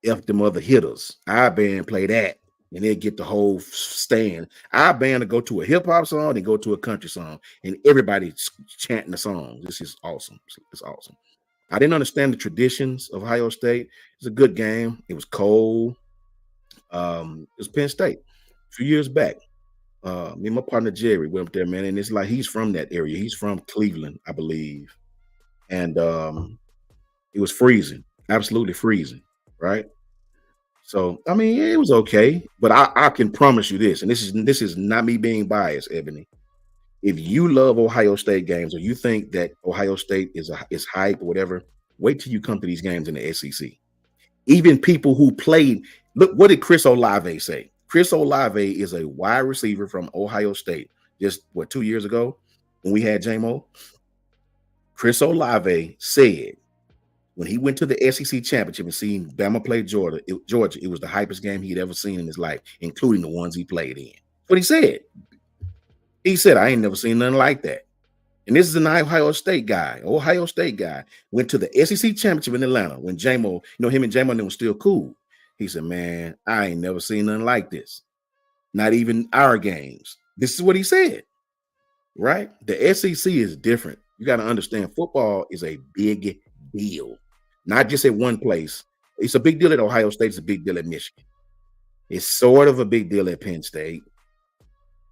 F them other hitters. Our band play that, and they get the whole stand. Our band to go to a hip hop song and go to a country song, and everybody's chanting the song. This is awesome. It's awesome. I didn't understand the traditions of Ohio State. It was a good game. It was cold. It was Penn State a few years back. Me and my partner Jerry went up there, man, and it's like he's from that area. He's from Cleveland, I believe. And it was freezing, absolutely freezing, right? So I mean, it was okay, but I can promise you this, and this is not me being biased, Ebony. If you love Ohio State games, or you think that Ohio State is hype or whatever, wait till you come to these games in the SEC. Even people who played, look, what did Chris Olave say? Chris Olave is a wide receiver from Ohio State. Just 2 years ago when we had JMO? Chris Olave said when he went to the SEC championship and seen Bama play Georgia, it was the hypest game he'd ever seen in his life, including the ones he played in. What he said. He said, I ain't never seen nothing like that. And this is an Ohio State guy. Went to the SEC championship in Atlanta when JMO, him and JMO was still cool. He said, man, I ain't never seen nothing like this. Not even our games. This is what he said, right? The SEC is different. You got to understand football is a big deal, not just at one place. It's a big deal at Ohio State. It's a big deal at Michigan. It's sort of a big deal at Penn State.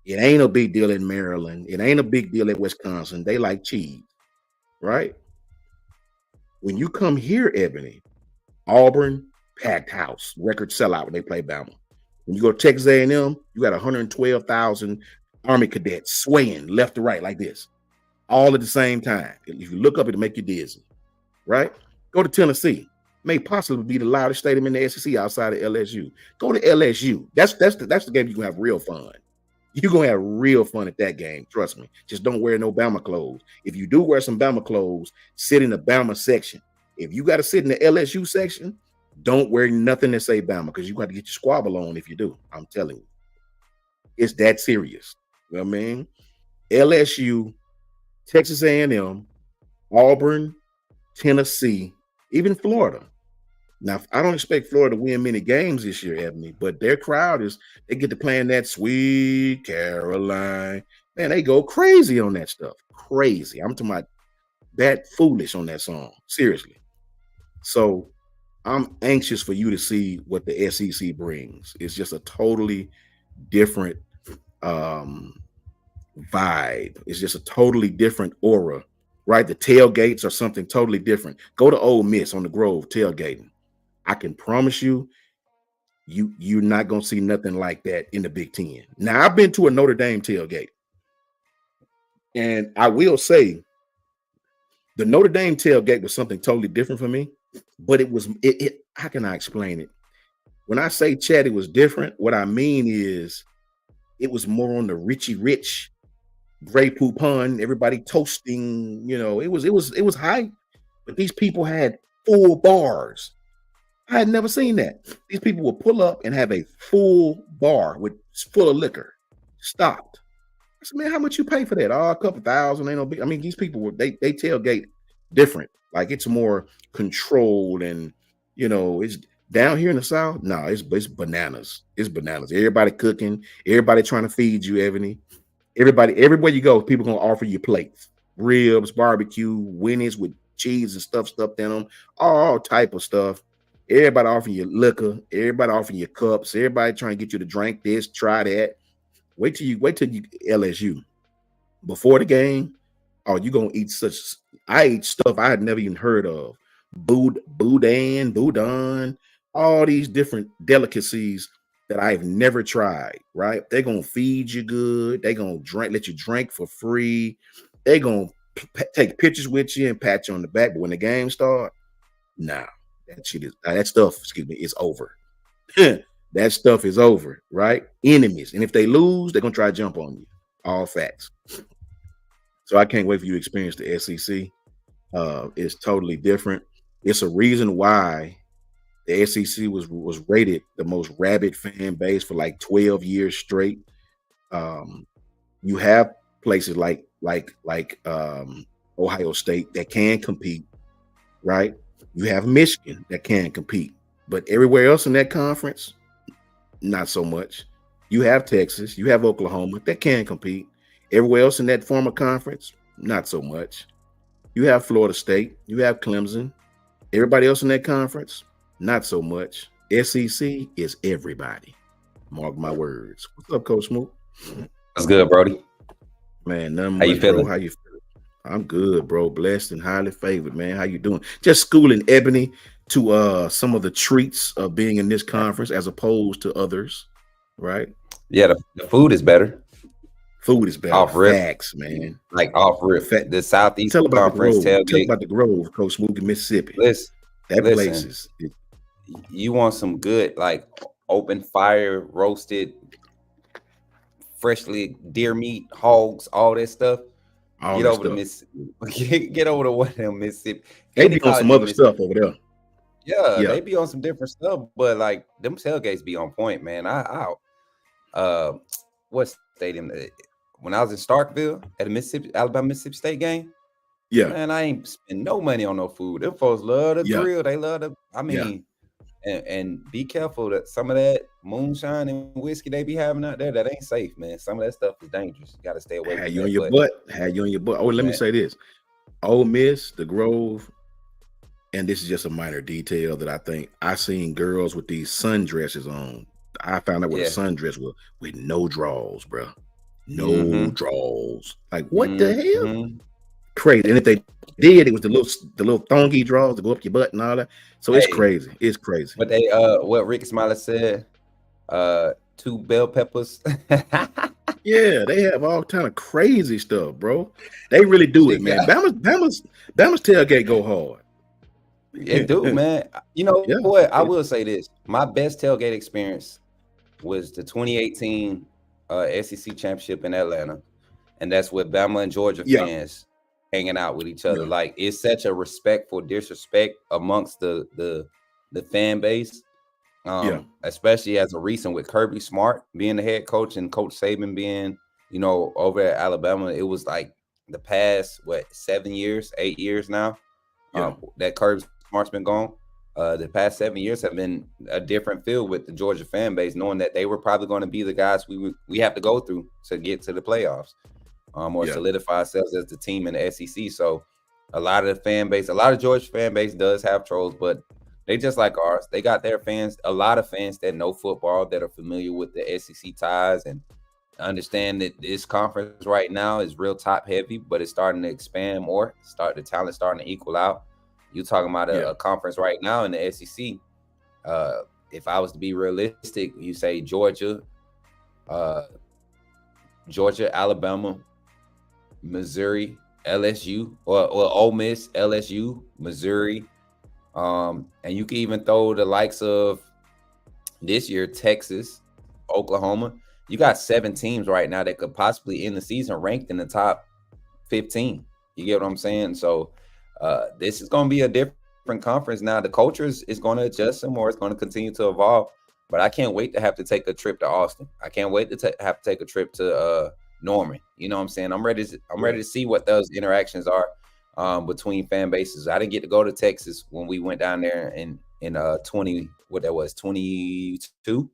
It ain't a big deal in Maryland. It ain't a big deal at Wisconsin. They like cheese, right? When you come here, Ebony, Auburn, packed house, record sellout when they play Bama. When you go to Texas A&M, you got 112,000 Army cadets swaying left to right like this, all at the same time. If you look up, it'll make you dizzy, right? Go to Tennessee. May possibly be the loudest stadium in the SEC outside of LSU. Go to LSU. That's the game you can have real fun. You're going to have real fun at that game. Trust me. Just don't wear no Bama clothes. If you do wear some Bama clothes, sit in the Bama section. If you got to sit in the LSU section, don't wear nothing that say Bama because you got to get your squabble on if you do. I'm telling you. It's that serious. You know what I mean? LSU, Texas A&M, Auburn, Tennessee, even Florida. Now, I don't expect Florida to win many games this year, Ebony, but their crowd they get to playing that Sweet Caroline. Man, they go crazy on that stuff. Crazy. I'm talking about that foolish on that song. Seriously. So I'm anxious for you to see what the SEC brings. It's just a totally different vibe. It's just a totally different aura, right? The tailgates are something totally different. Go to Ole Miss on the Grove tailgating. I can promise you're not going to see nothing like that in the Big Ten. Now, I've been to a Notre Dame tailgate, and I will say the Notre Dame tailgate was something totally different for me, but how can I explain it? When I say, Chad, it was different, what I mean is it was more on the Richie Rich, Grey Poupon, everybody toasting, it was hype, but these people had full bars. I had never seen that. These people would pull up and have a full bar full of liquor. Stopped. I said, man, how much you pay for that? Oh, a couple thousand. Ain't no big. I mean, these people they tailgate different. Like it's more controlled and it's down here in the South. No, it's bananas. It's bananas. Everybody cooking. Everybody trying to feed you, Ebony. Everywhere you go, people gonna offer you plates, ribs, barbecue, Winnies with cheese and stuff stuffed in them, all type of stuff. Everybody offering you liquor. Everybody offering you cups. Everybody trying to get you to drink this, try that. Wait till you LSU. Before the game, you're going to eat I ate stuff I had never even heard of. Boudin, all these different delicacies that I've never tried, right? They're going to feed you good. They're going to let you drink for free. They're going to take pictures with you and pat you on the back. But when the game starts, nah. That stuff is over. That stuff is over, right? Enemies. And if they lose, they're going to try to jump on you. All facts. So I can't wait for you to experience the SEC. It's totally different. It's a reason why the SEC was rated the most rabid fan base for like 12 years straight. You have places like Ohio State that can compete, right? You have Michigan that can compete, but everywhere else in that conference, not so much. You have Texas, you have Oklahoma that can compete. Everywhere else in that former conference, not so much. You have Florida State, you have Clemson. Everybody else in that conference, not so much. SEC is everybody. Mark my words. What's up, Coach Smoot? That's good, Brody. Man, nothing How much, you feeling? bro. How you feeling? I'm good, bro. Blessed and highly favored, man. How you doing? Just schooling, Ebony. to some of the treats of being in this conference as opposed to others, right? Yeah, the food is better. Food is better. Off rip. Facts, man. Like off rip. The Southeast Tell about Conference the Grove. tailgate. Tell about the Grove, Coach Smoothie, Mississippi. Listen, place is. You want some good, like open fire, roasted, freshly deer meat, hogs, all that stuff. Get over to Mississippi. Get over to one of them Mississippi. They be on some other stuff over there. Yeah, they be on some different stuff, but like them tailgates be on point, man. What stadium? When I was in Starkville at the Alabama Mississippi State game, man, I ain't spend no money on no food. Them folks love the grill. They love the. I mean, and be careful that some of that moonshine and whiskey they be having out there that ain't safe, man. Some of that stuff is dangerous. You got to stay away. Had you on your butt. Oh, let me say this: Ole Miss, the Grove, and this is just a minor detail that I think I seen girls with these sundresses on. I found out what a sundress was with no drawers, bro. No draws. Like what the hell? Crazy. And if they did, it was the little thongy draws to go up your butt and all that. So it's crazy. It's crazy. But they what Ricky Smiley said, 2 bell peppers. Yeah, they have all kind of crazy stuff, bro. They really do it, man. Bama's tailgate go hard. It do, man. You know what? I will say this. My best tailgate experience was the 2018 SEC championship in Atlanta, and that's with Bama and Georgia fans hanging out with each other. Like it's such a respectful disrespect amongst the fan base, especially as a recent with Kirby Smart being the head coach and Coach Saban being, over at Alabama. It was like the past 8 years now that Kirby Smart's been gone. The past 7 years have been a different feel with the Georgia fan base, knowing that they were probably going to be the guys we have to go through to get to the playoffs, or solidify ourselves as the team in the SEC. So a lot of Georgia fan base does have trolls, but they just like ours. They got their fans, a lot of fans that know football, that are familiar with the SEC ties and understand that this conference right now is real top heavy, but it's starting to expand more. The talent starting to equal out. You're talking about a conference right now in the SEC. If I was to be realistic, you say Georgia, Alabama, Missouri, LSU, or Ole Miss, LSU, Missouri, and you can even throw the likes of this year Texas, Oklahoma. You got 7 teams right now that could possibly end the season ranked in the top 15. You get what I'm saying? So this is going to be a different conference now. The culture is going to adjust some more. It's going to continue to evolve. But I can't wait to have to take a trip to Austin. I can't wait to have to take a trip to Norman. You know what I'm saying? I'm ready to see what those interactions are between fan bases. I didn't get to go to Texas when we went down there in 22.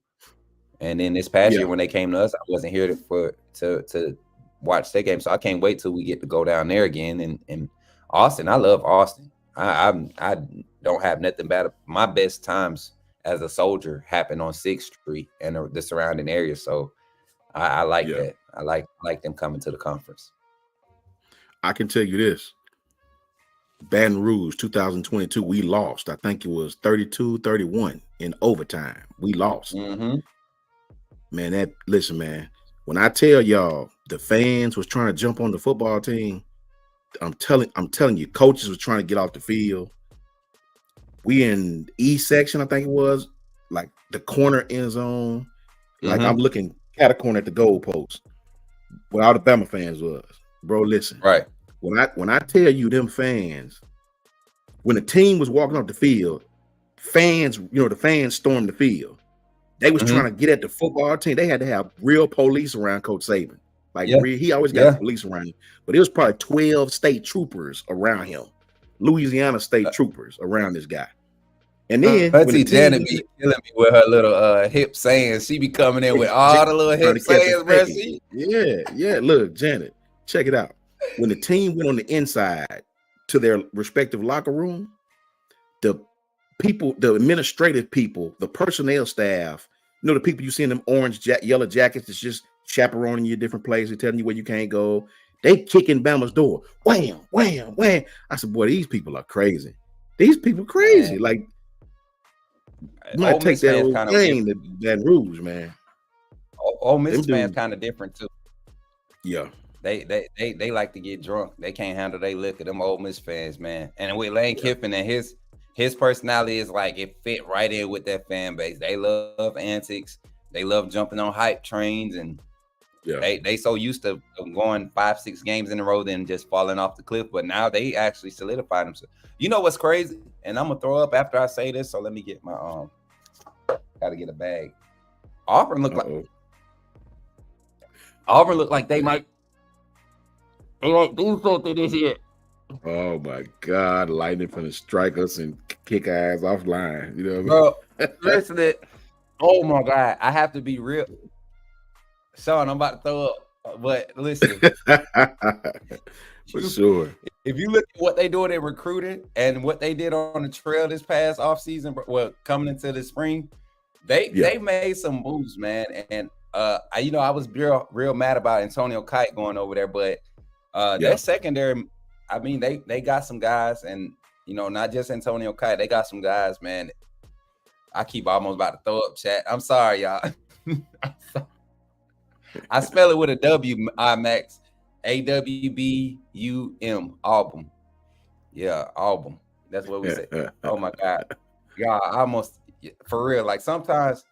And then this past year when they came to us, I wasn't here to watch their game. So I can't wait till we get to go down there again. And Austin, I love Austin. I don't have nothing bad. My best times as a soldier happened on 6th Street and the surrounding area. So I like that. I like them coming to the conference. I can tell you this. Baton Rouge 2022, we lost. I think it was 32-31 in overtime. We lost. Man, listen, man. When I tell y'all the fans was trying to jump on the football team, I'm telling you, coaches was trying to get off the field. We in E section, I think it was, like the corner end zone. Like I'm looking at a corner at the goal post where all the Bama fans was. Bro, listen. Right. When I tell you them fans, when the team was walking off the field, fans, the fans stormed the field. They was trying to get at the football team. They had to have real police around Coach Saban. He always got police around him. But it was probably 12 state troopers around him. Louisiana state troopers around this guy. And then Janet be killing me with her little hip sayings. She be coming in with all the little hip sayings, bro. Yeah. Look, Janet, check it out. When the team went on the inside to their respective locker room, the people, the administrative people, the personnel staff, the people you see in them orange, yellow jackets that's just chaperoning you different places, telling you where you can't go. They kicking Bama's door. Wham, wham, wham. I said, boy, these people are crazy. These people crazy. Like You might take that whole game to Baton Rouge, man. Ole Miss fans kind of different too. Yeah. They like to get drunk. They can't handle their liquor. Them Ole Miss fans, man. And with Lane Kiffin and his personality is like it fit right in with that fan base. They love antics. They love jumping on hype trains, and they so used to going 5-6 games in a row, then just falling off the cliff. But now they actually solidified themselves. You know what's crazy? And I'm gonna throw up after I say this. So let me get my gotta get a bag. Auburn looked like they might. They might do something this year. Oh my God! Lightning finna strike us and kick our ass offline. You know what I mean? Bro, listen. Oh my God! I have to be real, Sean. I'm about to throw up, but listen. For sure. If you look at what they doing in recruiting and what they did on the trail this past offseason, well, coming into the spring, they made some moves, man. And I was real mad about Antonio Kite going over there, but that secondary, I mean, they got some guys, and not just Antonio Kite, they got some guys, man. I keep almost about to throw up, chat. I'm sorry, y'all. I spell it with a W, IMAX. AWBUM, Album. Yeah, Album. That's what we say. Oh my God. Y'all, almost for real. Like sometimes,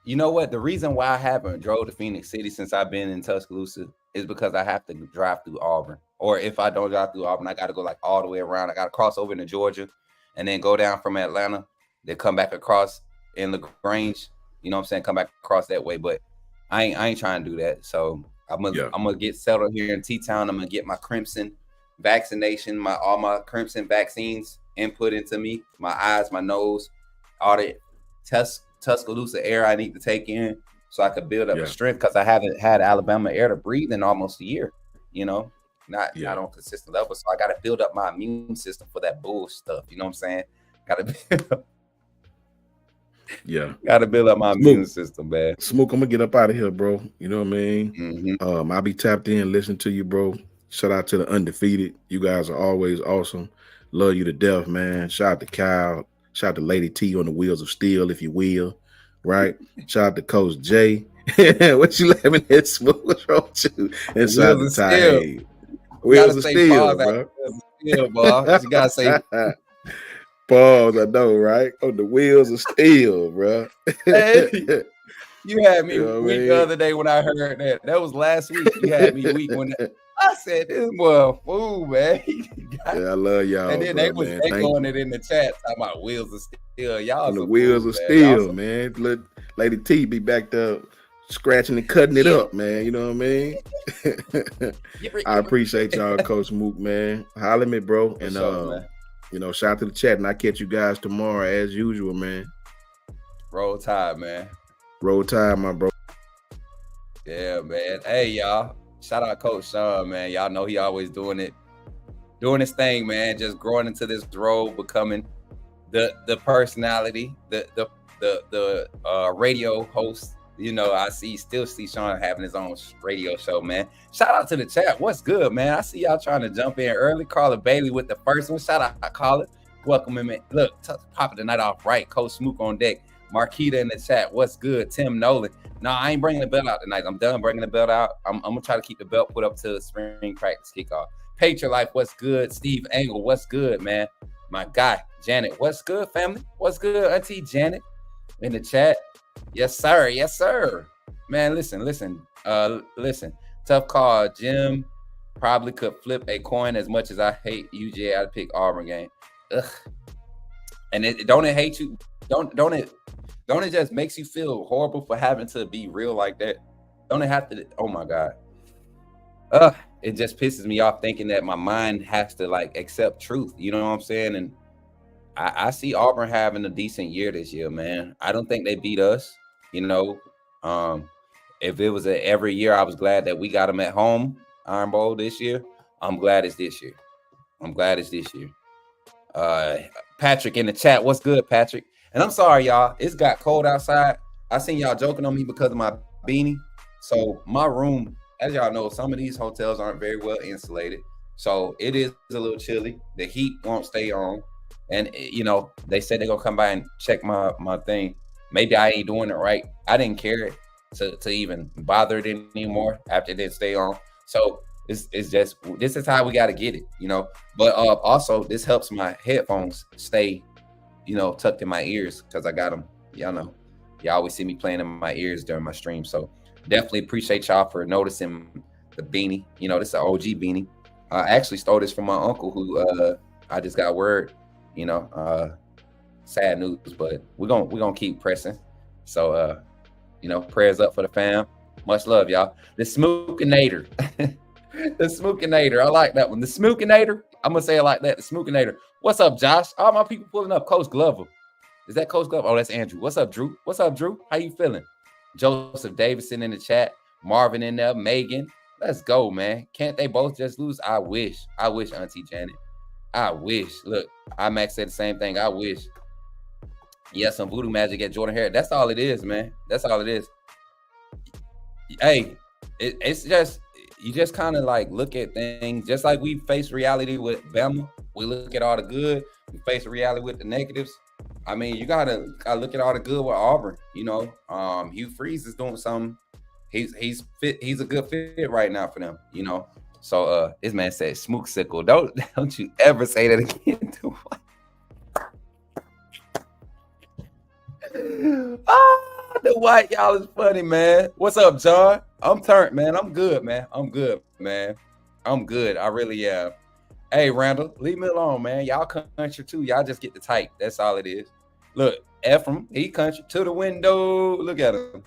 you know what? The reason why I haven't drove to Phoenix City since I've been in Tuscaloosa is because I have to drive through Auburn. Or if I don't drive through Auburn, I got to go like all the way around. I got to cross over into Georgia and then go down from Atlanta, then come back across in LaGrange. You know what I'm saying? Come back across that way. But I ain't trying to do that. So I'm gonna get settled here in T-Town. I'm gonna get my Crimson vaccination, all my Crimson vaccines input into me, my eyes, my nose, all the Tuscaloosa air I need to take in so I could build up a strength, because I haven't had Alabama air to breathe in almost a year, not on consistent level. So I got to build up my immune system for that bull stuff. You know what I'm saying? Got to build up my immune system, man. Smoke, I'm gonna get up out of here, bro. You know what I mean? Mm-hmm. I'll be tapped in, listening to you, bro. Shout out to the Undefeated. You guys are always awesome. Love you to death, man. Shout out to Kyle. Shout out to Lady T on the wheels of steel, if you will. Right? Shout out to Coach J. What you laughing at, Smoke? What's wrong with you? And shout out to Ty. Wheels of steel, bro. You gotta say. Pause, I know, right? On the wheels of steel, bro. Hey, you had me weak the other day when I heard that. That was last week. You had me weak when I said, "This boy a fool, man." I love y'all. And then they going it in the chat talking about wheels of steel. Y'all on the wheels of steel, man. Let Lady T be back there scratching and cutting it up, man. You know what I mean? I appreciate y'all, Coach Mook, man. Holler at me, bro. And shout out to the chat, and I'll catch you guys tomorrow as usual, man. Roll Tide, man. Roll Tide, my bro. Yeah, man. Hey, y'all. Shout out Coach Sean, man. Y'all know he always doing his thing, man. Just growing into this role, becoming the personality, the radio host. I still see Sean having his own radio show, man. Shout out to the chat. What's good, man? I see y'all trying to jump in early. Carla Bailey with the first one. Shout out, Carla. Welcome in, man. Look, popping the night off right. Coach Smook on deck. Marquita in the chat. What's good? Tim Nolan. No, I ain't bringing the belt out tonight. I'm done bringing the belt out. I'm going to try to keep the belt put up to spring practice kickoff. Patriot Life, what's good? Steve Angle, what's good, man? My guy, Janet, what's good, family? What's good, Auntie Janet? In the chat. Yes, sir. Yes, sir. Man, listen. Tough call. Jim probably could flip a coin. As much as I hate UJ, I'd pick Auburn game. Ugh. And don't it hate you? Don't it just makes you feel horrible for having to be real like that? Don't it have to? Oh my God. It just pisses me off thinking that my mind has to accept truth. You know what I'm saying? And I see Auburn having a decent year this year, man. I don't think they beat us. If it was every year, I was glad that we got them at home, Iron Bowl this year. I'm glad it's this year. Patrick in the chat. What's good, Patrick? And I'm sorry, y'all. It's got cold outside. I seen y'all joking on me because of my beanie. So my room, as y'all know, some of these hotels aren't very well insulated. So it is a little chilly. The heat won't stay on. And they said they're gonna come by and check my thing. Maybe I ain't doing it right. I didn't care to even bother it anymore after they stay on. So it's just, this is how we got to get it, But also this helps my headphones stay, tucked in my ears, because I got them. Y'all know, you always see me playing in my ears during my stream. So definitely appreciate y'all for noticing the beanie. This is an OG beanie. I actually stole this from my uncle, who I just got word. Sad news, but we're gonna keep pressing. So prayers up for the fam. Much love, y'all. The Smookinator. The Smookinator. I like that one. The Smookinator. I'm gonna say it like that. The Smookinator. What's up, Josh? All my people pulling up. Coach Glover. Is that Coach Glover? Oh, that's Andrew. What's up, Drew? What's up, Drew? How you feeling? Joseph Davidson in the chat. Marvin in there. Megan. Let's go, man. Can't they both just lose? I wish, Auntie Janet. I wish. Look, IMAX said the same thing. I wish. Yeah, some voodoo magic at Jordan Hare. That's all it is, man. That's all it is. Hey, it's just, you just kind of like look at things, just like we face reality with Bama. We look at all the good. We face reality with the negatives. I mean, you gotta look at all the good with Auburn. Hugh Freeze is doing something. He's fit. He's a good fit right now for them. So this man said smook sickle. Don't you ever say that again to the white y'all is funny, man. What's up, John? I'm turned, man. I'm good, man. I'm good, man. I'm good. I really am. Hey, Randall, leave me alone, man. Y'all country too. Y'all just get the type. That's all it is. Look, Ephraim, he country to the window. Look at him.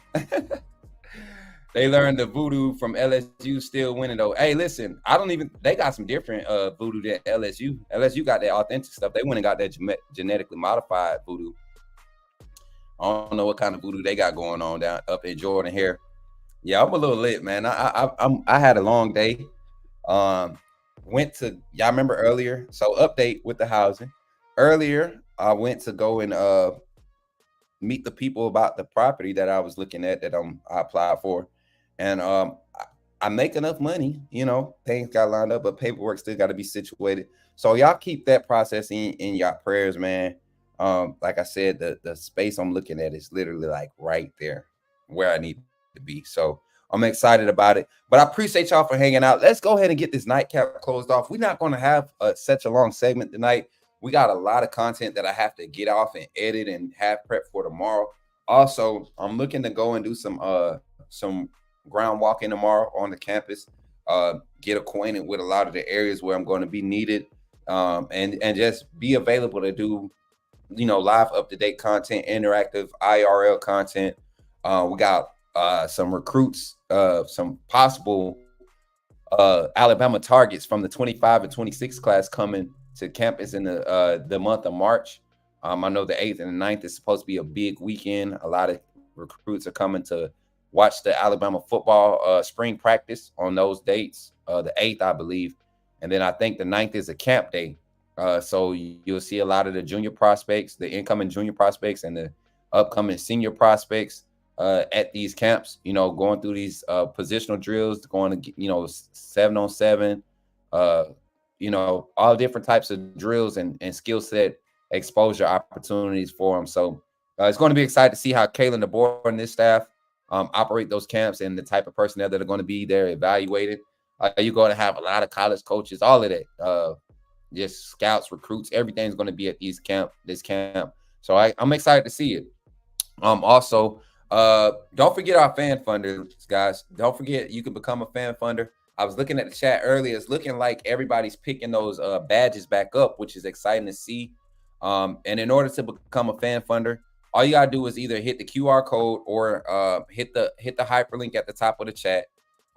They learned the voodoo from LSU, still winning though. Hey, listen, they got some different voodoo than LSU. LSU got that authentic stuff. They went and got that genetically modified voodoo. I don't know what kind of voodoo they got going on down up in Jordan here. Yeah, I'm a little lit, man. I had a long day. Went to, y'all remember earlier? So update with the housing. Earlier, I went to go and meet the people about the property that I was looking at that I applied for. And I make enough money, things got lined up, but paperwork still got to be situated. So y'all keep that process in y'all prayers, man. Like I said, the space I'm looking at is literally like right there where I need to be. So I'm excited about it, but I appreciate y'all for hanging out. Let's go ahead and get this nightcap closed off. We're not going to have such a long segment tonight. We got a lot of content that I have to get off and edit and have prep for tomorrow. Also, I'm looking to go and do some ground walking tomorrow on the campus, get acquainted with a lot of the areas where I'm going to be needed, and just be available to do, live up-to-date content, interactive IRL content. We got some recruits, some possible Alabama targets from the 25 and 26 class coming to campus in the month of March. I know the 8th and the 9th is supposed to be a big weekend. A lot of recruits are coming to watch the Alabama football spring practice on those dates, the 8th, I believe. And then I think the 9th is a camp day. So you'll see a lot of the junior prospects, the incoming junior prospects and the upcoming senior prospects at these camps, going through these positional drills, going to, 7-on-7, all different types of drills and skill set exposure opportunities for them. So it's going to be exciting to see how Kalen DeBoer and this staff operate those camps and the type of personnel that are going to be there evaluated. You're going to have a lot of college coaches, all of that, just scouts, recruits, everything's going to be at this camp. So I'm excited to see it. Also, don't forget our fan funders, guys. Don't forget you can become a fan funder. I was looking at the chat earlier. It's looking like everybody's picking those badges back up, which is exciting to see. And in order to become a fan funder, all you gotta do is either hit the QR code or hit the hyperlink at the top of the chat.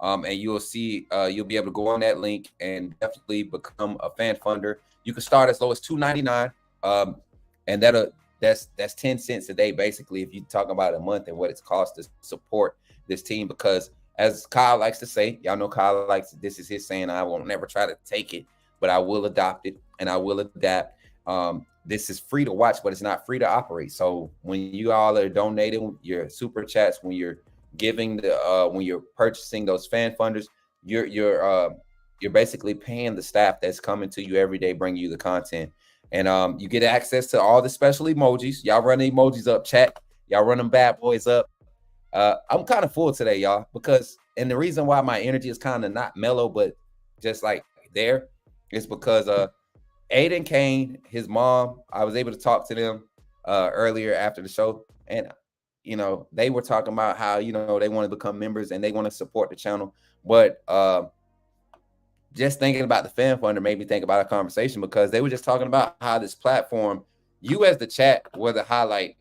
And you'll see you'll be able to go on that link and definitely become a fan funder. You can start as low as $2.99, and that's 10 cents a day basically if you talk about a month and what it's cost to support this team. Because as Kyle likes to say, y'all know Kyle likes, this is his saying, I won't never try to take it, but I will adopt it and I will adapt. This is free to watch, but it's not free to operate. So when you all are donating your super chats, when you're giving when you're purchasing those fan funders, you're basically paying the staff that's coming to you every day, bringing you the content. And you get access to all the special emojis. Y'all run the emojis up, chat. Y'all run them bad boys up. I'm kind of full today, y'all, and the reason why my energy is kind of not mellow, but just like there, is because Aiden Kane, his mom, I was able to talk to them earlier after the show, and they were talking about how they want to become members and they want to support the channel, but just thinking about the fan funder made me think about a conversation, because they were just talking about how this platform, you as the chat were the highlight,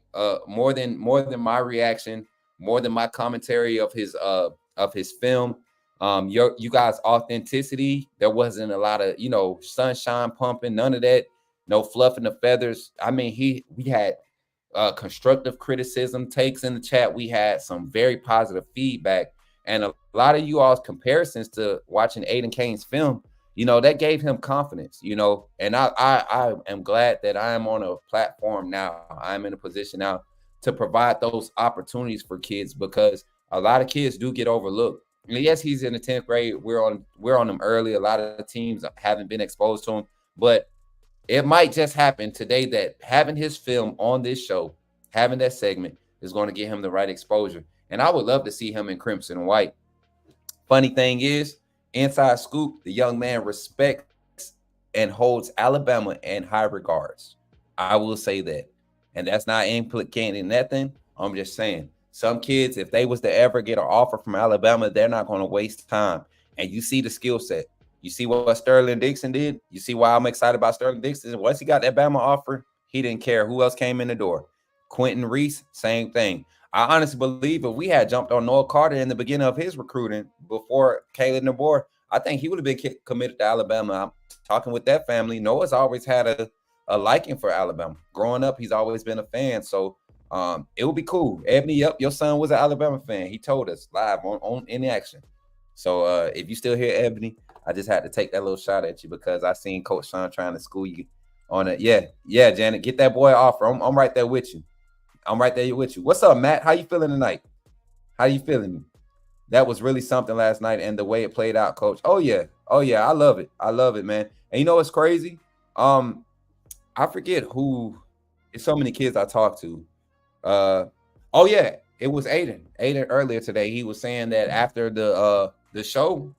more than my reaction, more than my commentary of his film. You guys' authenticity, there wasn't a lot of sunshine pumping, none of that, no fluffing the feathers. I mean, we had constructive criticism takes in the chat. We had some very positive feedback, and a lot of you all's comparisons to watching Aiden Kane's film, that gave him confidence, and I am glad that I am on a platform now. I'm in a position now to provide those opportunities for kids, because a lot of kids do get overlooked. And yes, he's in the 10th grade. We're on him early. A lot of the teams haven't been exposed to him, but it might just happen today that having his film on this show, having that segment, is going to get him the right exposure. And I would love to see him in crimson and white. Funny thing is, inside scoop, the young man respects and holds Alabama in high regards. I will say that. And that's not implicating nothing. I'm just saying, some kids, if they was to ever get an offer from Alabama, they're not going to waste time. And you see the skill set. You see what Sterling Dixon did. You see why I'm excited about Sterling Dixon. Once he got that Bama offer, he didn't care who else came in the door. Quentin Reese, same thing. I honestly believe if we had jumped on Noah Carter in the beginning of his recruiting before Caleb Nabor, I think he would have been committed to Alabama. I'm talking with that family. Noah's always had a liking for Alabama. Growing up, he's always been a fan. So it would be cool. Ebony, yep, your son was an Alabama fan. He told us live on in action. So if you still hear Ebony, I just had to take that little shot at you because I seen Coach Sean trying to school you on it. Yeah, Janet, get that boy offer. I'm right there with you. I'm right there with you. What's up, Matt? How you feeling tonight? How you feeling? That was really something last night, and the way it played out, Coach. Oh yeah, I love it. I love it, man. And you know what's crazy? I forget who. It's so many kids I talked to. Oh yeah, it was Aiden. Aiden earlier today. He was saying that after the show,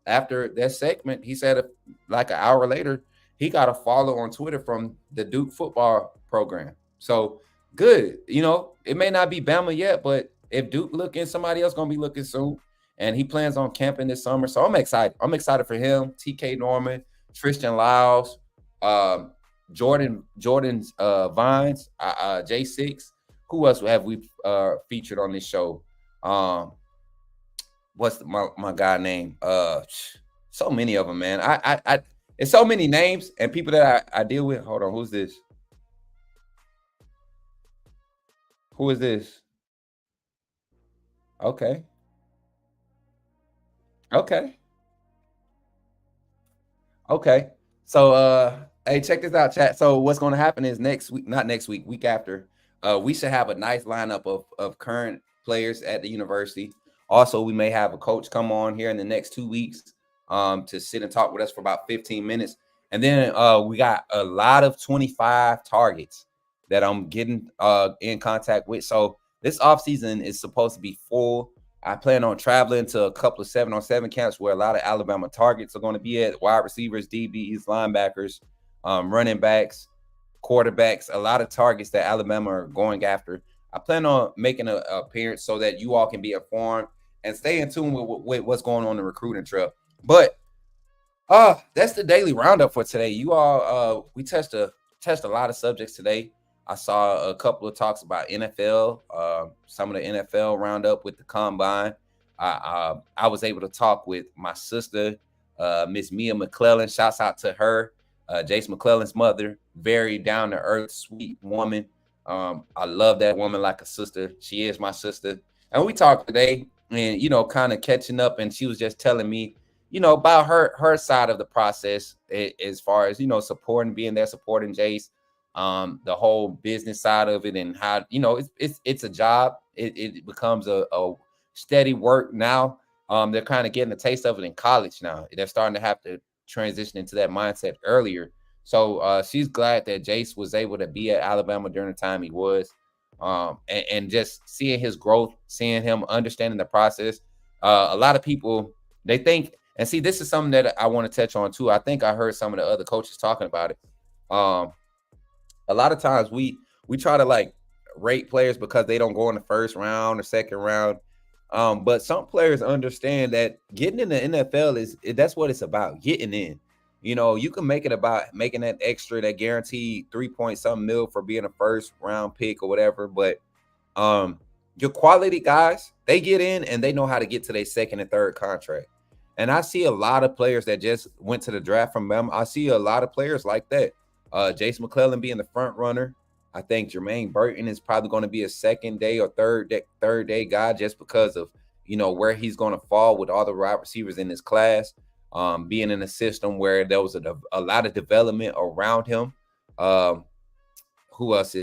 after that segment, he said like an hour later, he got a follow on Twitter from the Duke football program. So good. It may not be Bama yet, but if Duke looking, somebody else gonna be looking soon. And he plans on camping this summer. So I'm excited. I'm excited for him. TK Norman, Tristan Lyles, Jordan's Vines, J6. Who else have we featured on this show? What's my guy name? So many of them, man. I it's so many names and people that I deal with. Hold on, who's this? Who is this? Okay. So hey, check this out, chat. So what's going to happen is week after, we should have a nice lineup of current players at the university. Also, we may have a coach come on here in the next 2 weeks to sit and talk with us for about 15 minutes. And then we got a lot of 25 targets that I'm getting in contact with. So this offseason is supposed to be full. I plan on traveling to a couple of 7-on-7 camps where a lot of Alabama targets are going to be at: wide receivers, DBs, linebackers, running backs, quarterbacks, a lot of targets that Alabama are going after. I plan on making an appearance so that you all can be informed and stay in tune with what's going on the recruiting trail. But that's the daily roundup for today. You all, we touched a lot of subjects today. I saw a couple of talks about NFL, some of the NFL roundup with the combine. I was able to talk with my sister, Miss Mia McClellan. Shouts out to her, Jace McClellan's mother. Very down to earth, sweet woman. I love that woman like a sister. She is my sister. And we talked today and, kind of catching up. And she was just telling me, about her side of the process as far as, being there, supporting Jace. The whole business side of it and how, it's a job. It becomes a steady work now. They're kind of getting a taste of it in college now. They're starting to have to transition into that mindset earlier. So she's glad that Jace was able to be at Alabama during the time he was, and just seeing his growth, seeing him understanding the process. A lot of people, they think, and see, this is something that I want to touch on too. I think I heard some of the other coaches talking about it. A lot of times we try to like rate players because they don't go in the first round or second round. But some players understand that getting in the NFL that's what it's about, getting in. You can make it about making that extra, that guaranteed 3-point-something mil for being a first round pick or whatever. But your quality guys, they get in and they know how to get to their second and third contract. And I see a lot of players that just went to the draft from them. I see a lot of players like that. Jason McClellan being the front runner. I think Jermaine Burton is probably going to be a second day or third day guy just because of, where he's going to fall with all the wide receivers in his class, being in a system where there was a lot of development around him. Who else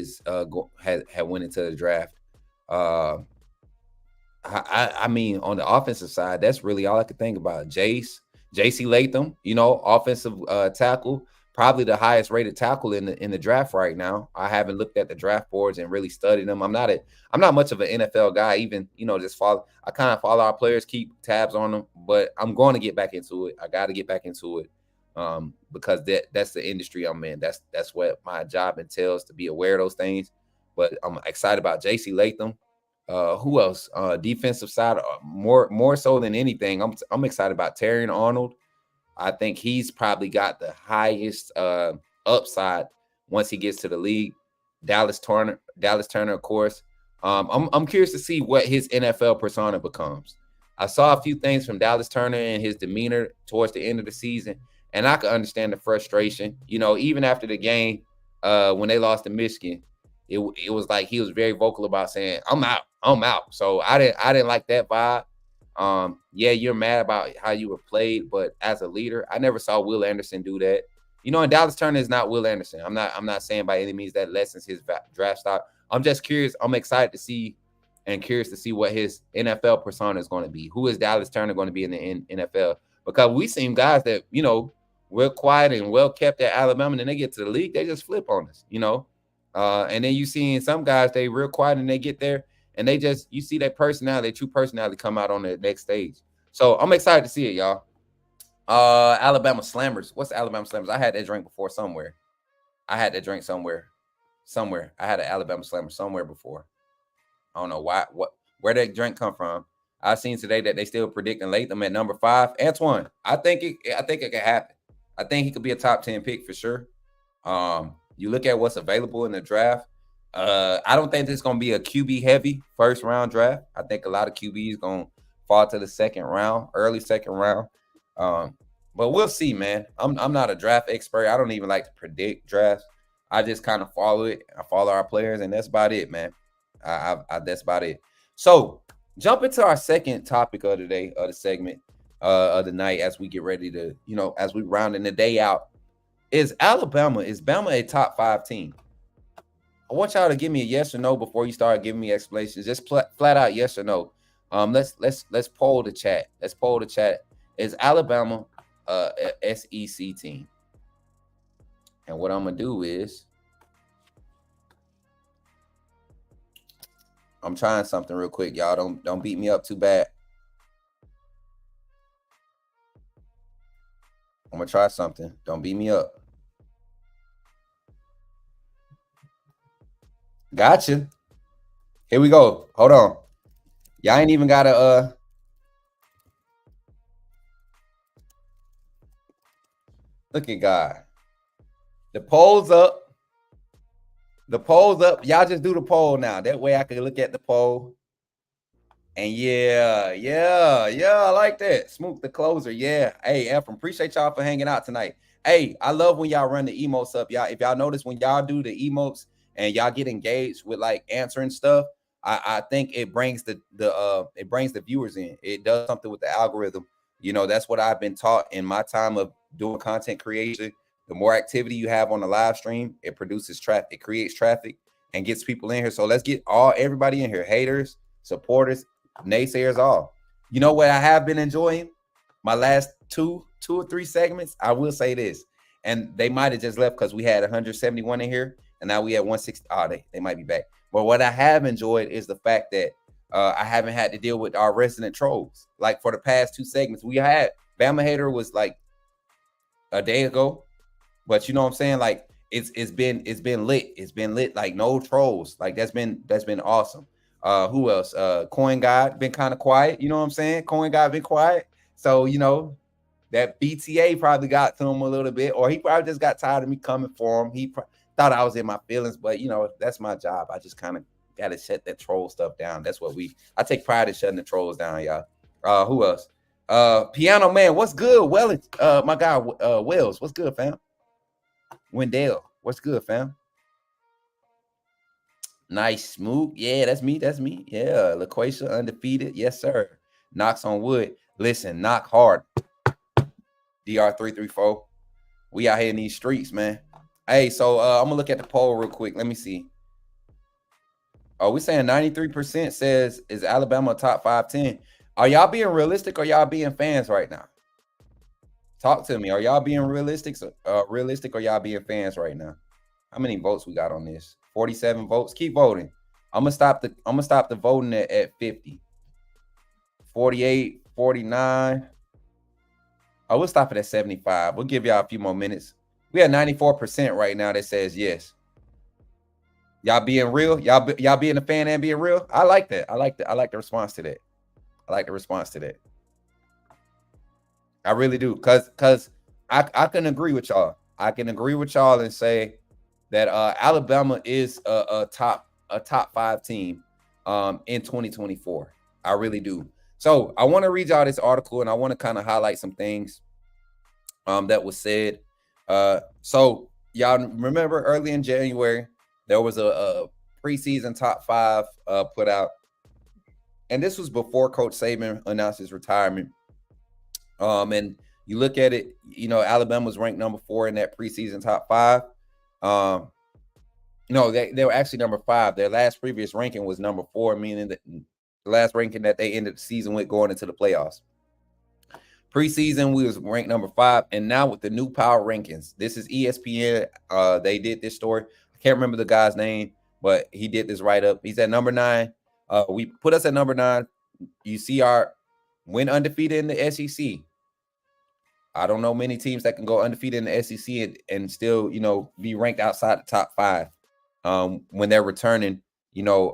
had went into the draft? I mean, on the offensive side, that's really all I could think about. J.C. Latham, offensive tackle. Probably the highest rated tackle in the draft right now. I haven't looked at the draft boards and really studied them. I'm not much of an NFL guy, even, just I kind of follow our players, keep tabs on them, but I'm going to get back into it. I got to get back into it because that's the industry I'm in. That's what my job entails, to be aware of those things. But I'm excited about J.C. Latham. Who else? Defensive side, more so than anything, I'm excited about Terrion Arnold. I think he's probably got the highest upside once he gets to the league. Dallas Turner, of course. I'm curious to see what his NFL persona becomes. I saw a few things from Dallas Turner and his demeanor towards the end of the season, and I could understand the frustration. Even after the game, when they lost to Michigan, it was like he was very vocal about saying, I'm out. So I didn't like that vibe. Yeah, you're mad about how you were played, but as a leader, I never saw Will Anderson do that. And Dallas Turner is not Will Anderson. I'm not saying by any means that lessens his draft stock. I'm just curious. I'm excited to see and curious to see what his NFL persona is going to be. Who is Dallas Turner going to be in the NFL? Because we seen guys that, we're quiet and well kept at Alabama, and then they get to the league, they just flip on us, and then you seen some guys, they real quiet and they get there and you see that personality, true personality come out on the next stage. So I'm excited to see it, y'all. Alabama Slammers. What's Alabama Slammers? I had that drink before somewhere. I had that drink somewhere. I had an Alabama Slammer somewhere before. I don't know where that drink come from. I've seen today that they still predicting Latham at number 5. Antoine, I think it can happen. I think he could be a top 10 pick for sure. You look at what's available in the draft. I don't think this is going to be a QB heavy first round draft. I think a lot of QBs going to fall to the second round, early second round. But we'll see, man. I'm not a draft expert. I don't even like to predict drafts. I just kind of follow it. I follow our players, and that's about it, man. That's about it. So jump into our second topic of the day, of the segment, of the night, as we get ready to, as we rounding the day out. Is Bama a top 5 team? I want y'all to give me a yes or no before you start giving me explanations. Just flat out yes or no. Let's poll the chat. Is Alabama a SEC team? And what I'm gonna do is I'm trying something real quick, y'all. Don't beat me up too bad. I'm gonna try something. Don't beat me up. Gotcha. Here we go. Hold on. Y'all ain't even gotta look at God. The poll's up. Y'all just do the poll now. That way I can look at the poll. And yeah, I like that. Smoke the closer. Yeah. Hey, Ephraim, appreciate y'all for hanging out tonight. Hey, I love when y'all run the emotes up. Y'all, if y'all notice when y'all do the emotes and y'all get engaged with like answering stuff, I think it brings the viewers in. It does something with the algorithm. That's what I've been taught in my time of doing content creation. The more activity you have on the live stream, it produces traffic, it creates traffic and gets people in here. So let's get everybody in here. Haters, supporters, naysayers, all. You know what I have been enjoying? My last two or three segments, I will say this. and they might have just left because we had 171 in here, and now we had 160. Oh, they might be back. But what I have enjoyed is the fact that I haven't had to deal with our resident trolls. Like for the past 2 segments, we had Bama Hater was like a day ago, but you know what I'm saying? Like it's been lit. It's been lit. Like no trolls. Like that's been awesome. Who else? Coin God been kind of quiet. You know what I'm saying? Coin God been quiet. So you know that BTA probably got to him a little bit, or he probably just got tired of me coming for him. He thought I was in my feelings, but you know that's my job. I just kind of got to shut that troll stuff down. That's what I take pride in shutting the trolls down, y'all. Who else? Piano Man, what's good? My guy, Wells, what's good, fam? Wendell, what's good, fam? Nice, Smoot. Yeah, that's me. Yeah, LaQuasia, undefeated. Yes, sir. Knocks on wood. Listen, knock hard. DR334. We out here in these streets, man. Hey, so I'm gonna look at the poll real quick. Let me see. Oh, we're saying 93% says is Alabama top 5-10. Are y'all being realistic or y'all being fans right now? Talk to me. Are y'all being realistic or y'all being fans right now? How many votes we got on this? 47 votes. Keep voting. I'm gonna stop the voting at 50. 48, 49. Oh, we'll stop it at 75. We'll give y'all a few more minutes. We have 94% right now that says yes. Y'all being real? Y'all being a fan and being real? I like that. I like the response to that. I really do. Cause I can agree with y'all. I can agree with y'all and say that Alabama is a top 5 team in 2024. I really do. So I want to read y'all this article and I want to kind of highlight some things that was said. So y'all remember early in January, there was a preseason top 5 put out. And this was before Coach Saban announced his retirement. And you look at it, you know, Alabama was ranked number 4 in that preseason top 5. No, they were actually number 5. Their last previous ranking was number 4, meaning that the last ranking that they ended the season with going into the playoffs. Preseason, we was ranked number 5, and now with the new power rankings, this is ESPN. They did this story. I can't remember the guy's name, but he did this write-up. He's at number 9. We put us at number 9. You see our win undefeated in the SEC. I don't know many teams that can go undefeated in the SEC and still, you know, be ranked outside the top 5 when they're returning, you know,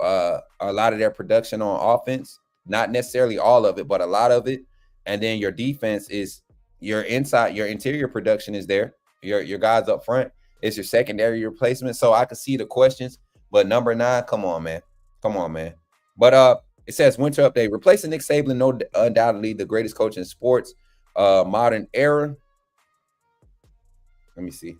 a lot of their production on offense, not necessarily all of it, but a lot of it. And then your defense is your interior production is there. Your guys up front. It's your secondary replacement. So I could see the questions, but number 9, come on, man. But it says winter update, replacing Nick Saban, no undoubtedly the greatest coach in sports, modern era. Let me see.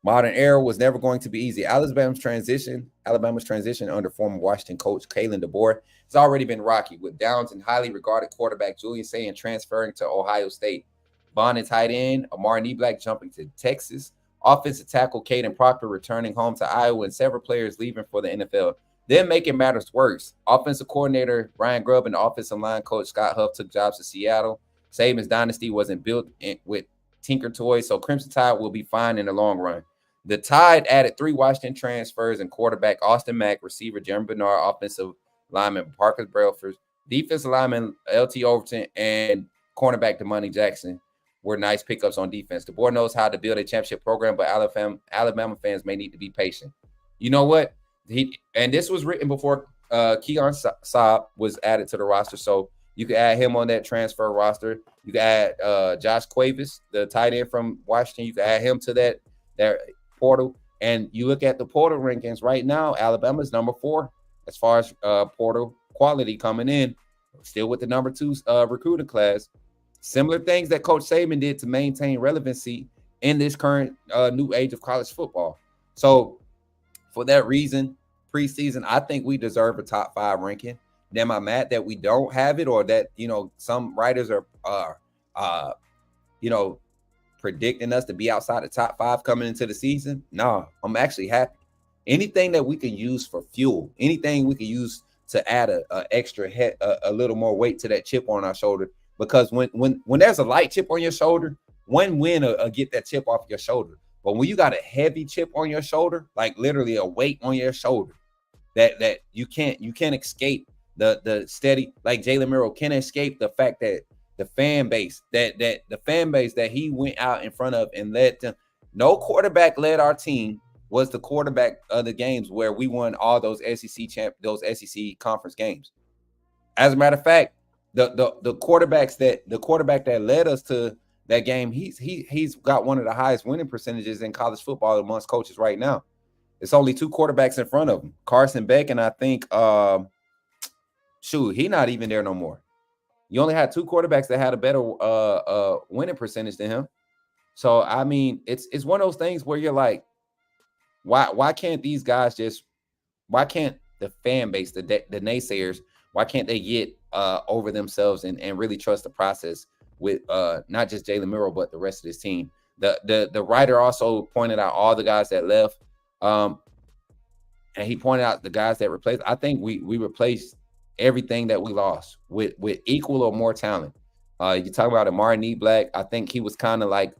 Modern era was never going to be easy. Alabama's transition under former Washington coach Kalen DeBoer has already been rocky, with Downs and highly regarded quarterback Julian Sayin transferring to Ohio State. Bond and tight end Amari Neblack jumping to Texas. Offensive tackle Caden Proctor returning home to Iowa, and several players leaving for the NFL. Then making matters worse, offensive coordinator Brian Grubb and offensive line coach Scott Huff took jobs to Seattle. Saban's dynasty wasn't built with Tinker toys, so Crimson Tide will be fine in the long run. The Tide added 3 Washington transfers and quarterback Austin Mack, receiver Jeremy Bernard, offensive lineman Parker Belford, defensive lineman LT Overton, and cornerback Damani Jackson were nice pickups on defense. The board knows how to build a championship program, but Alabama fans may need to be patient. You know what? And this was written before Keon Saab was added to the roster, so you could add him on that transfer roster. You could add Josh Cuevas, the tight end from Washington. You could add him to that portal. And you look at the portal rankings right now, Alabama's number 4 as far as portal quality coming in, still with the number 2 recruiting class. Similar things that Coach Saban did to maintain relevancy in this current new age of college football. So for that reason, preseason, I think we deserve a top 5 ranking. Am I mad that we don't have it, or that, you know, some writers are you know, predicting us to be outside the top 5 coming into the season? No, I'm actually happy. Anything that we can use for fuel, anything we can use to add a extra a little more weight to that chip on our shoulder. Because when there's a light chip on your shoulder, one win or get that chip off your shoulder. But when you got a heavy chip on your shoulder, like literally a weight on your shoulder, that you can't escape the steady, like Jalen Milroe can't escape the fact that the fan base that he went out in front of and led them. No quarterback led our team was the quarterback of the games where we won all those SEC conference games. As a matter of fact, the quarterback that led us to that game, he's got one of the highest winning percentages in college football amongst coaches right now. It's only 2 quarterbacks in front of him, Carson Beck, and I think he's not even there no more. You only had 2 quarterbacks that had a better winning percentage than him. So I mean, it's one of those things where you're like, why can't these guys why can't the fan base, the naysayers, why can't they get over themselves and really trust the process with not just Jalen Milroe, but the rest of his team? The writer also pointed out all the guys that left, and he pointed out the guys that replaced. I think we replaced everything that we lost with equal or more talent. You talk about Amari Black. I think he was kind of like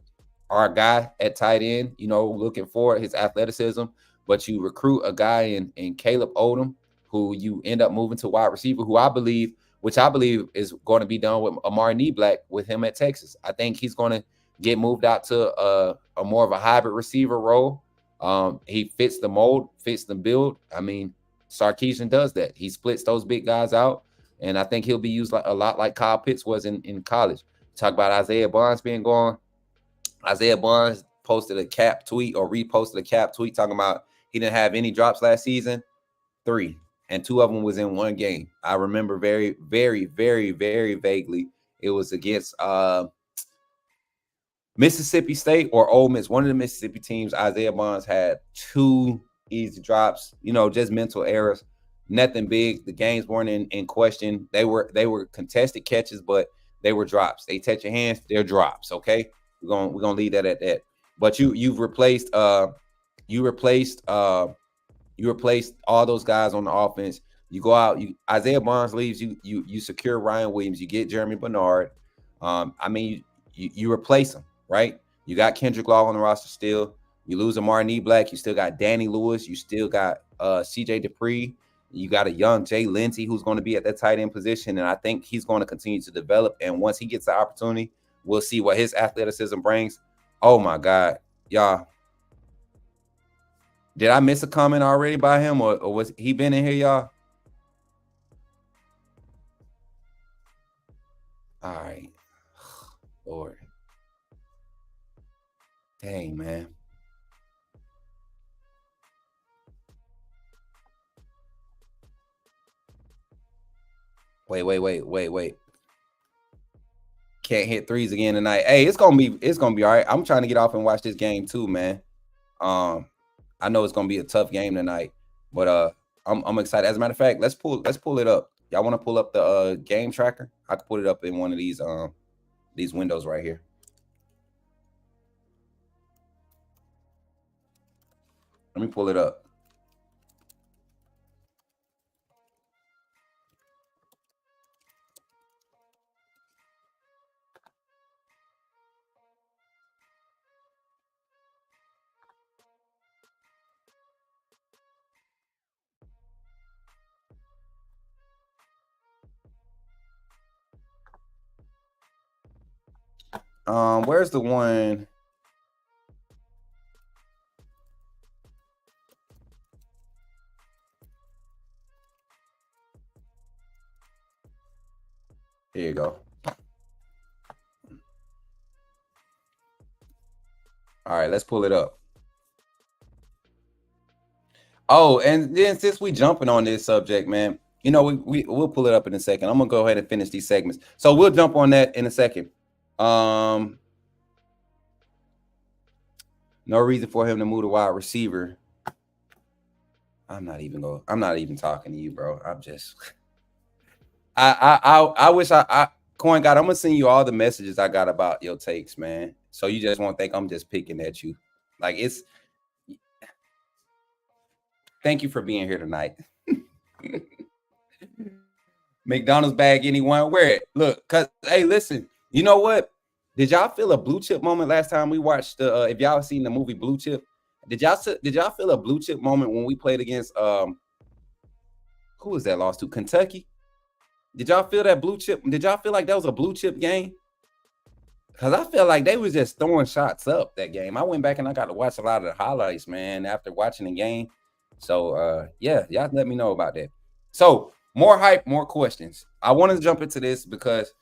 our guy at tight end, looking for his athleticism, but you recruit a guy in Caleb Odom, who you end up moving to wide receiver, who I believe is going to be done with Amari Black with him at Texas. I think he's going to get moved out to a more of a hybrid receiver role. He fits the mold, fits the build. I mean, Sarkisian does that. He splits those big guys out, and I think he'll be used a lot like Kyle Pitts was in college. Talk about Isaiah Bonds being gone. Isaiah Bonds posted a cap tweet or reposted a cap tweet talking about he didn't have any drops last season, 3, and 2 of them was in one game. I remember very, very, very, very vaguely. It was against Mississippi State or Ole Miss, one of the Mississippi teams. Isaiah Bonds had 2 easy drops, just mental errors, nothing big. The games weren't in question. They were contested catches, but they were drops. They touch your hands, they're drops. Okay, we're gonna leave that at that. But you replaced all those guys on the offense. You go out, Isaiah Bonds leaves, you secure Ryan Williams, you get Jeremy Bernard. I mean, you replace them, right? You got Kendrick Law on the roster still. You lose Amari Black, you still got Danny Lewis, you still got CJ Dupree, you got a young Jay Lindsey who's going to be at that tight end position, and I think he's going to continue to develop. And once he gets the opportunity, we'll see what his athleticism brings. Oh my God, y'all. Did I miss a comment already by him, or was he been in here, y'all? All right. Lord. Dang, man. Wait. Can't hit threes again tonight. Hey, it's gonna be all right. I'm trying to get off and watch this game too, man. I know it's gonna be a tough game tonight, but I'm excited. As a matter of fact, let's pull it up. Y'all want to pull up the game tracker? I can put it up in one of these windows right here. Let me pull it up. Where's the one? Here you go. All right, let's pull it up. Oh, and then since we jumping on this subject, man, we'll pull it up in a second. I'm gonna go ahead and finish these segments. So we'll jump on that in a second. No reason for him to move to wide receiver. I'm not even talking to you, bro. I'm just I wish Coin God, I'm gonna send you all the messages I got about your takes, man. So you just won't think I'm just picking at you. Like thank you for being here tonight. McDonald's bag, anyone? Wear it. Look, hey, listen, you know what? Did y'all feel a blue chip moment last time we watched the? If y'all seen the movie Blue Chip, did y'all feel a blue chip moment when we played against who was that lost to? Kentucky. Did y'all feel that blue chip? Did y'all feel like that was a blue chip game? Because I feel like they was just throwing shots up that game. I went back and I got to watch a lot of the highlights, man, after watching the game. So, yeah, y'all let me know about that. So, more hype, more questions. I wanted to jump into this because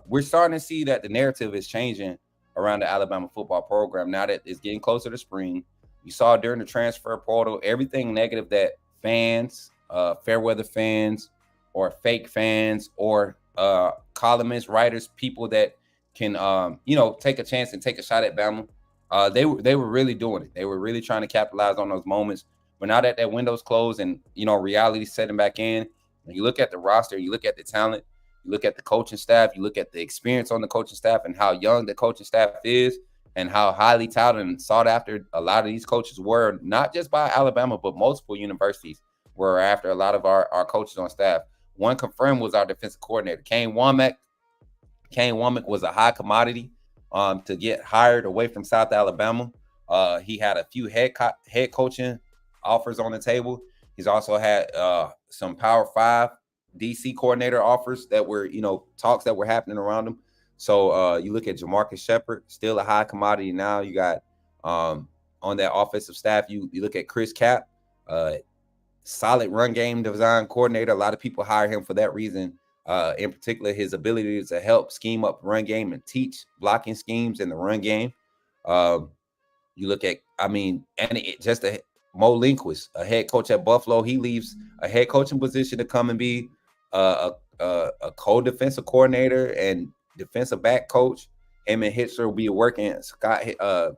we're starting to see that the narrative is changing around the Alabama football program now that it's getting closer to spring. You saw during the transfer portal, everything negative that fans, fair weather fans, or fake fans, or columnists, writers, people that can take a chance and take a shot at Bama. They were really doing it. They were really trying to capitalize on those moments. But now that window's closed and reality's setting back in, and you look at the roster, you look at the talent, you look at the coaching staff, you look at the experience on the coaching staff and how young the coaching staff is and how highly touted and sought after a lot of these coaches were, not just by Alabama, but multiple universities were after a lot of our coaches on staff. One confirmed was our defensive coordinator, Kane Womack. Kane Womack was a high commodity to get hired away from South Alabama. He had a few head coaching offers on the table. He's also had some Power 5 DC coordinator offers that were, talks that were happening around him. So you look at Jamarcus Shepard, still a high commodity now. You got on that offensive staff, you look at Chris Cap, solid run game design coordinator. A lot of people hire him for that reason. In particular, his ability to help scheme up the run game and teach blocking schemes in the run game. You look at, Mo Lindquist, a head coach at Buffalo. He leaves a head coaching position to come and be a co-defensive coordinator and defensive back coach. Him and Hitchler will be working.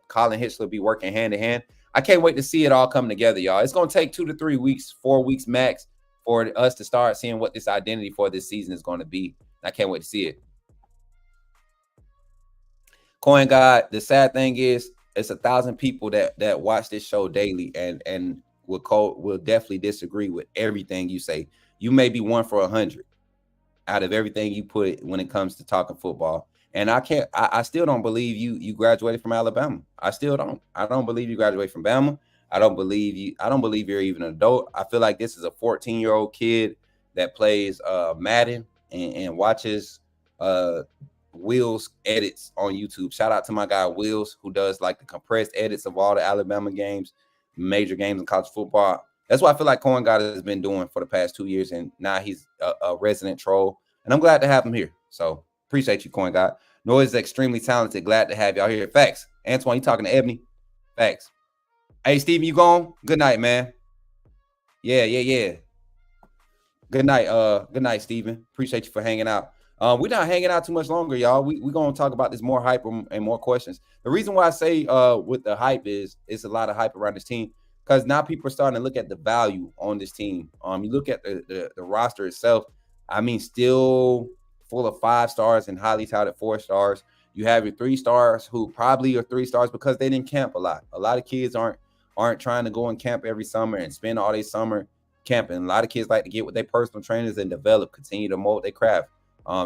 Colin Hitchler will be working hand in hand. I can't wait to see it all come together, y'all. It's going to take 2 to 3 weeks, 4 weeks max, for us to start seeing what this identity for this season is going to be. I can't wait to see it. Coin God, the sad thing is it's 1,000 people that watch this show daily and will definitely disagree with everything you say. You may be 1 for 100 out of everything you put when it comes to talking football. And I still don't believe you graduated from Alabama. I still don't. I don't believe you graduated from Bama. I don't believe you're even an adult. I feel like this is a 14-year-old kid that plays Madden and watches Will's edits on YouTube. Shout out to my guy Will's, who does like the compressed edits of all the Alabama games, major games in college football. That's what I feel like Coin God has been doing for the past 2 years, and now he's a resident troll. And I'm glad to have him here. So appreciate you, Coin God. Noise is extremely talented. Glad to have y'all here. Facts. Antoine, you talking to Ebony? Facts. Hey, Steven, you gone? Good night, man. Yeah. Good night, Steven. Appreciate you for hanging out. We're not hanging out too much longer, y'all. We're going to talk about this more hype and more questions. The reason why I say with the hype is it's a lot of hype around this team because now people are starting to look at the value on this team. You look at the roster itself. Still full of 5 stars and highly touted 4 stars. You have your 3 stars who probably are 3 stars because they didn't camp a lot. A lot of kids aren't trying to go and camp every summer and spend all their summer camping. A lot of kids like to get with their personal trainers and develop, continue to mold their craft.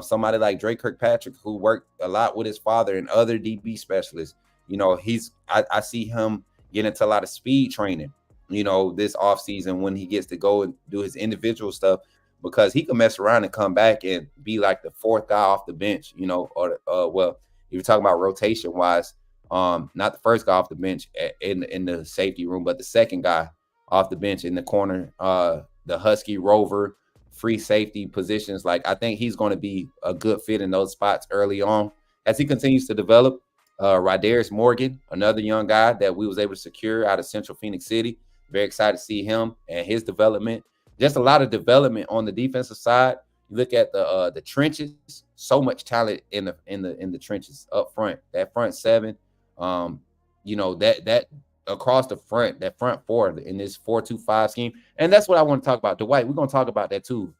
Somebody like Drake Kirkpatrick, who worked a lot with his father and other DB specialists, I see him get into a lot of speed training, this offseason when he gets to go and do his individual stuff, because he can mess around and come back and be like the 4th guy off the bench, if you're talking about rotation wise, not the first guy off the bench in the safety room, but the 2nd guy off the bench in the corner, the Husky Rover, free safety positions. Like, I think he's going to be a good fit in those spots early on as he continues to develop. Rodarius Morgan, another young guy that we was able to secure out of Central Phoenix City. Very excited to see him and his development. Just a lot of development on the defensive side. You look at the trenches, so much talent in the trenches up front. That front 7, that across the front, that front 4 in this 4-2-5 scheme. And that's what I want to talk about. Dwight, we're going to talk about that too,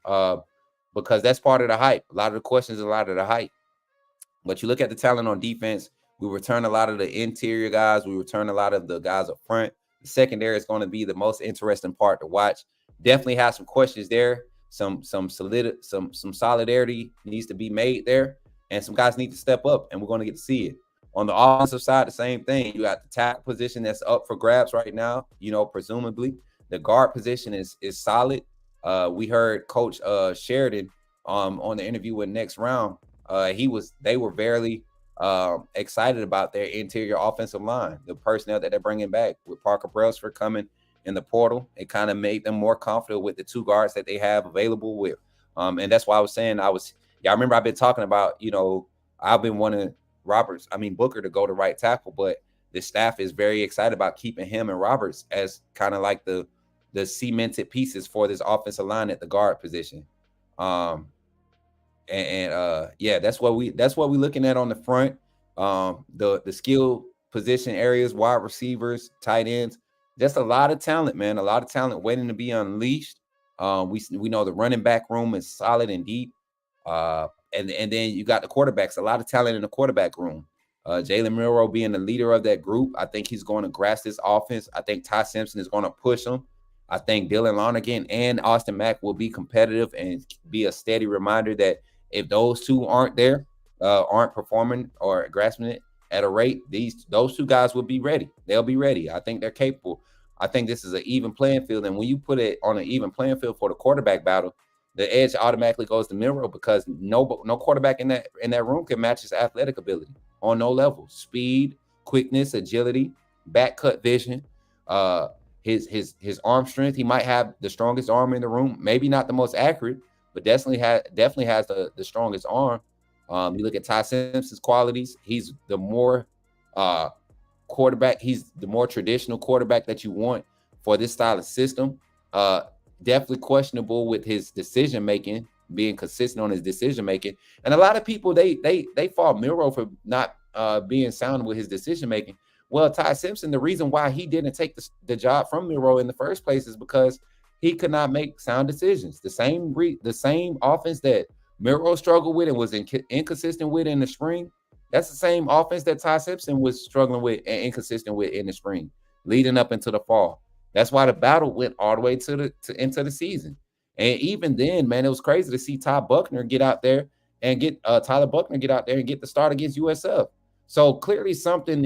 because that's part of the hype. A lot of the questions, a lot of the hype. But you look at the talent on defense, we return a lot of the interior guys. We return a lot of the guys up front. The secondary is going to be the most interesting part to watch. Definitely have some questions there. Some solidarity needs to be made there. and some guys need to step up, and we're going to get to see it. On the offensive side, the same thing. You got the tackle position that's up for grabs right now. Presumably the guard position is solid. We heard Coach Sheridan on the interview with Next Round. They were very excited about their interior offensive line, the personnel that they're bringing back with Parker Brailsford coming in the portal. It kind of made them more comfortable with the two guards that they have available with. And that's why I was saying I remember I've been talking about, I've been wanting Booker to go to right tackle, but the staff is very excited about keeping him and Roberts as kind of like the cemented pieces for this offensive line at the guard position. That's what we're looking at on the front. The skill position areas, wide receivers, tight ends, just a lot of talent, man. A lot of talent waiting to be unleashed. We know the running back room is solid and deep. And then you got the quarterbacks, a lot of talent in the quarterback room. Jalen Milroe being the leader of that group, I think he's going to grasp this offense. I think Ty Simpson is going to push him. I think Dylan Lonergan and Austin Mack will be competitive and be a steady reminder that if those two aren't there, aren't performing or grasping it at a rate, those two guys will be ready. They'll be ready. I think they're capable. I think this is an even playing field. And when you put it on an even playing field for the quarterback battle, the edge automatically goes to Milroe because no quarterback in that room can match his athletic ability on no level. Speed, quickness, agility, back cut vision, his arm strength. He might have the strongest arm in the room. Maybe not the most accurate, but definitely has the strongest arm. You look at Ty Simpson's qualities. He's the more quarterback. He's the more traditional quarterback that you want for this style of system. Definitely questionable with his decision making, being consistent on his decision making. And a lot of people they fault Milroe for not being sound with his decision making. Well, Ty Simpson, the reason why he didn't take the job from Milroe in the first place is because he could not make sound decisions. The same offense that Milroe struggled with and was inconsistent with in the spring, that's the same offense that Ty Simpson was struggling with and inconsistent with in the spring, leading up into the fall. That's why the battle went all the way into the season. And even then, man, it was crazy to see Tyler Buckner get out there and get the start against USF. So clearly something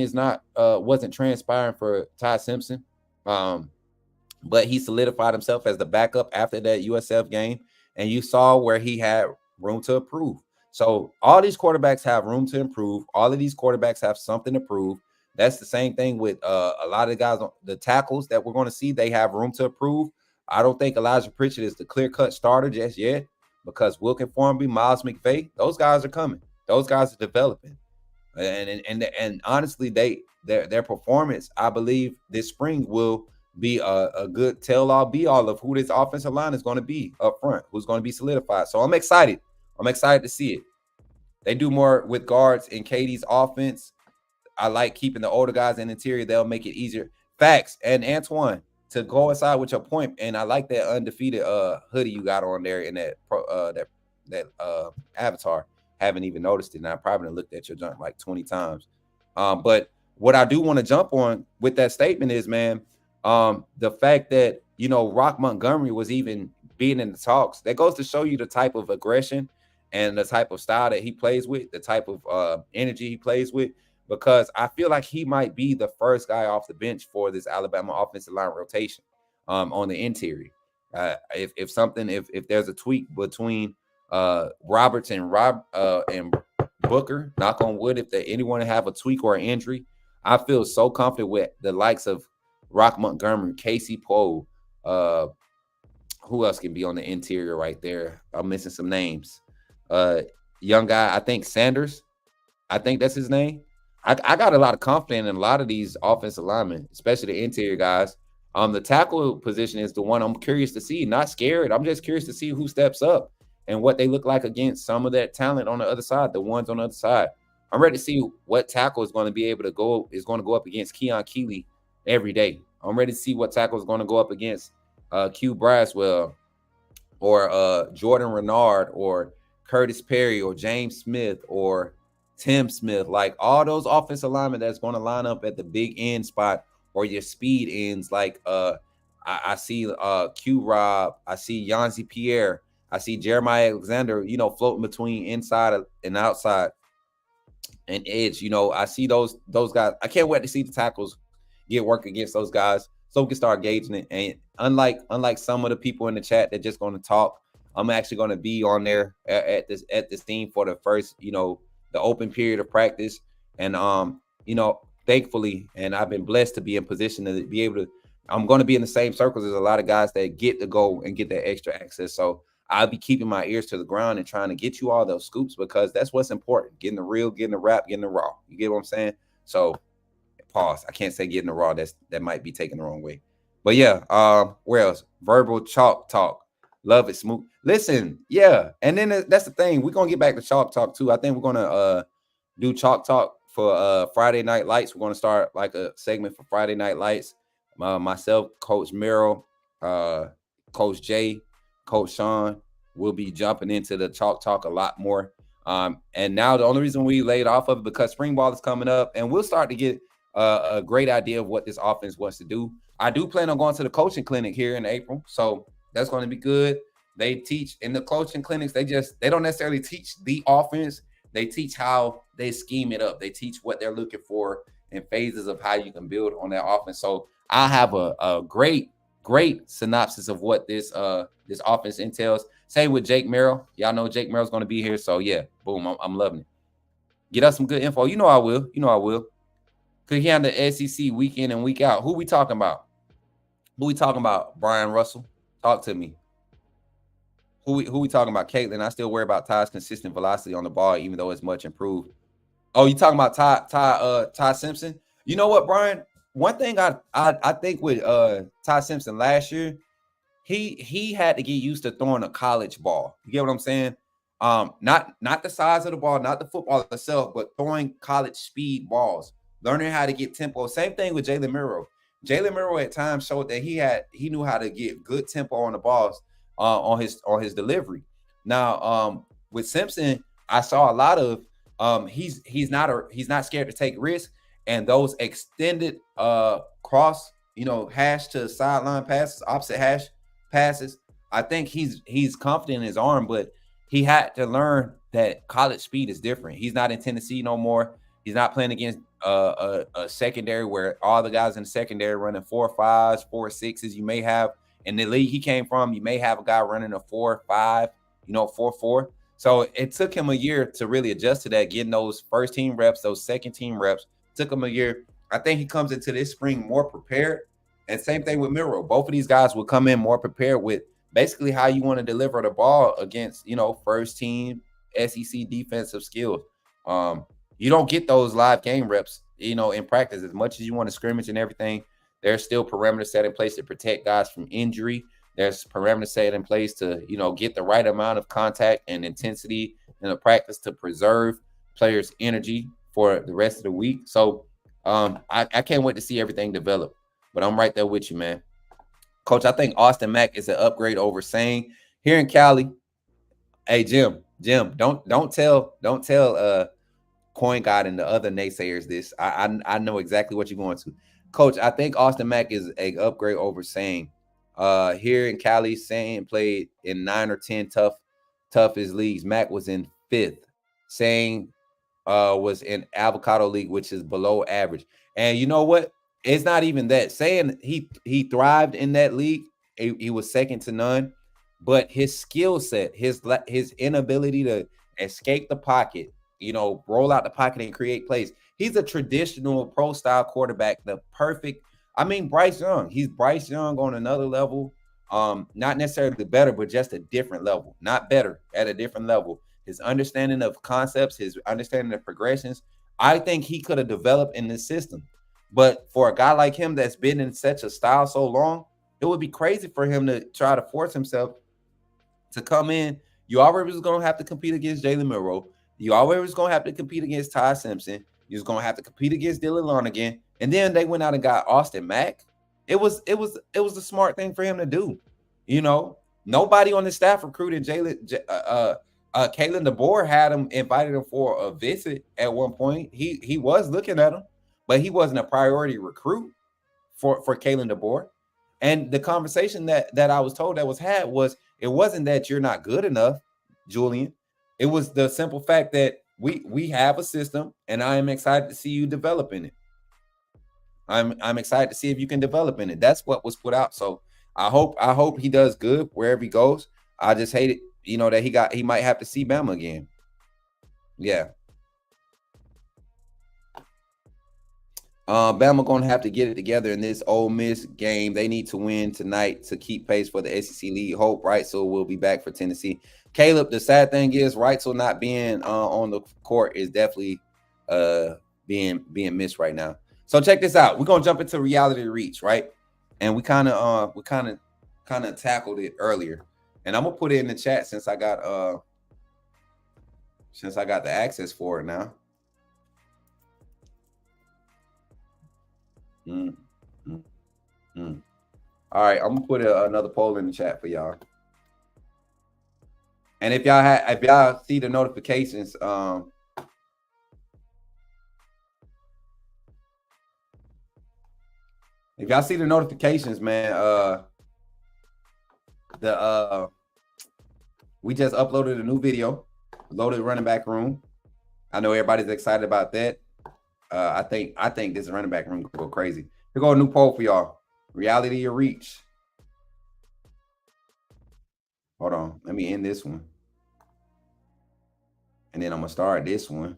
wasn't transpiring for Ty Simpson. But he solidified himself as the backup after that USF game. And you saw where he had room to improve. So all these quarterbacks have room to improve. All of these quarterbacks have something to prove. That's the same thing with a lot of the guys, the tackles that we're going to see. They have room to improve. I don't think Elijah Pritchett is the clear-cut starter just yet because Wilkin Formby, Miles McVay, those guys are coming. Those guys are developing. And honestly, their performance, I believe, this spring will be a good tell-all, be-all of who this offensive line is going to be up front, who's going to be solidified. So I'm excited. I'm excited to see it. They do more with guards in KD's offense. I like keeping the older guys in the interior. They'll make it easier. Facts. And Antoine, to go aside with your point, and I like that undefeated hoodie you got on there in that avatar. Haven't even noticed it, and I probably looked at your junk like 20 times. But what I do want to jump on with that statement is, man, the fact that, Rock Montgomery was even being in the talks, that goes to show you the type of aggression and the type of style that he plays with, the type of energy he plays with, because I feel like he might be the first guy off the bench for this Alabama offensive line rotation on the interior. If there's a tweak between Roberts and Booker, knock on wood, if anyone have a tweak or an injury, I feel so confident with the likes of Rock Montgomery, Casey Poe. Who else can be on the interior right there? I'm missing some names. Young guy, I think Sanders. I think that's his name. I got a lot of confidence in a lot of these offensive linemen, especially the interior guys. The tackle position is the one I'm curious to see. Not scared. I'm just curious to see who steps up and what they look like against some of that talent on the other side, the ones on the other side. I'm ready to see what tackle is going to be able to go up against Keon Keeley every day. I'm ready to see what tackle is going to go up against Q Braswell or Jordan Renard or Curtis Perry or James Smith or Tim Smith, like all those offensive linemen that's going to line up at the big end spot or your speed ends. Like I see Q Rob, I see Yanzi Pierre. I see Jeremiah Alexander, floating between inside and outside and edge. I see those guys. I can't wait to see the tackles get work against those guys so we can start gauging it. And unlike some of the people in the chat that just going to talk, I'm actually going to be on there at this team for the first, the open period of practice. And thankfully, and I've been blessed to be in position to be able to. I'm going to be in the same circles as a lot of guys that get to go and get that extra access. So I'll be keeping my ears to the ground and trying to get you all those scoops, because that's what's important. Getting the real, getting the rap, getting the raw. You get what I'm saying? So pause. I can't say getting the raw. That might be taken the wrong way. But yeah, where else? Verbal chalk talk. Love it, Smooth. Listen, yeah. And then that's the thing. We're going to get back to chalk talk too. I think we're going to do chalk talk for Friday Night Lights. We're going to start like a segment for Friday Night Lights. Myself, Coach Milroe, Coach Jay, Coach Sean will be jumping into the chalk talk a lot more. And now the only reason we laid off of it because spring ball is coming up, and we'll start to get a great idea of what this offense wants to do. I do plan on going to the coaching clinic here in April, so that's going to be good. They teach in the coaching clinics. They don't necessarily teach the offense. They teach how they scheme it up. They teach what they're looking for in phases of how you can build on that offense. So I have a great synopsis of what this offense entails. Same with Jake Merrill. Y'all know Jake Merrill's going to be here. So yeah, boom, I'm loving it. Get us some good info. You know I will. Because he on the SEC week in and week out. Who we talking about? Brian Russell. Talk to me. Who we talking about? Caitlin. I still worry about Ty's consistent velocity on the ball, even though it's much improved. Oh, you talking about Ty Simpson? You know what, Brian? One thing I think with Ty Simpson last year, he had to get used to throwing a college ball. You get what I'm saying? Not the size of the ball, not the football itself, but throwing college speed balls, learning how to get tempo. Same thing with Jalen Milroe. Jalen Milroe at times showed that he knew how to get good tempo on the balls on his delivery. Now with Simpson, I saw a lot of he's not scared to take risks. And those extended cross, hash to sideline passes, opposite hash passes, I think he's confident in his arm, but he had to learn that college speed is different. He's not in Tennessee no more. He's not playing against a secondary where all the guys in the secondary running 4.5s, 4.6s. You may have in the league he came from, you may have a guy running a 4.5, 4.4. So it took him a year to really adjust to that, getting those first team reps, those second team reps. Took him a year. I think he comes into this spring more prepared. And same thing with Milroe. Both of these guys will come in more prepared with basically how you want to deliver the ball against, first team SEC defensive skills. You don't get those live game reps, in practice. As much as you want to scrimmage and everything, there's still parameters set in place to protect guys from injury. There's parameters set in place to, get the right amount of contact and intensity in the practice to preserve players' energy for the rest of the week. So I can't wait to see everything develop. But I'm right there with you, man. Coach, I think Austin Mack is an upgrade over Saying. Here in Cali, hey, Jim, don't tell Coin God and the other naysayers this. I know exactly what you're going to. Coach, I think Austin Mack is an upgrade over Saying. Here in Cali, Saying played in 9 or 10 toughest leagues. Mack was in 5th. Saying was in Avocado League, which is below average. And you know what? It's not even that. Saying he thrived in that league. He was second to none. But his skill set, his inability to escape the pocket, roll out the pocket and create plays. He's a traditional pro-style quarterback, the perfect. I mean, Bryce Young. He's Bryce Young on another level. Not necessarily better, but just a different level. Not better, at a different level. His understanding of concepts, his understanding of progressions, I think he could have developed in this system. But for a guy like him that's been in such a style so long, it would be crazy for him to try to force himself to come in. You already was going to have to compete against Jalen Milroe. You already was going to have to compete against Ty Simpson. You was going to have to compete against Dylan Lonergan. And then they went out and got Austin Mack. It was a smart thing for him to do. Nobody on the staff recruited Kalen DeBoer had him, invited him for a visit at one point. He was looking at him, but he wasn't a priority recruit for Kalen DeBoer. And the conversation that I was told that was had was, it wasn't that you're not good enough, Julian. It was the simple fact that we have a system, and I am excited to see you develop in it. I'm excited to see if you can develop in it. That's what was put out. So I hope he does good wherever he goes. I just hate it, that he might have to see Bama again. Yeah. Bama gonna have to get it together in this Ole Miss game. They need to win tonight to keep pace for the SEC lead. Hope Reitzel will be back for Tennessee. Caleb, the sad thing is Reitzel not being on the court is definitely being missed right now. So check this out. We're gonna jump into reality reach, right? And we kind of tackled it earlier. And I'm gonna put it in the chat since I got the access for it now. All right, I'm gonna put another poll in the chat for y'all. And if y'all see the notifications, if y'all see the notifications, man, we just uploaded a new video, loaded running back room. I know everybody's excited about that. I think this running back room could go crazy. Here go a new poll for y'all. Reality or reach? Hold on. Let me end this one. And then I'm going to start this one.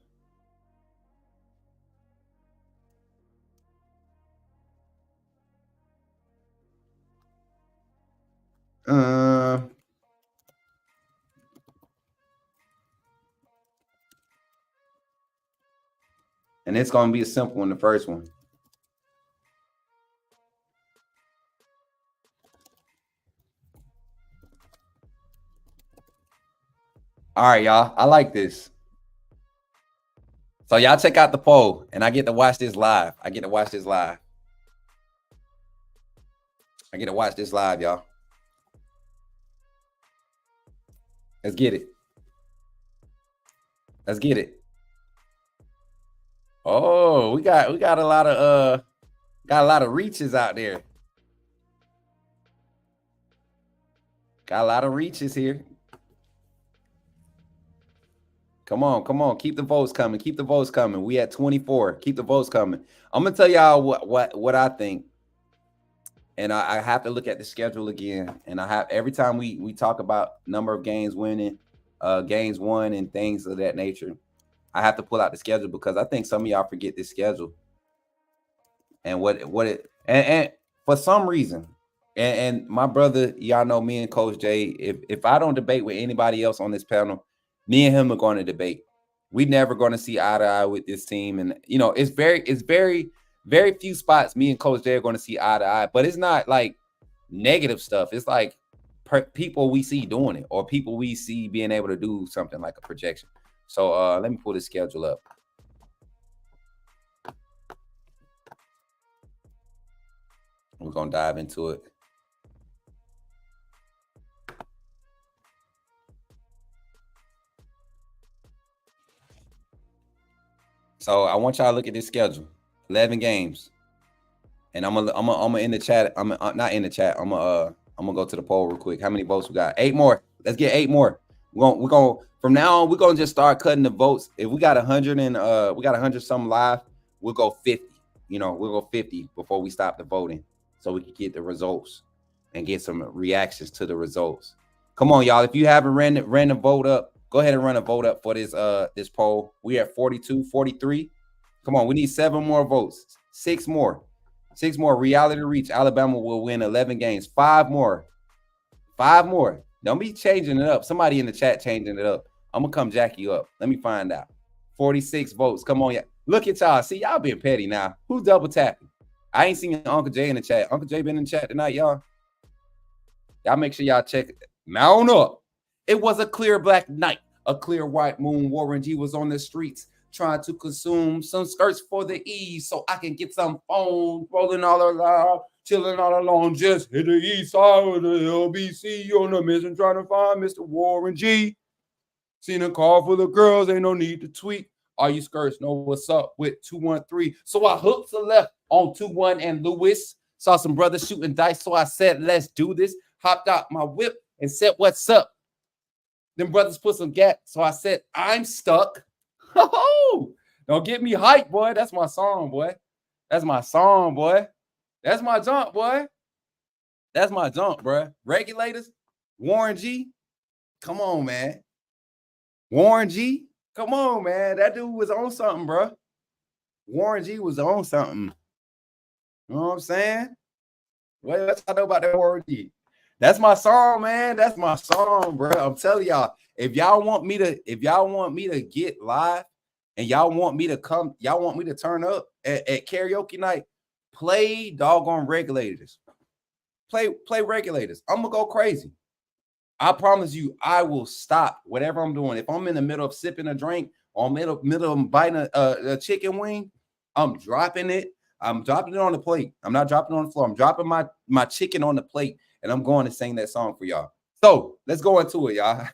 And it's going to be a simple one, the first one. All right, y'all. I like this. So y'all check out the poll, and I get to watch this live. I get to watch this live, y'all. Let's get it. Let's get it. Oh, we got a lot of reaches out there. Got a lot of reaches here. Come on. Keep the votes coming. We at 24. Keep the votes coming. I'm gonna tell y'all what I think. And I have to look at the schedule again. And I have every time we talk about number of games winning, games won, and things of that nature, I have to pull out the schedule because I think some of y'all forget this schedule. And and for some reason, and my brother, y'all know me and Coach Jay, if I don't debate with anybody else on this panel, me and him are going to debate. We never going to see eye to eye with this team. And, it's very, very few spots me and Coach Jay are going to see eye to eye. But it's not like negative stuff. It's like people we see doing it or people we see being able to do something like a projection. So let me pull the schedule up. We're going to dive into it. So I want y'all to look at this schedule. 11 games. And I'm gonna in the chat. I'm not in the chat. I'm gonna go to the poll real quick. How many votes we got? 8 more. Let's get 8 more. We're gonna from now on, we're gonna just start cutting the votes. If we got 100 and we got 100 something live, we'll go 50. We'll go 50 before we stop the voting, so we can get the results and get some reactions to the results. Come on, y'all. If you haven't ran the vote up, go ahead and run a vote up for this this poll. We at 42, 43. Come on, we need 7 more votes. 6 more. 6 more. Reality reach. Alabama will win 11 games. 5 more. 5 more. Don't be changing it up. Somebody in the chat changing it up. I'm gonna come jack you up. Let me find out. 46 votes. Come on, yeah. Look at y'all. See, y'all being petty now. Who's double tapping? I ain't seen Uncle Jay in the chat. Uncle Jay been in the chat tonight, y'all. Y'all make sure y'all check it. Mount up. It was a clear black night. A clear white moon. Warren G was on the streets trying to consume some skirts for the ease so I can get some phones rolling all around, chilling all alone. Just hit the east side of the LBC on the mission trying to find Mr. Warren G. Seen a car full of girls, ain't no need to tweet. All you skirts know what's up with 213. So I hooked the left on 21 and Lewis. Saw some brothers shooting dice, so I said, let's do this. Hopped out my whip and said, what's up? Them brothers put some gas, so I said, I'm stuck. Don't get me hyped, boy. That's my song, boy. That's my song, boy. That's my jump, boy. That's my jump, bro. Regulators, Warren G. Come on, man. Warren G. Come on, man. That dude was on something, bro. Warren G was on something. You know what I'm saying? What else I know about that Warren G? That's my song, man. That's my song, bro. I'm telling y'all, if y'all want me to get live and y'all want me to turn up at karaoke night, play doggone Regulators. Play Regulators. I'm gonna go crazy. I promise you, I will stop whatever I'm doing. If I'm in the middle of sipping a drink or middle of biting a chicken wing, I'm dropping it. I'm dropping it on the plate. I'm not dropping it on the floor. I'm dropping my chicken on the plate, and I'm going to sing that song for y'all. So let's go into it, y'all.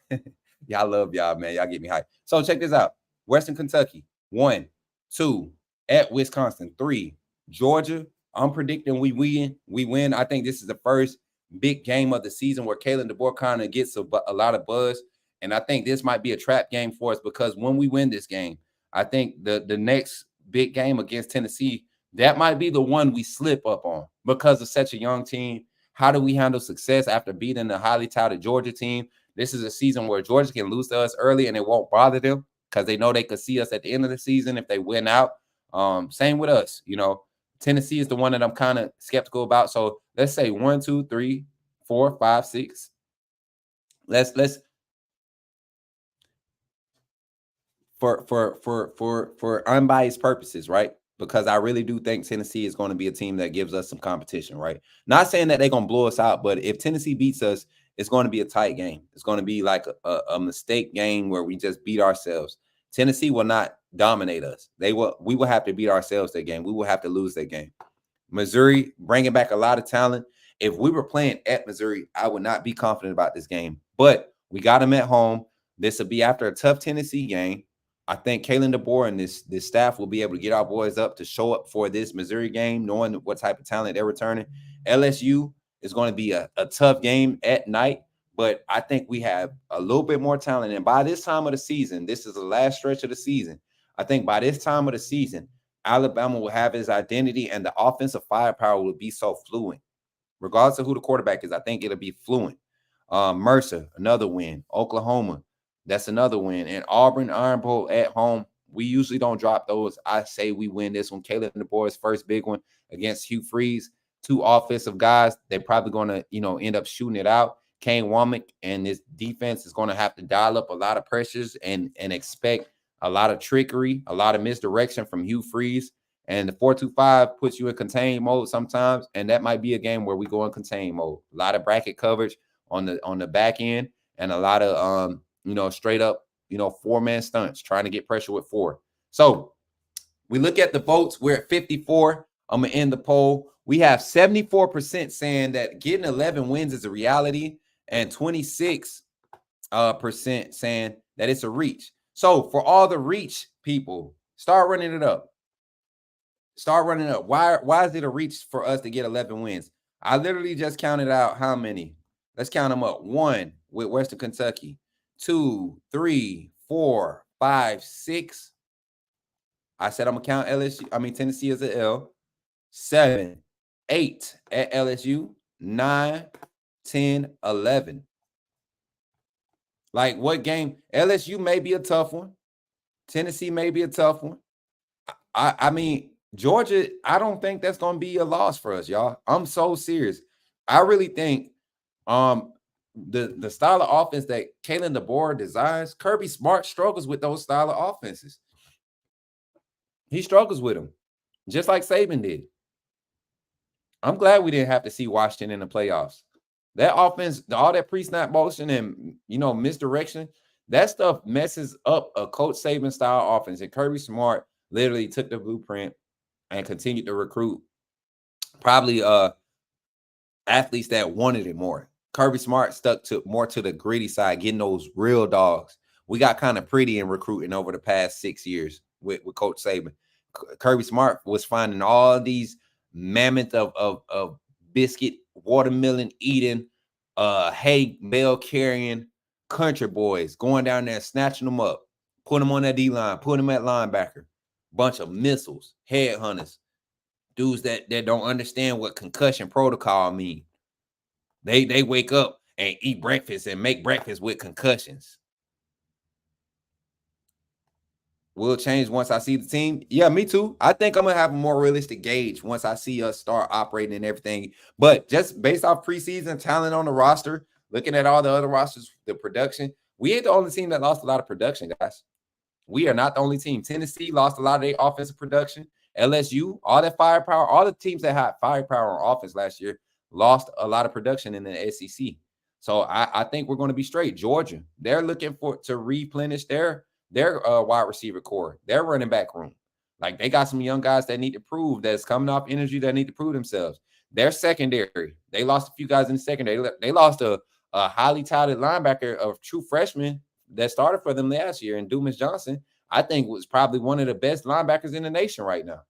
Y'all love y'all, man. Y'all get me hyped. So check this out. Western Kentucky, 1, 2, at Wisconsin, 3, Georgia. I'm predicting we win. I think this is the first big game of the season where Kalen DeBoer kind of gets a lot of buzz. And I think this might be a trap game for us because when we win this game, I think the next big game against Tennessee, that might be the one we slip up on because of such a young team. How do we handle success after beating the highly touted Georgia team? This is a season where Georgia can lose to us early and it won't bother them because they know they could see us at the end of the season if they win out. Same with us, you know. Tennessee is the one that I'm kind of skeptical about. So let's say 1, 2, 3, 4, 5, 6. Let's for unbiased purposes, right? Because I really do think Tennessee is going to be a team that gives us some competition, right? Not saying that they're going to blow us out, but if Tennessee beats us, it's going to be a tight game. It's going to be like a mistake game where we just beat ourselves. Tennessee will not dominate us. We will have to beat ourselves that game. We will have to lose that game. Missouri, bringing back a lot of talent. If we were playing at Missouri, I would not be confident about this game. But we got them at home. This will be after a tough Tennessee game. I think Kalen DeBoer and this staff will be able to get our boys up to show up for this Missouri game, knowing what type of talent they're returning. LSU is going to be a tough game at night, but I think we have a little bit more talent. And by this time of the season, this is the last stretch of the season. I think by this time of the season, Alabama will have his identity and the offensive firepower will be so fluent. Regardless of who the quarterback is, I think it'll be fluent. Mercer, another win. Oklahoma, that's another win. And Auburn, Iron Bowl at home. We usually don't drop those. I say we win this one. Kalen DeBoer's first big one against Hugh Freeze. 2 offensive guys. They're probably going to, end up shooting it out. Kane Womack and this defense is going to have to dial up a lot of pressures and expect a lot of trickery, a lot of misdirection from Hugh Freeze. And the 4-2-5 puts you in contain mode sometimes, and that might be a game where we go in contain mode. A lot of bracket coverage on the back end, and a lot of straight up 4-man stunts trying to get pressure with 4. So we look at the votes. We're at 54. I'm gonna end the poll. We have 74% saying that getting 11 wins is a reality, and 26% saying that it's a reach. So for all the reach people, start running it up. Start running up. Why is it a reach for us to get 11 wins? I literally just counted out how many. Let's count them up. 1 with Western Kentucky. 2, 3, 4, 5, 6. I said I'm gonna count Tennessee as an L. 7, 8 at LSU. 9, 10, 11. Like what game? LSU may be a tough one. Tennessee may be a tough one. I mean, Georgia, I don't think that's going to be a loss for us, y'all. I'm so serious. I really think the style of offense that Kalen DeBoer designs, Kirby Smart struggles with those style of offenses. He struggles with them, just like Saban did. I'm glad we didn't have to see Washington in the playoffs. That offense, all that pre-snap motion and, misdirection, that stuff messes up a Coach Saban style offense. And Kirby Smart literally took the blueprint and continued to recruit probably athletes that wanted it more. Kirby Smart stuck more to the gritty side, getting those real dogs. We got kind of pretty in recruiting over the past 6 years with Coach Saban. Kirby Smart was finding all these mammoth of biscuit, watermelon eating, hay bale carrying country boys going down there, snatching them up, put them on that D-line, put them at linebacker. Bunch of missiles, headhunters, dudes that don't understand what concussion protocol mean. They wake up and eat breakfast and make breakfast with concussions. Will change once I see the team. Yeah, me too. I think I'm gonna have a more realistic gauge once I see us start operating and everything. But just based off preseason talent on the roster, looking at all the other rosters, the production, we ain't the only team that lost a lot of production, guys. We are not the only team. Tennessee lost a lot of their offensive production. LSU, all that firepower, all the teams that had firepower on offense last year lost a lot of production in the SEC. So I think we're going to be straight. Georgia, they're looking to replenish their wide receiver core, their running back room. Like they got some young guys that need to prove, that's coming off energy, that need to prove themselves. Their secondary, they lost a few guys in the secondary. They lost a highly touted linebacker, a true freshman that started for them last year, and Dumas Johnson, I think was probably one of the best linebackers in the nation right now.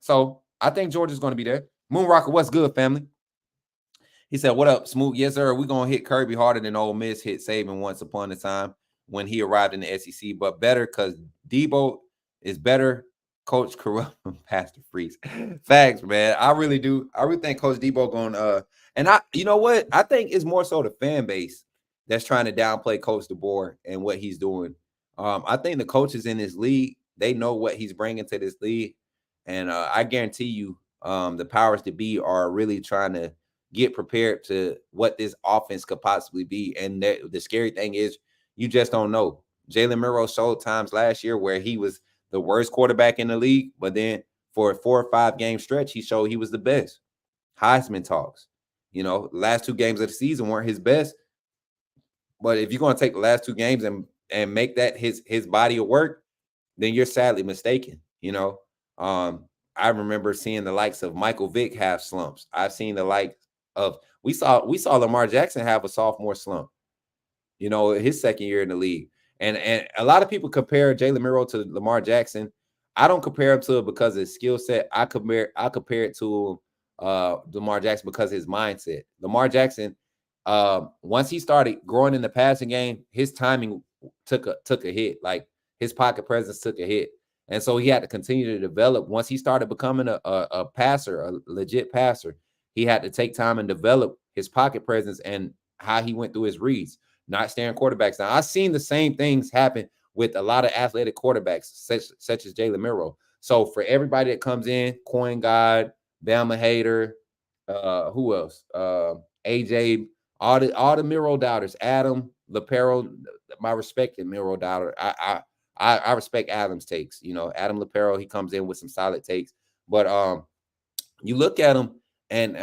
So I think Georgia's going to be there. Moonrocker, what's good, family? He said, what up, Smoot? Yes, sir. We're going to hit Kirby harder than Ole Miss hit Saban once upon a time when he arrived in the SEC, but better because Debo is better. Coach Corrupt, Pastor Freeze. Facts, man. I really do. I really think Coach Debo going and you know what? I think it's more so the fan base that's trying to downplay Coach DeBoer and what he's doing. I think the coaches in this league, they know what he's bringing to this league. And I guarantee you the powers that be are really trying to get prepared to what this offense could possibly be. And the scary thing is you just don't know. Jalen Milroe showed times last year where he was the worst quarterback in the league, but then for a 4 or 5 game stretch, he showed he was the best. Heisman talks. Last 2 games of the season weren't his best. But if you're going to take the last 2 games and make that his body of work, then you're sadly mistaken. I remember seeing the likes of Michael Vick have slumps. I've seen the likes of we saw Lamar Jackson have a sophomore slump, his second year in the league. And a lot of people compare Jalen Milroe to Lamar Jackson. I don't compare him to it because of his skill set. I compare it to Lamar Jackson because of his mindset. Lamar Jackson, once he started growing in the passing game, his timing took a hit. Like his pocket presence took a hit. And so he had to continue to develop. Once he started becoming a passer, a legit passer, he had to take time and develop his pocket presence and how he went through his reads, not staring quarterbacks. Now, I've seen the same things happen with a lot of athletic quarterbacks, such as Jalen Milroe. So for everybody that comes in, Coin God, Bama hater, who else? AJ, all the Milroe doubters, Adam, Lapero, my respected Milroe doubter. I respect Adam's takes. Adam Lapero, he comes in with some solid takes. But you look at him, and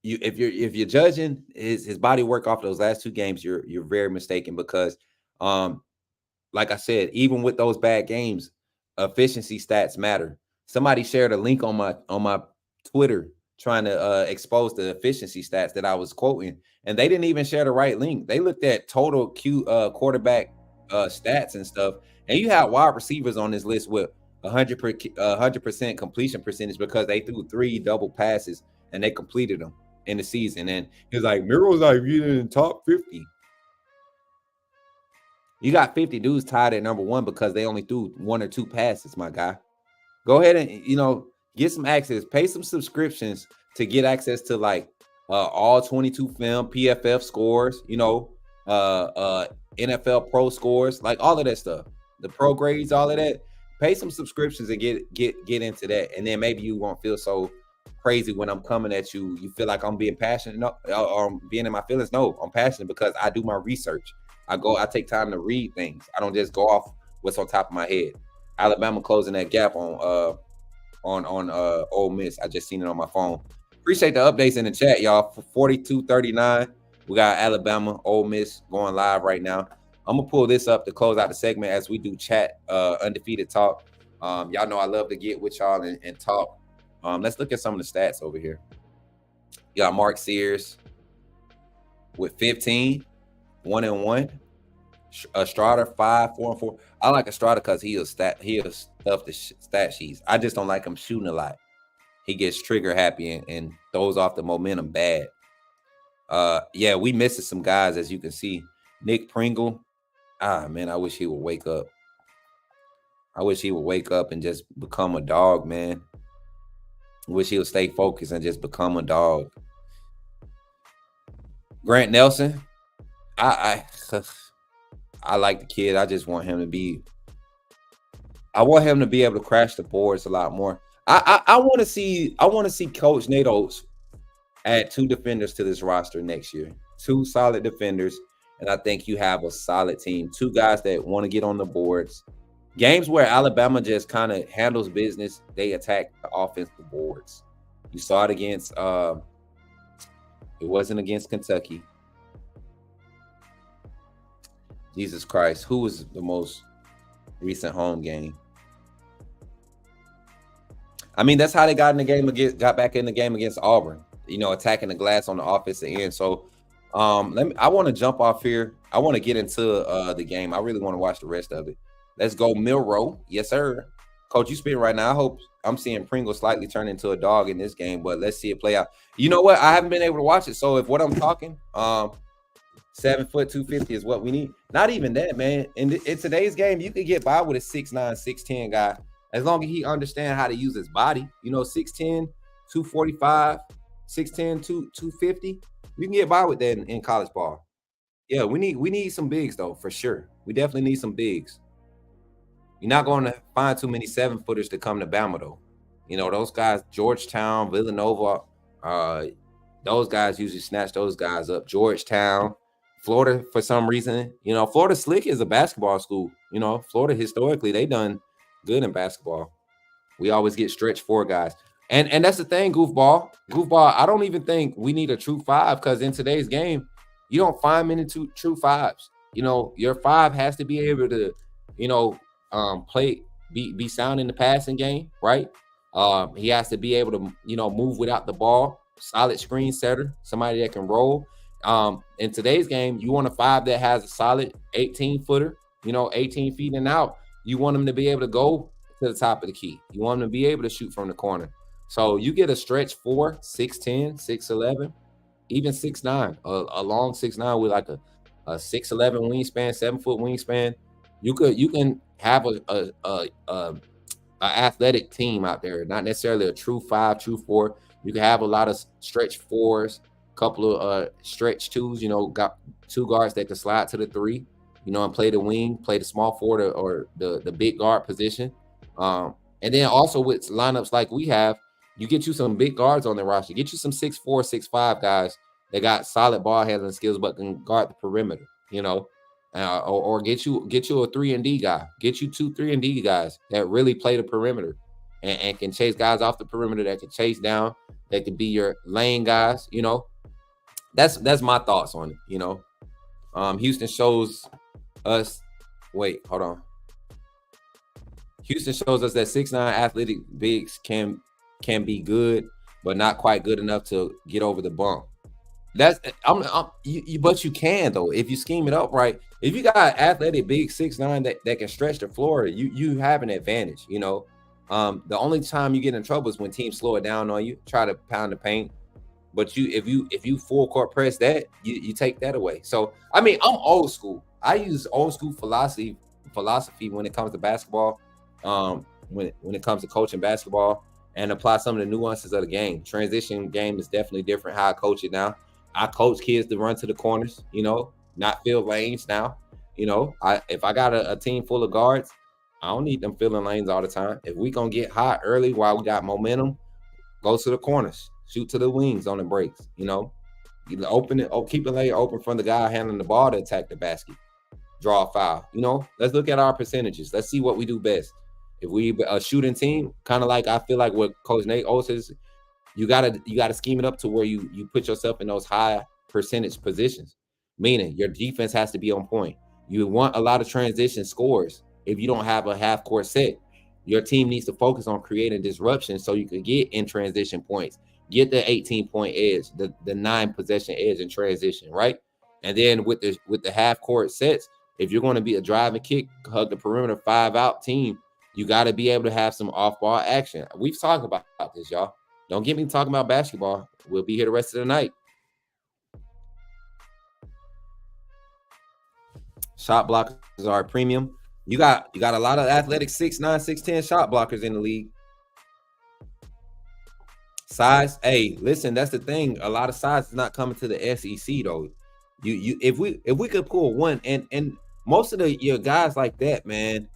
if you're judging his body work off those last 2 games, you're very mistaken because, like I said, even with those bad games, efficiency stats matter. Somebody shared a link on my Twitter trying to expose the efficiency stats that I was quoting, and they didn't even share the right link. They looked at total quarterback stats and stuff, and you have wide receivers on this list with 100% completion percentage because they threw 3 double passes and they completed them in the season. And he was like, Milroe's like in the top 50. You got 50 dudes tied at number 1 because they only threw 1 or 2 passes, my guy. Go ahead and get some access, pay some subscriptions to get access to like all 22 film, PFF scores, NFL Pro scores, like all of that stuff, the pro grades, all of that. Pay some subscriptions and get into that, and then maybe you won't feel so crazy when I'm coming at you. You feel like I'm being passionate, or I'm being in my feelings. No, I'm passionate because I do my research. I take time to read things. I don't just go off what's on top of my head. Alabama closing that gap on Ole Miss. I just seen it on my phone. Appreciate the updates in the chat, y'all. For 42-39. We got Alabama, Ole Miss going live right now. I'm going to pull this up to close out the segment as we do chat, undefeated talk. Y'all know I love to get with y'all and talk. Let's look at some of the stats over here. You got Mark Sears with 15, 1-1. Estrada 5, 4-4. I like Estrada because he'll stuff the stat sheets. I just don't like him shooting a lot. he gets trigger happy and throws off the momentum bad. Yeah, we missing some guys, as you can see. Nick Pringle, man, I wish he would wake up. I wish he would wake up and just become a dog, man. I wish he would stay focused and just become a dog. Grant Nelson, I like the kid. I just want him to be. I want him to be able to crash the boards a lot more. I want to see Coach Nate Oates add 2 defenders to this roster next year. 2 solid defenders, and I think you have a solid team. 2 guys that want to get on the boards. Games where Alabama just kind of handles business, they attack the offensive boards. You saw it against it wasn't against Kentucky. Jesus Christ, who was the most recent home game? I mean, that's how they got back in the game against Auburn. You know, attacking the glass on the offensive end. So, I want to jump off here. I want to get into the game. I really want to watch the rest of it. Let's go, Milroe. Yes, sir. Coach, you spin right now. I hope I'm seeing Pringle slightly turn into a dog in this game, but let's see it play out. You know what? I haven't been able to watch it. So if what I'm talking, 7 foot 250 is what we need. Not even that, man. In today's game, you could get by with a 6'9", 6'10" guy as long as he understands how to use his body. You know, 6'10", 245, 6'10", 250. You can get by with that in college ball. Yeah, we need some bigs though, for sure. We definitely need some bigs. You're not going to find too many 7-footers to come to Bama though. You know, those guys, Georgetown, Villanova, those guys usually snatch those guys up. Georgetown, Florida, for some reason, you know, Florida Slick is a basketball school. You know, Florida historically, they done good in basketball. We always get stretch 4 guys. And that's the thing, goofball. I don't even think we need a true 5 because in today's game, you don't find many true 5s. You know, your 5 has to be able to, you know, be sound in the passing game, right? He has to be able to, you know, move without the ball, solid screen setter, somebody that can roll. In today's game, you want a 5 that has a solid 18-footer, you know, 18 feet and out. You want him to be able to go to the top of the key. You want him to be able to shoot from the corner. So you get a stretch 4, 6'10", 6'11", even 6'9", a long 6'9" with like a 6'11" wingspan, 7-foot wingspan. You can have a athletic team out there, not necessarily a true 5, true 4. You can have a lot of stretch 4s, couple of stretch 2s. You know, got 2 guards that can slide to the 3. You know, and play the wing, play the small forward or the big guard position. And then also with lineups like we have, you get you some big guards on the roster. Get you some 6'4", 6'5" guys that got solid ball handling skills but can guard the perimeter. You know, or get you a 3-and-D guy. Get you 2 3-and-D guys that really play the perimeter and can chase guys off the perimeter, that can chase down, that can be your lane guys. You know, that's my thoughts on it. You know, Houston shows us. Wait, hold on. Houston shows us that 6'9" athletic bigs can be good, but not quite good enough to get over the bump. But you can though if you scheme it up right. If you got athletic big 6'9" that can stretch the floor, you have an advantage. You know, the only time you get in trouble is when teams slow it down on you, try to pound the paint. But if you full court press that, you take that away. So I mean, I'm old school. I use old school philosophy when it comes to basketball. When it comes to coaching basketball, and apply some of the nuances of the game. Transition game is definitely different how I coach it now. I coach kids to run to the corners, you know, not fill lanes now. You know, if I got a team full of guards, I don't need them filling lanes all the time. If we gonna get hot early while we got momentum, go to the corners, shoot to the wings on the breaks. You know, you open it, keep the lane open from the guy handling the ball to attack the basket, draw a foul. You know, let's look at our percentages. Let's see what we do best. If we a shooting team, kind of like I feel like what Coach Nate Oates is, you gotta scheme it up to where you put yourself in those high percentage positions. Meaning your defense has to be on point. You want a lot of transition scores. If you don't have a half court set, your team needs to focus on creating disruption so you can get in transition points, get the 18-point edge, the 9-possession edge in transition, right? And then with the half court sets, if you're going to be a drive and kick, hug the perimeter 5-out team, you got to be able to have some off-ball action. We've talked about this, y'all. Don't get me talking about basketball. We'll be here the rest of the night. Shot blockers are a premium. You got a lot of athletic 6'9", 6'10" shot blockers in the league. Size, hey, listen, that's the thing. A lot of size is not coming to the SEC though. If we could pull one, and most of your guys like that, man.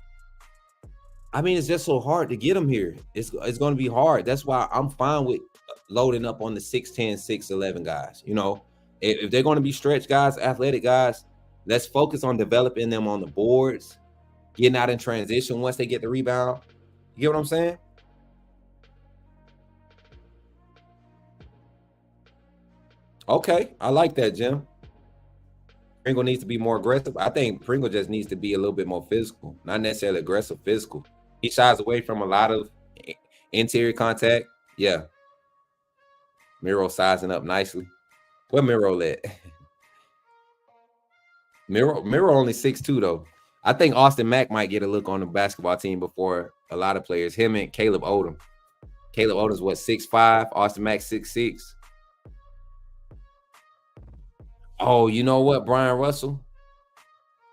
I mean, it's just so hard to get them here. It's going to be hard. That's why I'm fine with loading up on the 6'10", 6'11" guys. You know, if they're going to be stretch guys, athletic guys, let's focus on developing them on the boards, getting out in transition once they get the rebound. You get what I'm saying? Okay, I like that, Jim. Pringle needs to be more aggressive. I think Pringle just needs to be a little bit more physical, not necessarily aggressive, physical. He shies away from a lot of interior contact. Yeah. Milroe sizing up nicely. Where Milroe at? Milroe only 6'2", though. I think Austin Mack might get a look on the basketball team before a lot of players. Him and Caleb Odom. Caleb Odom's what, 6'5", Austin Mack 6'6". Oh, you know what, Brian Russell?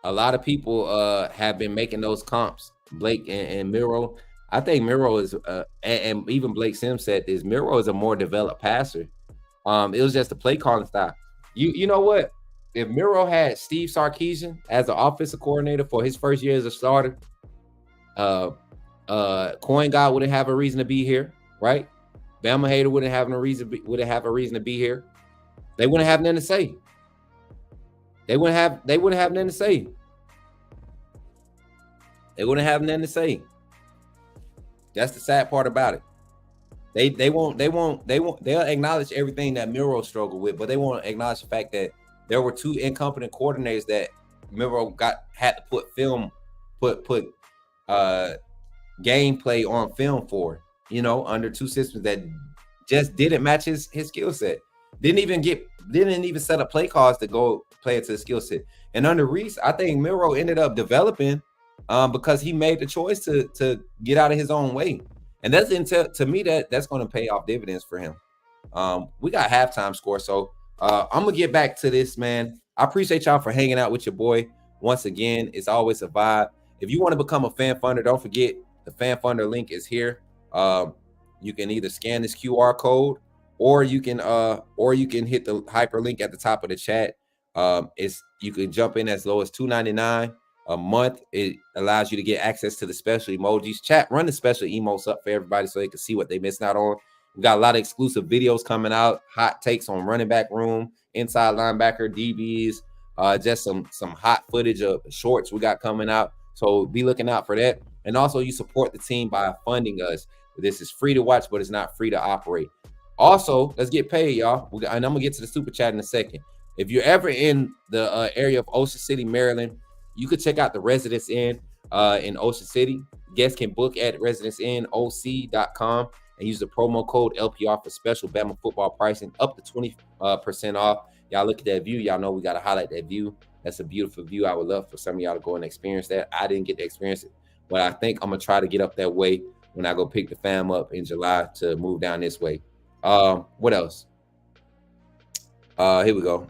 A lot of people have been making those comps. Blake and Milroe. I think Milroe is, and even Blake Sims said this, Milroe is a more developed passer. It was just a play calling style. You know what? If Milroe had Steve Sarkisian as an offensive coordinator for his first year as a starter, Coin God wouldn't have a reason to be here, right? Bama Hater wouldn't have a reason to be here. They wouldn't have nothing to say. They wouldn't have nothing to say. They wouldn't have nothing to say. That's the sad part about it. They'll acknowledge everything that Milroe struggled with, but they won't acknowledge the fact that there were two incompetent coordinators that Milroe had to put gameplay on film for, under two systems that just didn't match his skill set. Didn't even set up play calls to go play it to the skill set. And under Reese, I think Milroe ended up developing because he made the choice to get out of his own way. And that's to me that's going to pay off dividends for him. We got halftime score, so I'm gonna get back to this, man. I appreciate y'all for hanging out with your boy. Once again, it's always a vibe. If you want to become a fan funder, don't forget the fan funder link is here. You can either scan this QR code or you can hit the hyperlink at the top of the chat. You can jump in as low as $2.99 a month. It allows you to get access to the special emojis. Chat, run the special emotes up for everybody so they can see what they missed out on. We got a lot of exclusive videos coming out, hot takes on running back room, inside linebacker, DBs, just some hot footage of shorts we got coming out. So be looking out for that. And also you support the team by funding us. This is free to watch, but it's not free to operate. Also, let's get paid, y'all. And I'm gonna get to the super chat in a second. If you're ever in the area of Ocean City, Maryland, you could check out the Residence Inn in Ocean City. Guests can book at residenceinnoc.com and use the promo code LPR for special Bama football pricing up to 20% off. Y'all look at that view. Y'all know we got to highlight that view. That's a beautiful view. I would love for some of y'all to go and experience that. I didn't get to experience it, but I think I'm going to try to get up that way when I go pick the fam up in July to move down this way. What else? Here we go.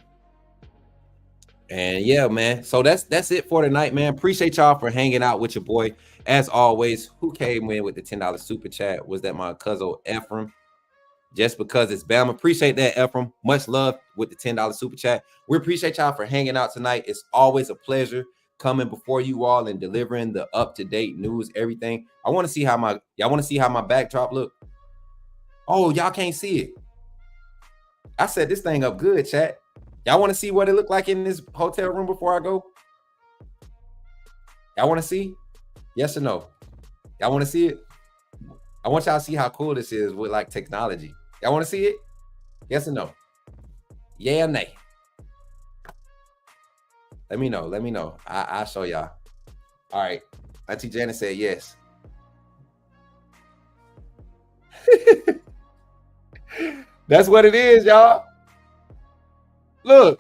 And yeah, man. So that's it for tonight, man. Appreciate y'all for hanging out with your boy. As always, who came in with the $10 super chat? Was that my cousin Ephraim? Just because it's Bama. Appreciate that, Ephraim. Much love with the $10 super chat. We appreciate y'all for hanging out tonight. It's always a pleasure coming before you all and delivering the up-to-date news, everything. Y'all want to see how my backdrop look? Oh, y'all can't see it. I set this thing up good, chat. Y'all want to see what it looked like in this hotel room before I go? Y'all want to see? Yes or no? Y'all want to see it? I want y'all to see how cool this is with like technology. Y'all want to see it? Yes or no? Yeah or nay? Let me know. I'll show y'all. All right. Auntie Janet said yes. That's what it is, y'all. Look.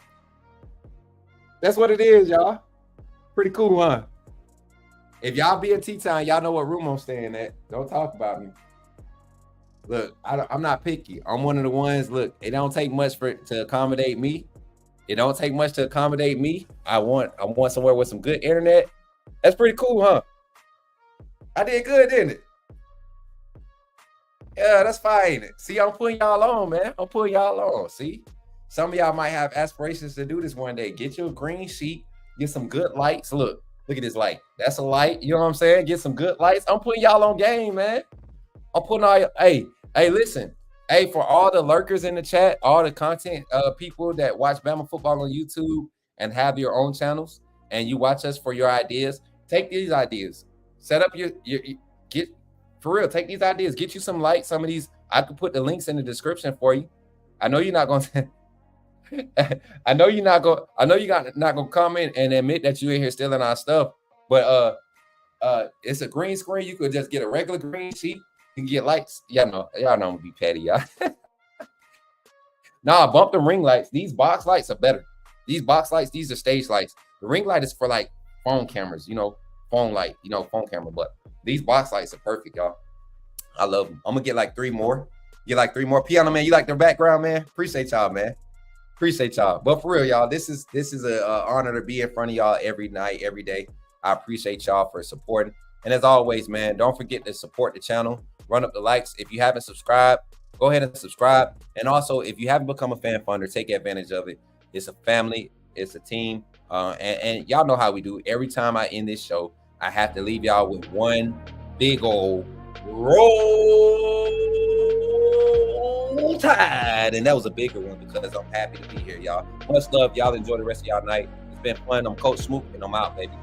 That's what it is, y'all. Pretty cool, huh? If y'all be in T-Town, y'all know what room I'm staying at. Don't talk about me. Look, I'm not picky. I'm one of the ones. Look, it don't take much to accommodate me. It don't take much to accommodate me. I want somewhere with some good internet. That's pretty cool, huh? I did good, didn't it? Yeah, that's fine. See, I'm putting y'all on, man. I'm putting y'all on. See, some of y'all might have aspirations to do this one day. Get your green sheet. Get some good lights. Look at this light. That's a light. You know what I'm saying? Get some good lights. I'm putting y'all on game, man. I'm putting all y'all. Hey, listen. Hey, for all the lurkers in the chat, all the content people that watch Bama football on YouTube and have your own channels, and you watch us for your ideas, take these ideas. Set up your get for real. Take these ideas. Get you some lights. Some of these, I could put the links in the description for you. I know you're not going to. I know you're not gonna come in and admit that you in here stealing our stuff. But it's a green screen. You could just get a regular green sheet. You can get lights. Y'all know I'm gonna be petty, y'all. Nah, bump the ring lights. These box lights are better. These box lights, these are stage lights. The ring light is for like phone cameras, phone light, phone camera. But these box lights are perfect, y'all. I love them. I'm gonna get like 3 more. Piano man, you like their background, man? Appreciate y'all, man. Appreciate y'all. But for real, y'all, this is an honor to be in front of y'all every night, every day. I appreciate y'all for supporting. And as always, man, don't forget to support the channel. Run up the likes. If you haven't subscribed, go ahead and subscribe. And also, if you haven't become a fan funder, take advantage of it. It's a family. It's a team. And y'all know how we do. Every time I end this show, I have to leave y'all with one big old roll tide. And that was a bigger one because I'm happy to be here, y'all. Much love. Y'all enjoy the rest of y'all night. It's been fun. I'm Coach Smoot, and I'm out, baby.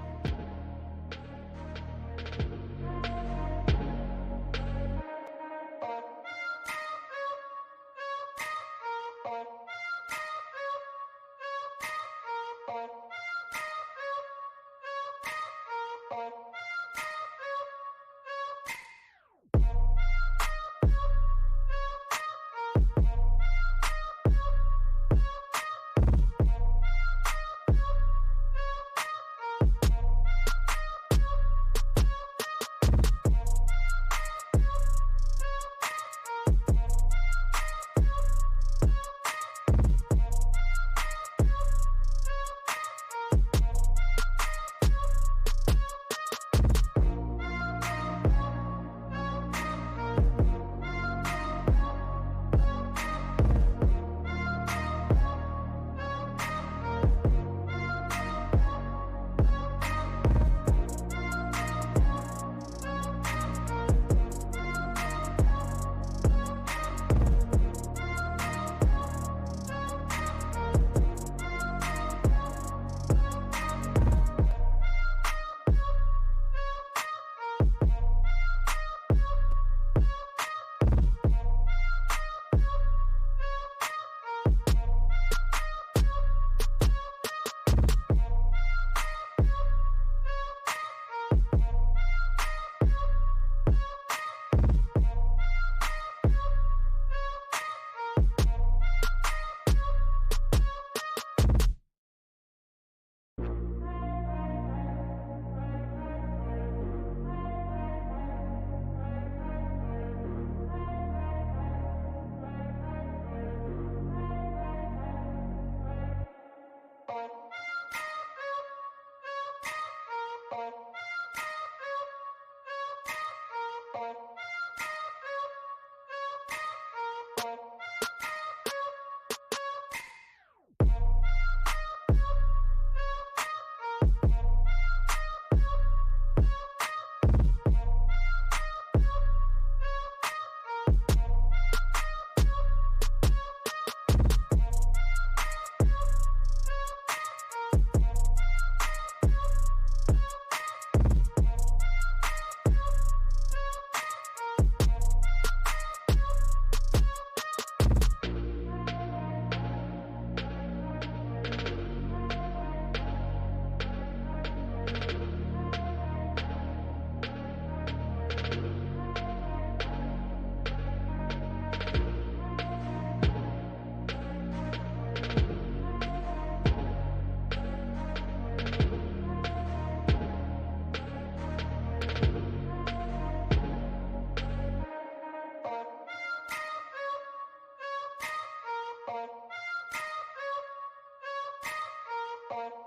Bye.